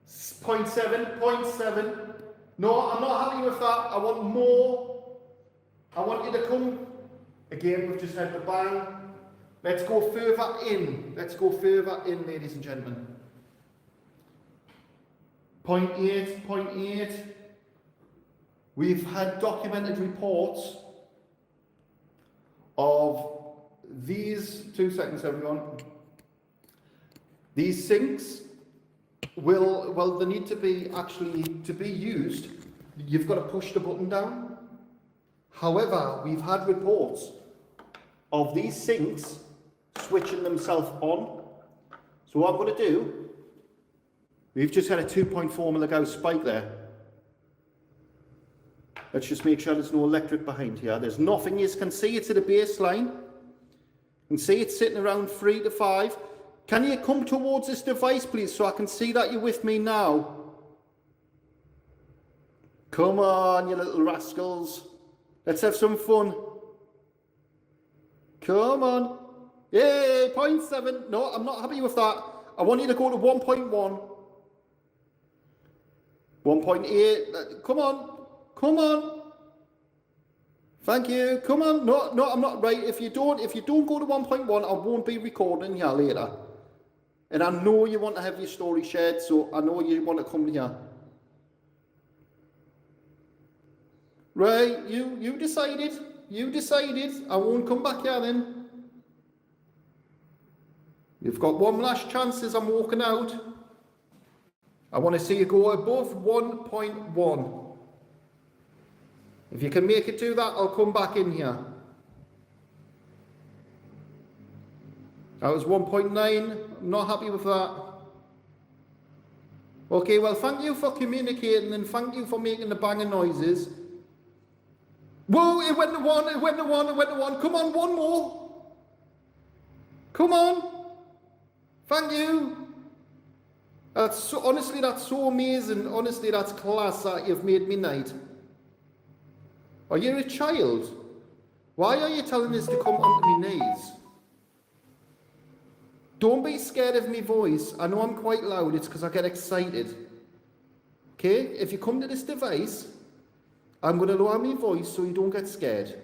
0.7. No, I'm not happy with that. I want more. I want you to come. Again, we've just had the bang. Let's go further in. Let's go further in, ladies and gentlemen. 0.8. We've had documented reports of these, 2 seconds everyone, these sinks well they need to be to be used, you've got to push the button down. However, we've had reports of these sinks switching themselves on. So what I'm going to do, we've just had a 2.4 milligauss spike there. Let's just make sure there's no electric behind here. There's nothing. You can see it's at a baseline. You can see it's sitting around 3 to 5. Can you come towards this device, please, so I can see that you're with me now? Come on, you little rascals. Let's have some fun. Come on. Yay, 0.7. No, I'm not happy with that. I want you to go to 1.1. 1.8. Come on. Thank you. Come on. No, I'm not right. If you don't go to 1.1, I won't be recording here later. And I know you want to have your story shared, so I know you want to come here. Right, you decided. I won't come back here then. You've got one last chance as I'm walking out. I want to see you go above 1.1. If you can make it do that, I'll come back in here. That was 1.9. I'm not happy with that. Okay, well, thank you for communicating and thank you for making the banging noises. Whoa, it went to 1. Come on, one more. Come on. Thank you. Honestly, that's so amazing. Honestly, that's class that you've made me night. Are you a child? Why are you telling us to come onto my knees? Don't be scared of my voice. I know I'm quite loud. It's because I get excited. Okay? If you come to this device, I'm going to lower my voice so you don't get scared.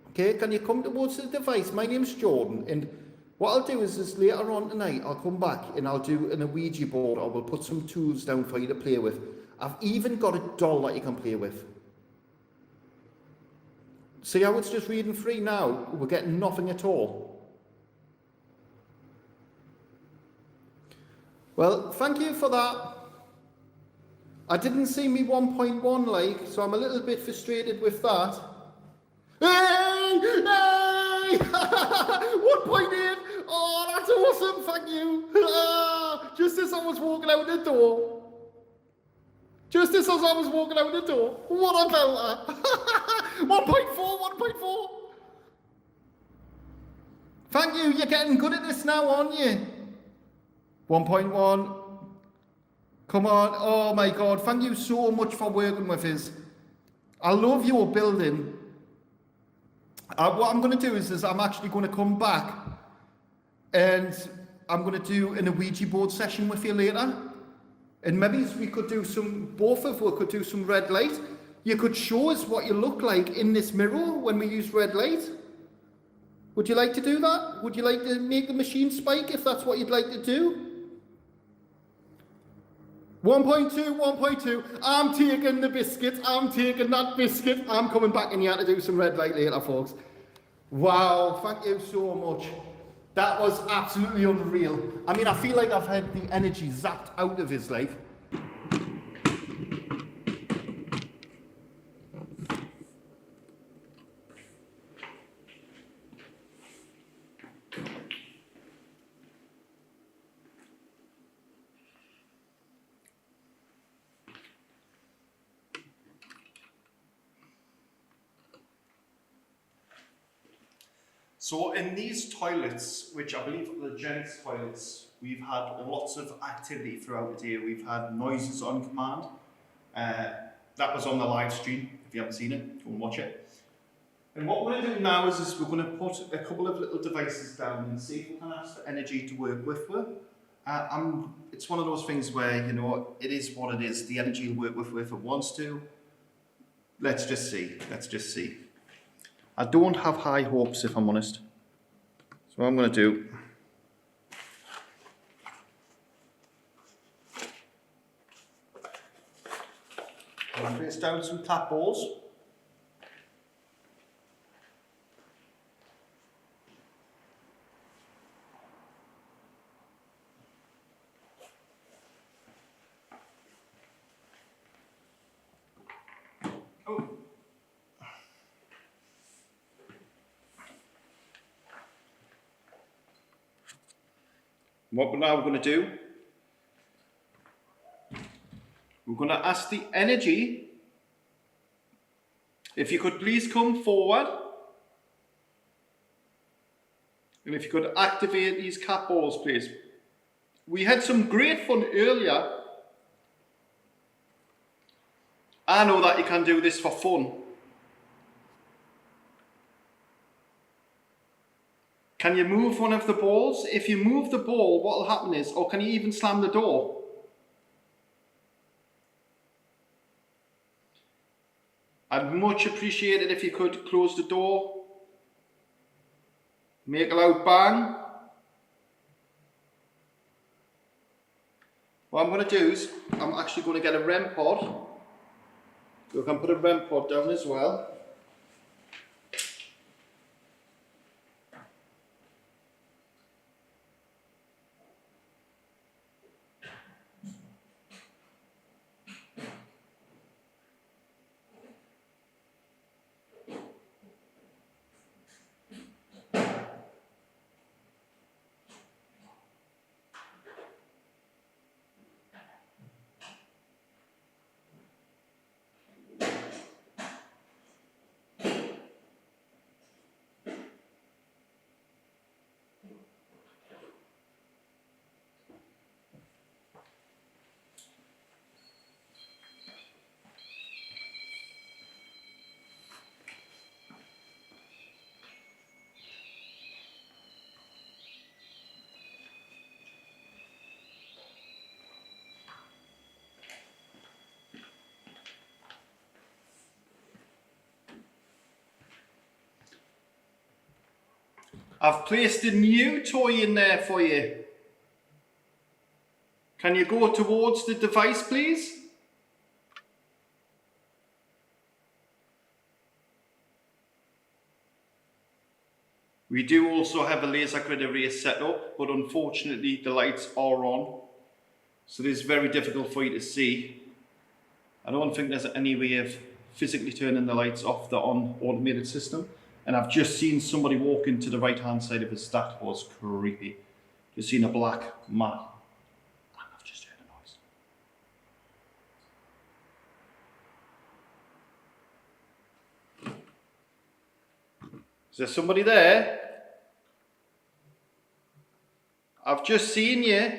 Okay? Can you come towards the device? My name's Jordan. And what I'll do is later on tonight, I'll come back and I'll do an Ouija board, or we'll put some tools down for you to play with. I've even got a doll that you can play with. See how it's just reading free now? We're getting nothing at all. Well, thank you for that. I didn't see me 1.1 like, so I'm a little bit frustrated with that. Hey! Hey! 1.8! Oh, that's awesome, thank you! Ah, just as I was walking out the door. Just as I was walking out the door. What a belter! 1.4, 1.4! Thank you, you're getting good at this now, aren't you? 1.1. Come on, oh my God, thank you so much for working with us. I love your building. What I'm going to do is I'm actually going to come back and I'm going to do an Ouija board session with you later. And maybe we could do both of us could do some red light. You could show us what you look like in this mirror when we use red light. Would you like to do that? Would you like to make the machine spike if that's what you'd like to do? 1.2, 1.2, I'm taking the biscuit, I'm taking that biscuit, I'm coming back in here to do some red light later, folks. Wow, thank you so much. That was absolutely unreal. I mean, I feel like I've had the energy zapped out of his life. So in these toilets, which I believe are the gents' toilets, we've had lots of activity throughout the day. We've had noises on command. That was on the live stream. If you haven't seen it, go and watch it. And what we're going to do now is we're going to put a couple of little devices down and see if we can ask the energy to work with her. It's one of those things where, you know, it is what it is. The energy will work with her if it wants to. Let's just see. Let's just see. I don't have high hopes, if I'm honest. So what I'm going to do, I'm going to place down some tap balls. What we're now going to do, we're going to ask the energy, if you could please come forward, and if you could activate these cat balls, please. We had some great fun earlier. I know that you can do this for fun. Can you move one of the balls? If you move the ball, what will happen is, or can you even slam the door? I'd much appreciate it if you could close the door. Make a loud bang. What I'm going to do is, I'm actually going to get a REM pod. We can put a REM pod down as well. I've placed a new toy in there for you. Can you go towards the device, please? We do also have a laser grid array set up, but unfortunately the lights are on. So it is very difficult for you to see. I don't think there's any way of physically turning the lights off the on automated system. And I've just seen somebody walk into the right hand side of us. That was creepy. Just seen a black mat. And I've just heard a noise. Is there somebody there? I've just seen you.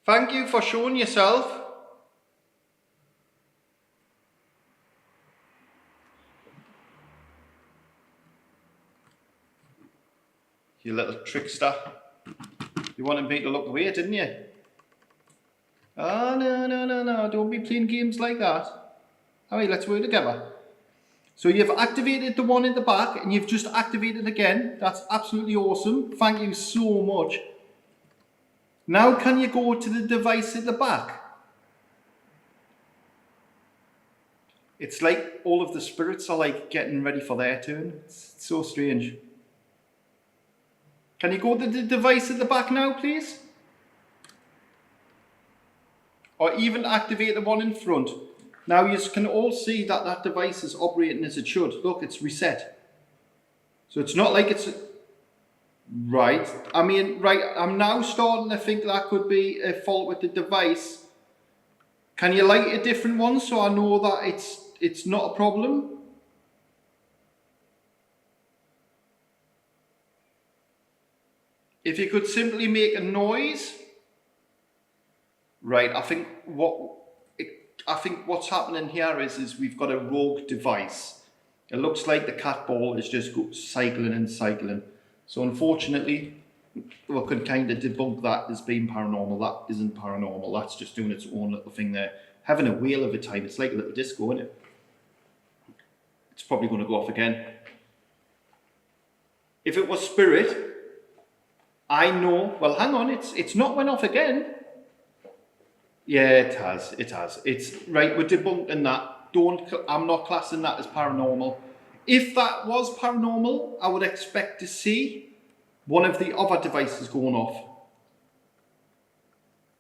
Thank you for showing yourself. You little trickster. You wanted me to look away, didn't you? Oh, no. Don't be playing games like that. Alright, let's work together. So you've activated the one in the back and you've just activated again. That's absolutely awesome. Thank you so much. Now can you go to the device at the back? It's like all of the spirits are like getting ready for their turn. It's so strange. Can you go to the device at the back now, please? Or even activate the one in front. Now you can all see that that device is operating as it should. Look, it's reset. So it's not like it's... Right. I mean, right, I'm now starting to think that could be a fault with the device. Can you light a different one so I know that it's not a problem? If you could simply make a noise. Right, I think what's happening here is we've got a rogue device. It looks like the cat ball is just cycling and cycling. So unfortunately, we could kind of debunk that as being paranormal. That isn't paranormal. That's just doing its own little thing there. Having a whale of a time. It's like a little disco, isn't it? It's probably going to go off again. If it was spirit, I know. Well, hang on. It's not went off again. Yeah, it has. It's right. We're debunking that. I'm not classing that as paranormal. If that was paranormal, I would expect to see one of the other devices going off.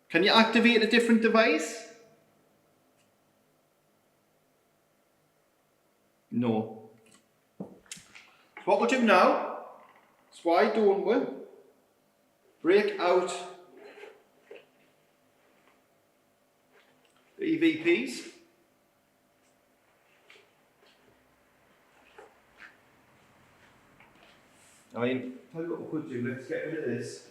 Can you activate a different device? No. So what we'll do now is, why don't we break out the EVPs. I mean, tell you what we could do, let's get rid of this.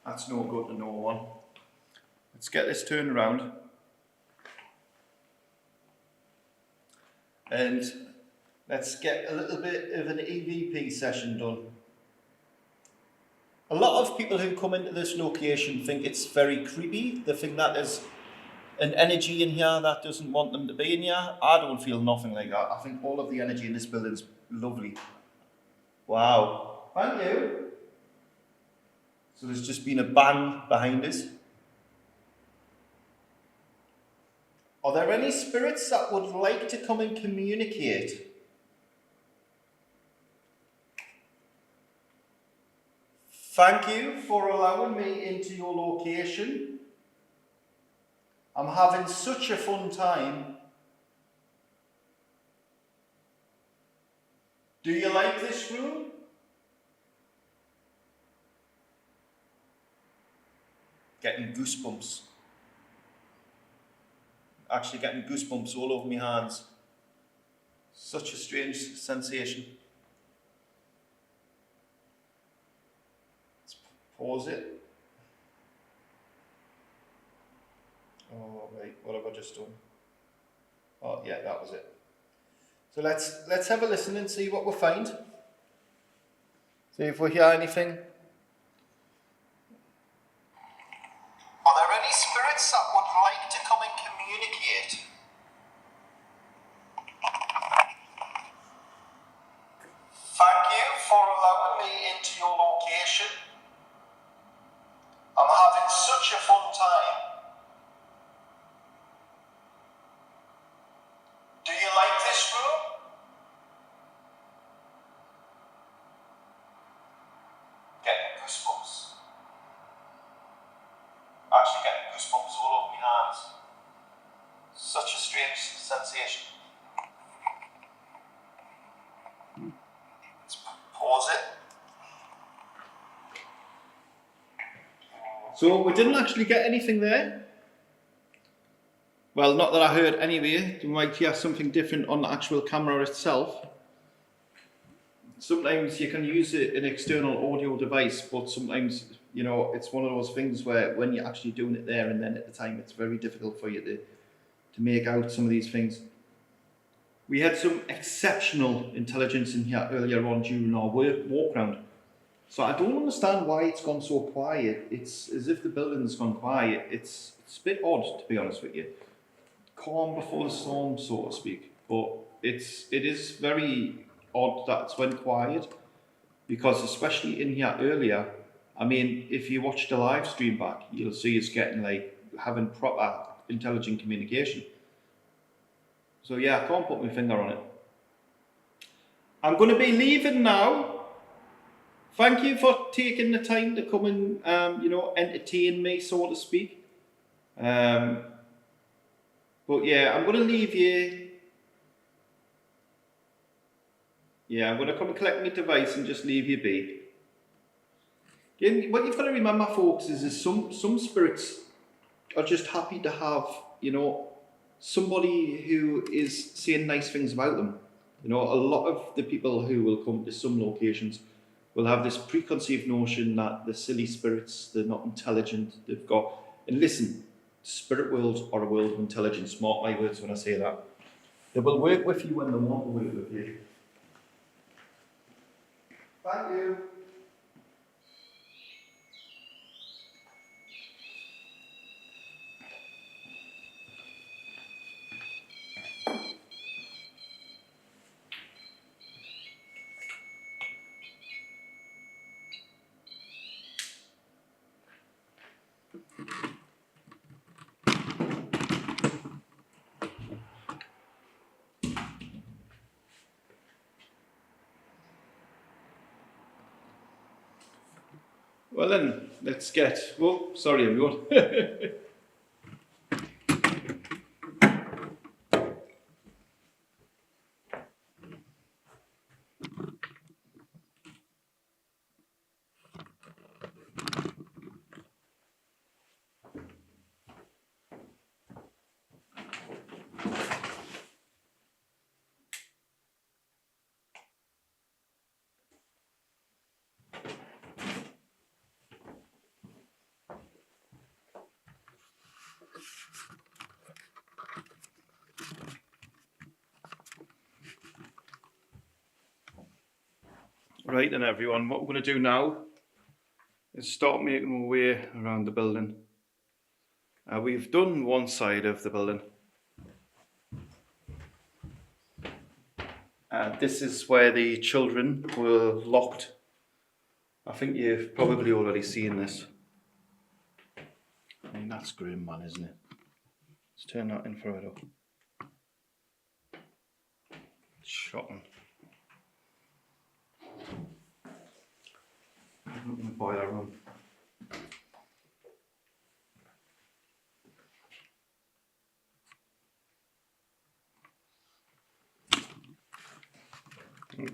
That's no good to no one. Let's get this turned around. And let's get a little bit of an EVP session done. A lot of people who come into this location think it's very creepy. They think that there's an energy in here that doesn't want them to be in here. I don't feel nothing like that. I think all of the energy in this building is lovely. Wow. Thank you. So there's just been a bang behind us. Are there any spirits that would like to come and communicate? Thank you for allowing me into your location. I'm having such a fun time. Do you like this room? Getting goosebumps. Actually getting goosebumps all over my hands. Such a strange sensation. Let's pause it. Oh wait, what have I just done? Oh yeah, that was it. So let's have a listen and see what we find. See if we hear anything. Are there any spirits that would like to come and communicate? Thank you for allowing me into your location. I'm having such a fun time. Do you like this room? So we didn't actually get anything there. Well, not that I heard anyway. You might hear something different on the actual camera itself. Sometimes you can use an external audio device, but sometimes, you know, it's one of those things where when you're actually doing it there and then at the time, it's very difficult for you to make out some of these things. We had some exceptional intelligence in here earlier on during our walk round. So I don't understand why it's gone so quiet. It's as if the building's gone quiet. It's a bit odd, to be honest with you. Calm before the storm, so to speak. But it is very odd that it's went quiet, because especially in here earlier, I mean, if you watch the live stream back, you'll see it's getting like having proper intelligent communication. So yeah, I can't put my finger on it. I'm going to be leaving now. Thank you for taking the time to come and, you know, entertain me, so to speak. But yeah, I'm going to leave you. Yeah, I'm going to come and collect my device and just leave you be. Again, what you've got to remember, folks, is some spirits are just happy to have, you know, somebody who is saying nice things about them. You know, a lot of the people who will come to some locations will have this preconceived notion that the silly spirits, they're not intelligent, they've got... And listen, spirit worlds are a world of intelligence, mark my words when I say that. They will work with you when they want to work with you. Thank you. Well then, let's get... Oh, sorry everyone. Right then everyone, what we're going to do now is start making our way around the building. We've done one side of the building. This is where the children were locked. I think you've probably already seen this. I mean, that's grim, man, isn't it? Let's turn that infrared up. Shocking. I'm in the boiler room.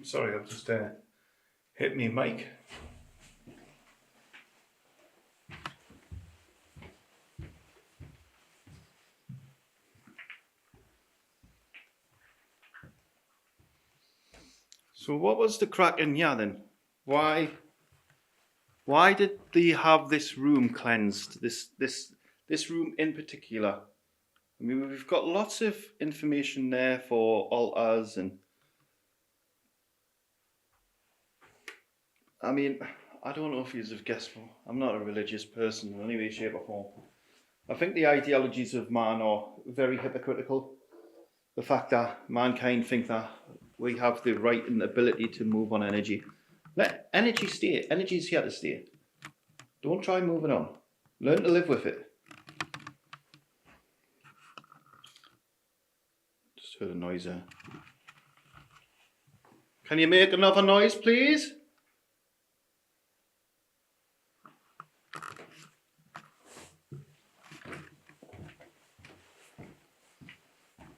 Sorry, I've just hit me mic. So what was the crack in here then? Why did they have this room cleansed? This room in particular. I mean, we've got lots of information there for altars and... I mean, I don't know if you've guessed. I'm not a religious person in any way, shape or form. I think the ideologies of man are very hypocritical. The fact that mankind think that we have the right and ability to move on energy. Let energy stay. Energy's here to stay. Don't try moving on. Learn to live with it. Just heard a noise there. Can you make another noise, please?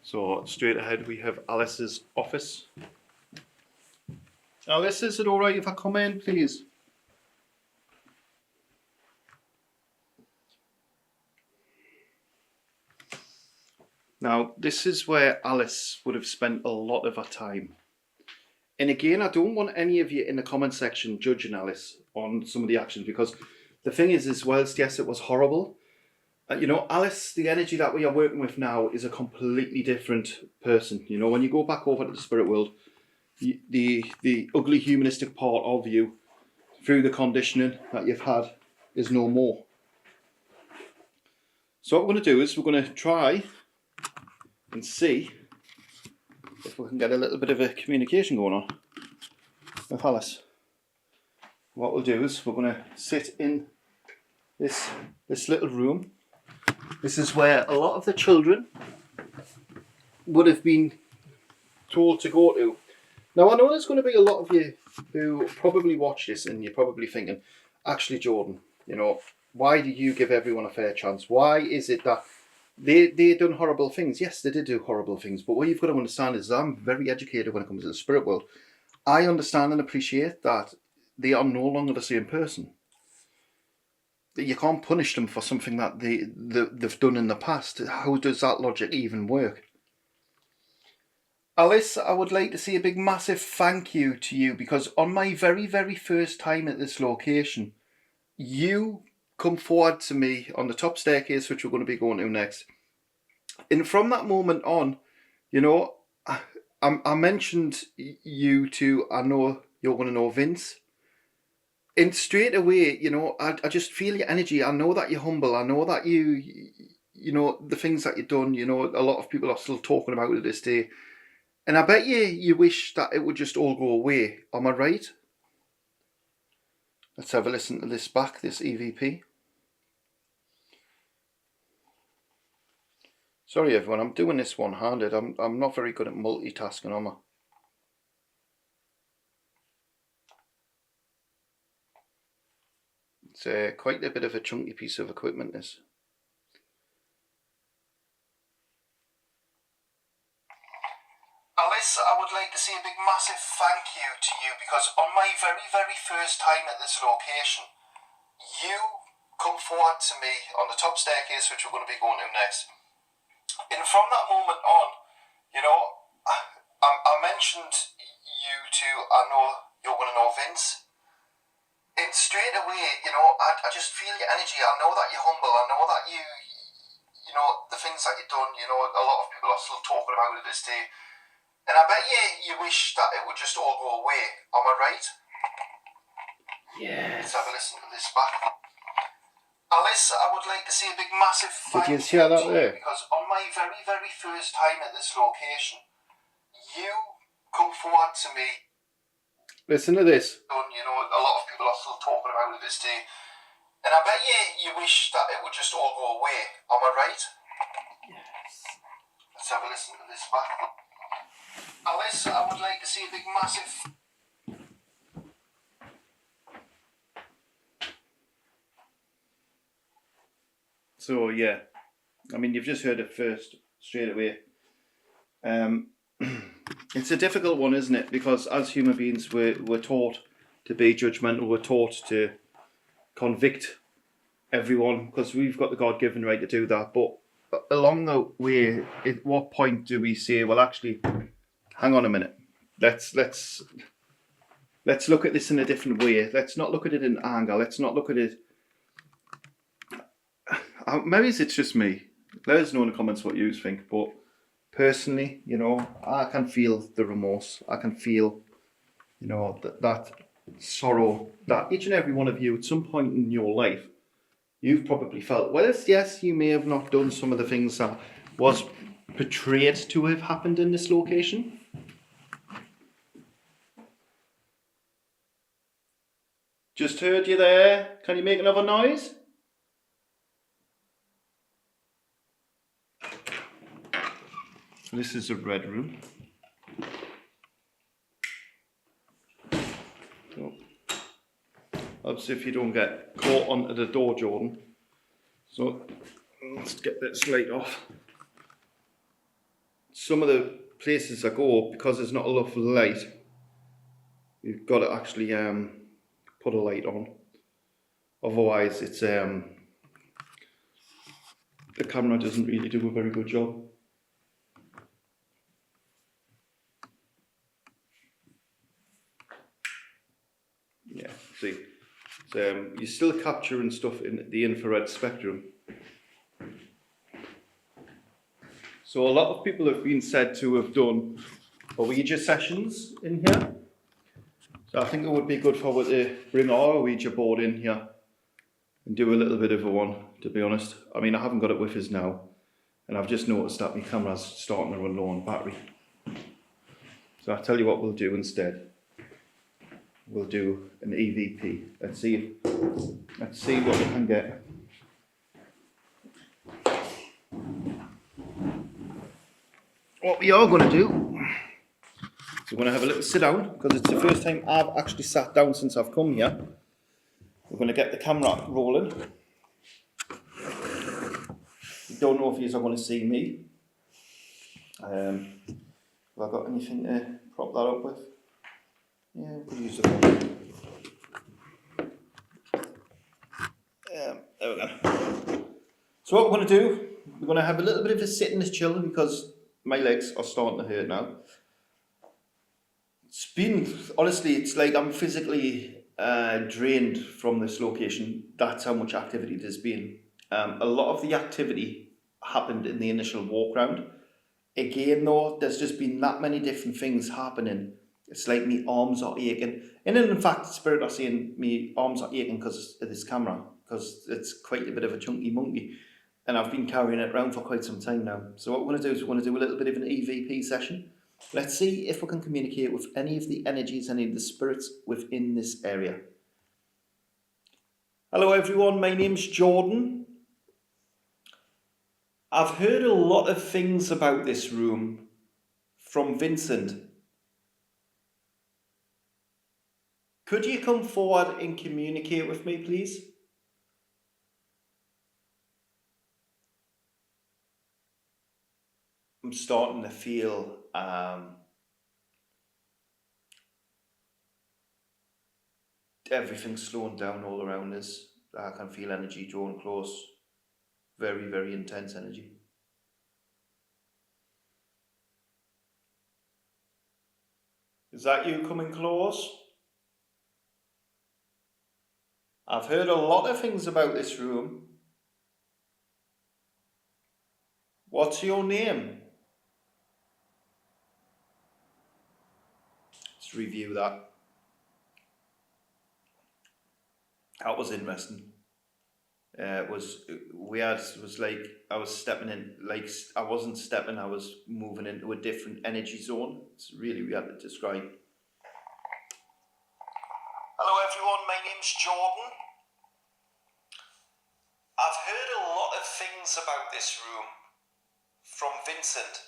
So straight ahead we have Alice's office. Alice, is it alright if I come in, please? Now, this is where Alice would have spent a lot of her time. And again, I don't want any of you in the comment section judging Alice on some of the actions, because the thing is whilst yes, it was horrible, you know, Alice, the energy that we are working with now is a completely different person. You know, when you go back over to the spirit world, the ugly humanistic part of you, through the conditioning that you've had, is no more. So what we're going to do is we're going to try and see if we can get a little bit of a communication going on with Alice. What we'll do is we're going to sit in this little room. This is where a lot of the children would have been told to go to. Now, I know there's going to be a lot of you who probably watch this and you're probably thinking, actually, Jordan, you know, why do you give everyone a fair chance? Why is it that they done horrible things? Yes, they did do horrible things, but what you've got to understand is I'm very educated when it comes to the spirit world. I understand and appreciate that they are no longer the same person. You can't punish them for something that they've done in the past. How does that logic even work? Alice, I would like to say a big massive thank you to you, because on my very, very first time at this location, you come forward to me on the top staircase, which we're going to be going to next. And from that moment on, you know, I mentioned you to, I know you're going to know Vince. And straight away, you know, I just feel your energy. I know that you're humble. I know that you know, the things that you've done, you know, a lot of people are still talking about it to this day. And I bet you wish that it would just all go away. Am I right? Let's have a listen to this back, this EVP. Sorry everyone, I'm doing this one-handed. I'm not very good at multitasking, am I? It's quite a bit of a chunky piece of equipment, this. Alice, I would like to say a big massive thank you to you, because on my very, very first time at this location, you come forward to me on the top staircase, which we're going to be going to next. And from that moment on, you know, I mentioned you to, I know you're going to know Vince. And straight away, you know, I just feel your energy. I know that you're humble. I know that you know, the things that you've done, you know, a lot of people are still talking about it this day. And I bet you wish that it would just all go away. Am I right? Yes. Let's have a listen to this back. Alice, I would like to say a big massive thank you to you, because on my very, very first time at this location, you come forward to me. Listen to this. You know, a lot of people are still talking about it this day. And I bet you wish that it would just all go away. Am I right? Yes. Let's have a listen to this back. Alice, I would like to say a big massive... So, yeah. I mean, you've just heard it first, straight away. It's a difficult one, isn't it? Because as human beings, we're taught to be judgmental. We're taught to convict everyone, because we've got the God-given right to do that. But along the way, at what point do we say, well, actually, hang on a minute. Let's look at this in a different way. Let's not look at it in anger. Let's not look at it... Maybe it's just me. Let us know in the comments what you think. But personally, you know, I can feel the remorse. I can feel, you know, that sorrow that each and every one of you at some point in your life, you've probably felt. Well, yes, you may have not done some of the things that was portrayed to have happened in this location. Just heard you there. Can you make another noise? This is a red room. So, obviously, if you don't get caught onto the door, Jordan. So, let's get this light off. Some of the places I go, because there's not enough light, you've got to actually put a light on. Otherwise, the camera doesn't really do a very good job. You're still capturing stuff in the infrared spectrum. So a lot of people have been said to have done Ouija sessions in here. So I think it would be good for us to bring our Ouija board in here and do a little bit of a one, to be honest. I mean, I haven't got it with us now, and I've just noticed that my camera's starting to run low on battery. So I'll tell you what we'll do instead. We'll do an EVP. Let's see what we can get. What we are going to do is we're going to have a little sit down, because it's the first time I've actually sat down since I've come here. We're going to get the camera rolling. Don't know if you are going to see me. Have I got anything to prop that up with? Yeah, we could use the phone. There we go. So what we're going to do, we're going to have a little bit of a sit and a chill, because my legs are starting to hurt now. It's been, honestly, it's like I'm physically drained from this location. That's how much activity there's been. A lot of the activity happened in the initial walk round. Again though, there's just been that many different things happening. It's like my arms are aching. And then in fact, Spirit are saying my arms are aching because of this camera, because it's quite a bit of a chunky monkey. And I've been carrying it around for quite some time now. So what we're going to do is we're going to do a little bit of an EVP session. Let's see if we can communicate with any of the energies, any of the spirits within this area. Hello everyone, my name's Jordan. I've heard a lot of things about this room from Vincent. Could you come forward and communicate with me, please? I'm starting to feel everything's slowing down all around us. I can feel energy drawn close. Very, very intense energy. Is that you coming close? I've heard a lot of things about this room. What's your name? Let's review that. That was interesting. It was weird. It was like I was stepping in, like I wasn't stepping, I was moving into a different energy zone. It's really weird to describe. Hello everyone, my name's Jordan. I've heard a lot of things about this room from Vincent.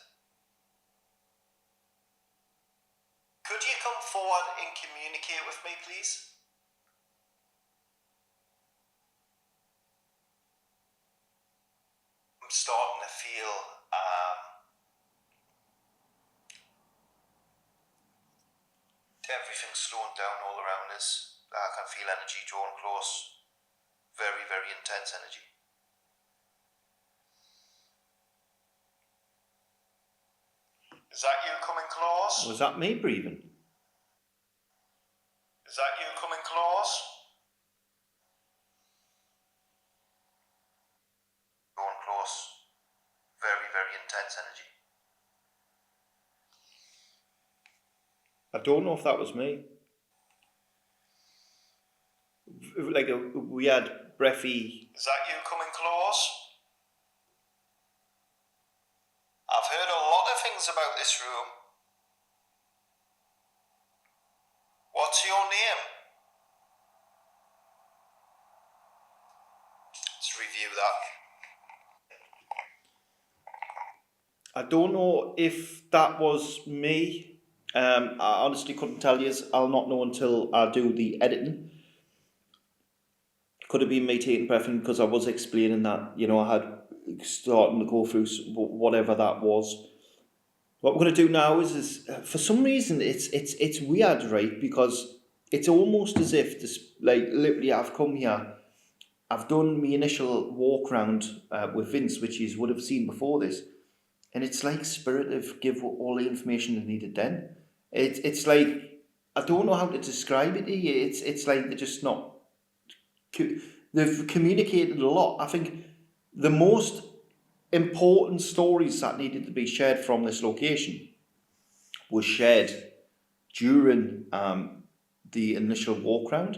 Could you come forward and communicate with me, please? I'm starting to feel everything's slowing down all around us. I can feel energy drawn close. Very, very intense energy. Is that you coming close? Was that me breathing? Is that you coming close? Going close. Very, very intense energy. I don't know if that was me. Like a weird, breathy. Is that you coming close? I've heard a lot of things about this room. What's your name? Let's review that. I don't know if that was me. I honestly couldn't tell you. I'll not know until I do the editing. Could have been me taking breath in, because I was explaining that, you know, I had starting to go through whatever that was. What we're going to do now is for some reason it's weird, right? Because it's almost as if this, like, literally I've come here, I've done my initial walk round with Vince, which you would have seen before this, and it's like Spirit have give all the information they needed then. It's like, I don't know how to describe it to you. It's like they're just not they've communicated a lot. I think the most important stories that needed to be shared from this location were shared during the initial walk round.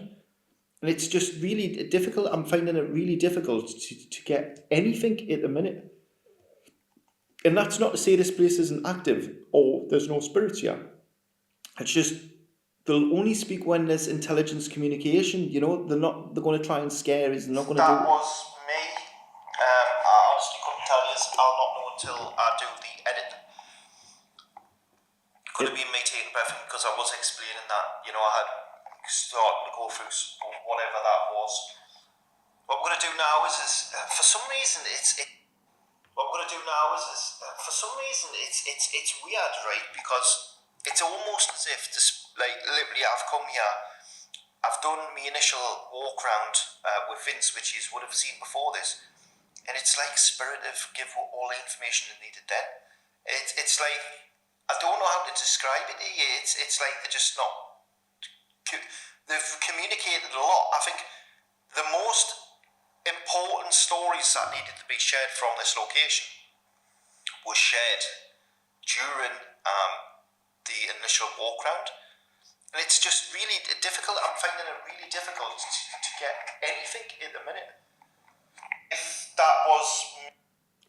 And it's just really difficult. I'm finding it really difficult to get anything at the minute. And that's not to say this place isn't active or there's no spirits here. It's just they'll only speak when there's intelligence communication. You know, they're going to try and scare us. They're not going to do. That was me. I honestly couldn't tell you. I'll not know until I do the edit. Could have been me taking breath because I was explaining that. You know, I had started to go through whatever that was. What we're going to do now is for some reason What we're going to do now is for some reason it's weird, right? Because it's almost as if literally I've come here, I've done my initial walk round with Vince, which you would have seen before this, and it's like Spirit have give all the information they needed then. It's like, I don't know how to describe it to you. It's like they're just not. They've communicated a lot. I think the most important stories that needed to be shared from this location were shared during the initial walk round, and it's just really difficult. I'm finding it really difficult to get anything at the minute. If that was...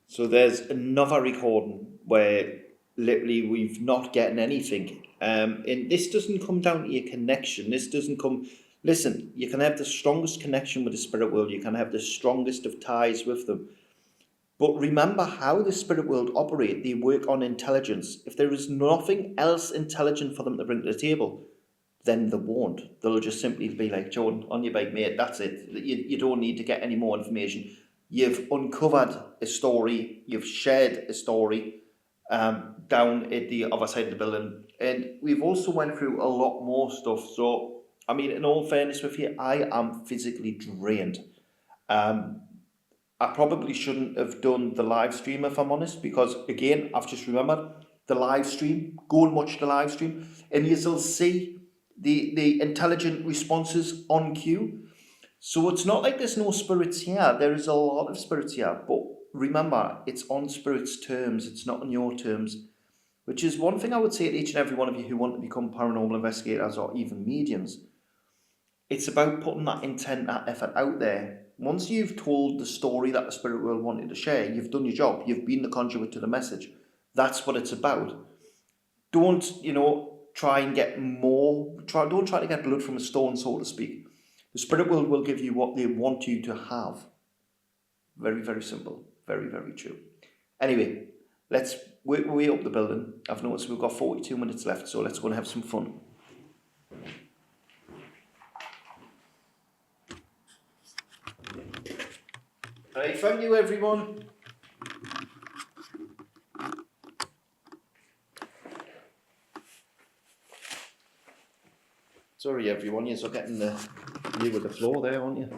So there's another recording where literally we've not getting anything, and this doesn't come down to your connection. This doesn't come. Listen, you can have the strongest connection with the spirit world, you can have the strongest of ties with them. But remember how the spirit world operate. They work on intelligence. If there is nothing else intelligent for them to bring to the table, then they won't. They'll just simply be like, Jordan, on your bike, mate, that's it. You don't need to get any more information. You've uncovered a story, you've shared a story down at the other side of the building. And we've also went through a lot more stuff. So, I mean, in all fairness with you, I am physically drained. I probably shouldn't have done the live stream, if I'm honest, because again, I've just remembered the live stream. Go and watch the live stream, and you'll see the intelligent responses on cue. So it's not like there's no spirits here. There is a lot of spirits here, but remember, it's on spirits' terms. It's not on your terms. Which is one thing I would say to each and every one of you who want to become paranormal investigators or even mediums. It's about putting that intent, that effort out there. Once you've told the story that the spirit world wanted to share, you've done your job. You've been the conduit to the message. That's what it's about. Don't, try and get more. Don't try to get blood from a stone, so to speak. The spirit world will give you what they want you to have. Very, very simple. Very, very true. Anyway, let's work our way up the building. I've noticed we've got 42 minutes left, so let's go and have some fun. Right, thank you everyone. Sorry everyone, you're getting the view of the floor there, aren't you?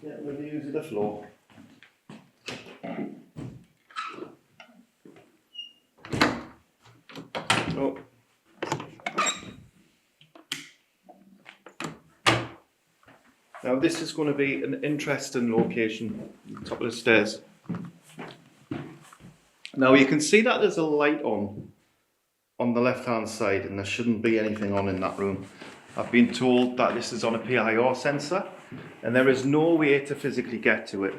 Getting the views of the floor. Oh. Now this is going to be an interesting location, top of the stairs. Now you can see that there's a light on the left hand side, and there shouldn't be anything on in that room. I've been told that this is on a PIR sensor and there is no way to physically get to it.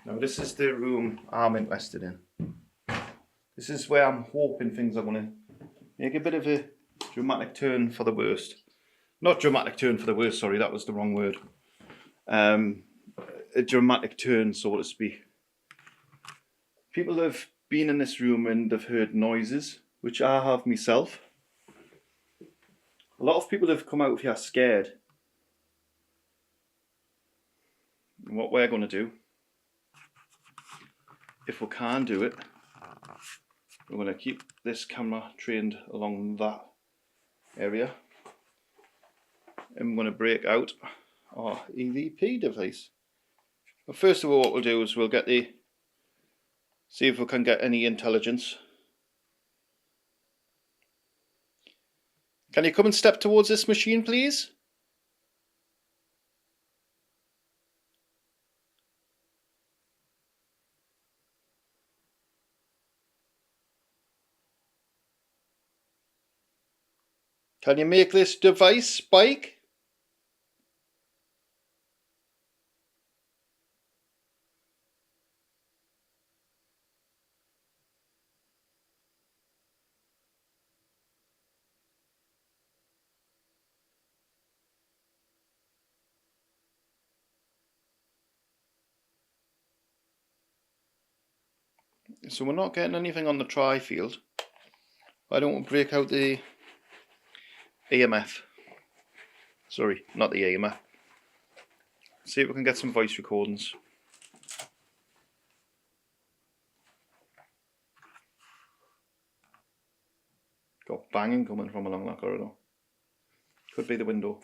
Now this is the room I'm interested in. This is where I'm hoping things are going to make a bit of a dramatic turn for the worst. Not dramatic turn for the worst, sorry, that was the wrong word. A dramatic turn, so to speak. People have been in this room and they've heard noises, which I have myself. A lot of people have come out of here scared. And what we're going to do, if we can do it, we're going to keep this camera trained along that area. And we're going to break out our EVP device. But first of all, what we'll do is we'll see if we can get any intelligence. Can you come and step towards this machine, please? Can you make this device spike? So we're not getting anything on the try field. I don't want to break out the EMF. Sorry, not the EMF. See if we can get some voice recordings. Got banging coming from along that corridor. Could be the window.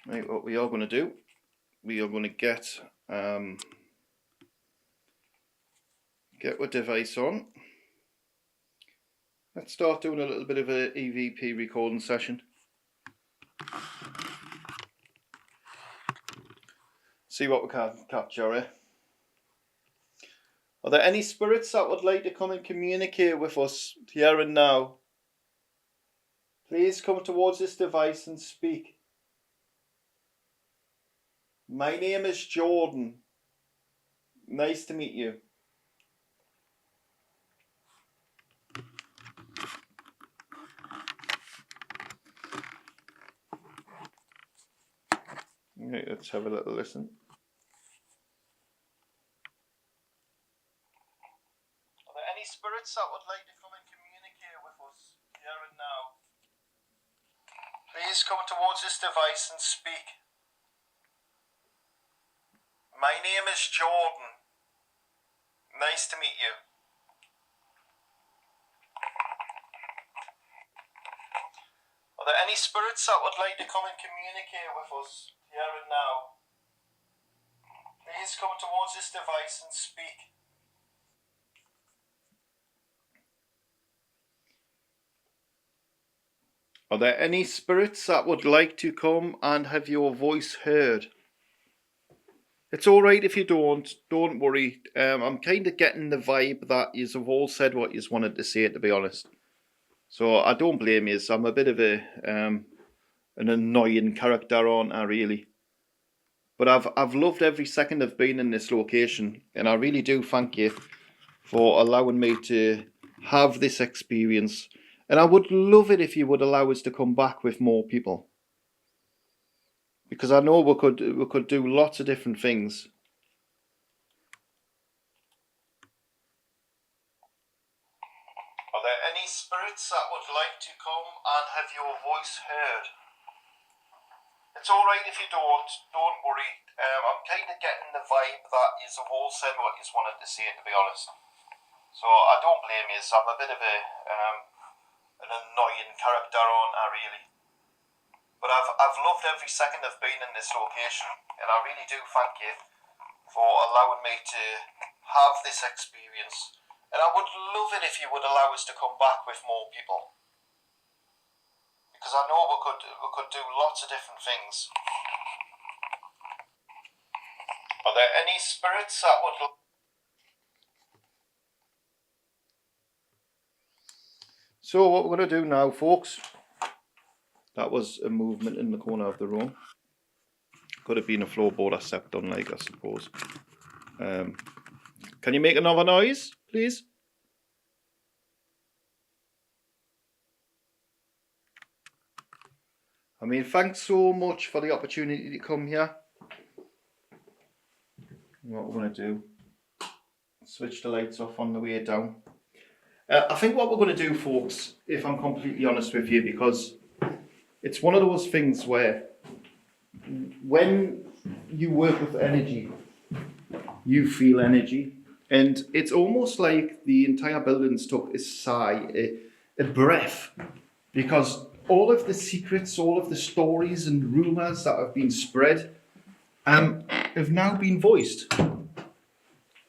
Right, what we are going to do, we are going to get our device on. Let's start doing a little bit of a EVP recording session. See what we can capture here. Are there any spirits that would like to come and communicate with us here and now? Please come towards this device and speak. My name is Jordan. Nice to meet you. Okay, let's have a little listen. Are there any spirits that would like to come and communicate with us here and now? Please come towards this device and speak. My name is Jordan. Nice to meet you. Are there any spirits that would like to come and communicate with us here and now? Please come towards this device and speak. Are there any spirits that would like to come and have your voice heard? It's alright if you don't worry. I'm kind of getting the vibe that you've all said what you wanted to say, to be honest. So I don't blame you. I'm a bit of an annoying character, aren't I, really? But I've loved every second I've been in this location, and I really do thank you for allowing me to have this experience. And I would love it if you would allow us to come back with more people. Because I know we could do lots of different things. Are there any spirits that would like to come and have your voice heard? It's alright if you don't worry. I'm kind of getting the vibe that you've all said what you wanted to say, to be honest. So I don't blame you. I'm a bit of an annoying character, aren't I, really? But I've loved every second I've been in this location, and I really do thank you for allowing me to have this experience. And I would love it if you would allow us to come back with more people, because I know we could do lots of different things. Are there any spirits that would? So what we're going to do now, folks. That was a movement in the corner of the room. Could have been a floorboard I stepped on, like, I suppose. Can you make another noise, please? I mean, thanks so much for the opportunity to come here. What we're going to do, switch the lights off on the way down. I think what we're going to do, folks, if I'm completely honest with you, because it's one of those things where when you work with energy, you feel energy. And it's almost like the entire building's took a sigh, a breath, because all of the secrets, all of the stories and rumours that have been spread have now been voiced.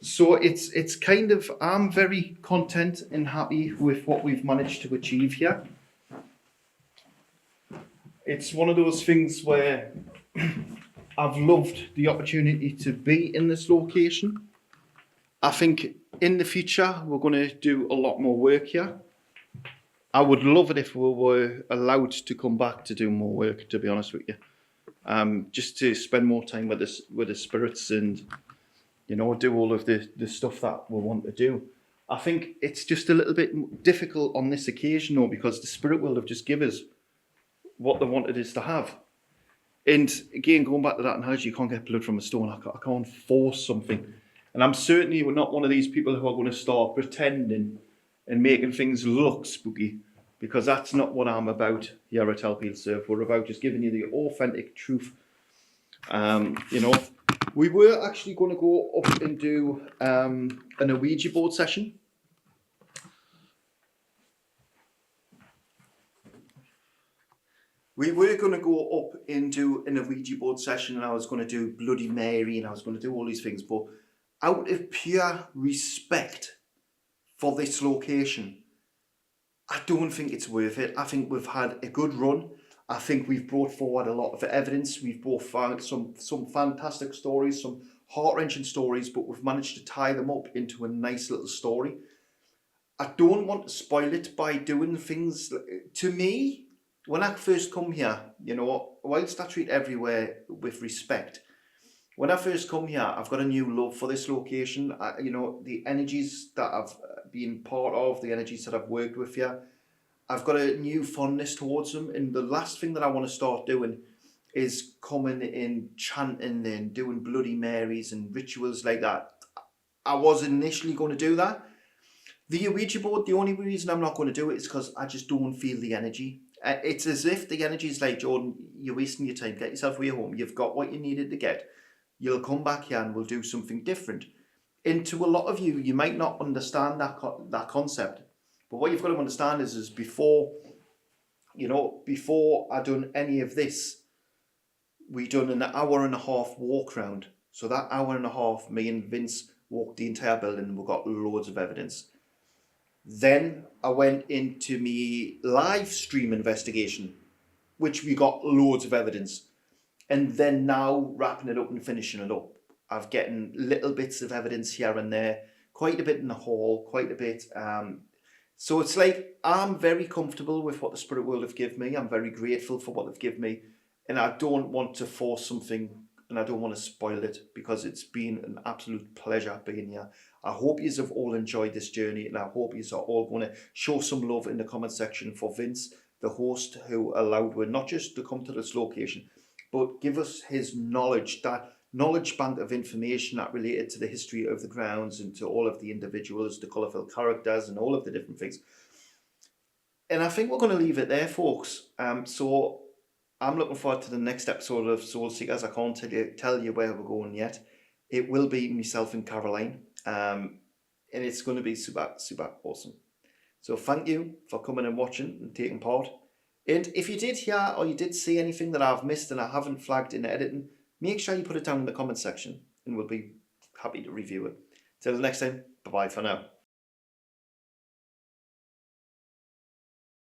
So it's kind of, I'm very content and happy with what we've managed to achieve here. It's one of those things where I've loved the opportunity to be in this location. I think in the future we're going to do a lot more work here. I would love it if we were allowed to come back to do more work, to be honest with you. Just to spend more time with the spirits and, you know, do all of the stuff that we want to do. I think it's just a little bit difficult on this occasion, though, because the spirit world have just given us what they wanted us to have. And again, going back to that analogy, you can't get blood from a stone. I can't force something. And I'm certainly not one of these people who are going to start pretending and making things look spooky, because that's not what I'm about here at LPL Surf. We're about just giving you the authentic truth. You know, we were actually going to go up and do an Ouija board session. We were going to go up and do an Ouija board session, and I was going to do Bloody Mary, and I was going to do all these things, but out of pure respect for this location, I don't think it's worth it. I think we've had a good run. I think we've brought forward a lot of evidence. We've both found some fantastic stories, some heart-wrenching stories, but we've managed to tie them up into a nice little story. I don't want to spoil it by doing things. To me, when I first come here, you know, whilst I treat everywhere with respect, when I first come here, I've got a new love for this location. You know, the energies that I've been part of, the energies that I've worked with here, I've got a new fondness towards them. And the last thing that I want to start doing is coming in, chanting and doing Bloody Marys and rituals like that. I was initially going to do that. The Ouija board, the only reason I'm not going to do it is because I just don't feel the energy. It's as if the energy is like, Jordan, you're wasting your time. Get yourself way home. You've got what you needed to get. You'll come back here and we'll do something different. And to a lot of you, you might not understand that concept. But what you've got to understand is before I done any of this, we done an hour and a half walk round. So that hour and a half, me and Vince walked the entire building and we got loads of evidence. Then I went into me live stream investigation, which we got loads of evidence. And then now wrapping it up and finishing it up. I've getting little bits of evidence here and there, quite a bit in the hall, quite a bit. So it's like, I'm very comfortable with what the spirit world have given me. I'm very grateful for what they've given me. And I don't want to force something, and I don't want to spoil it, because it's been an absolute pleasure being here. I hope you have all enjoyed this journey, and I hope you are all going to show some love in the comment section for Vince, the host, who allowed us not just to come to this location, but give us his knowledge, that knowledge bank of information that related to the history of the grounds and to all of the individuals, the colourful characters and all of the different things. And I think we're going to leave it there, folks. So I'm looking forward to the next episode of Soul Seekers. I can't tell you where we're going yet. It will be myself and Caroline. And it's going to be super, super awesome. So thank you for coming and watching and taking part. And if you did hear or you did see anything that I've missed and I haven't flagged in editing, make sure you put it down in the comment section and we'll be happy to review it. Till the next time, bye-bye for now.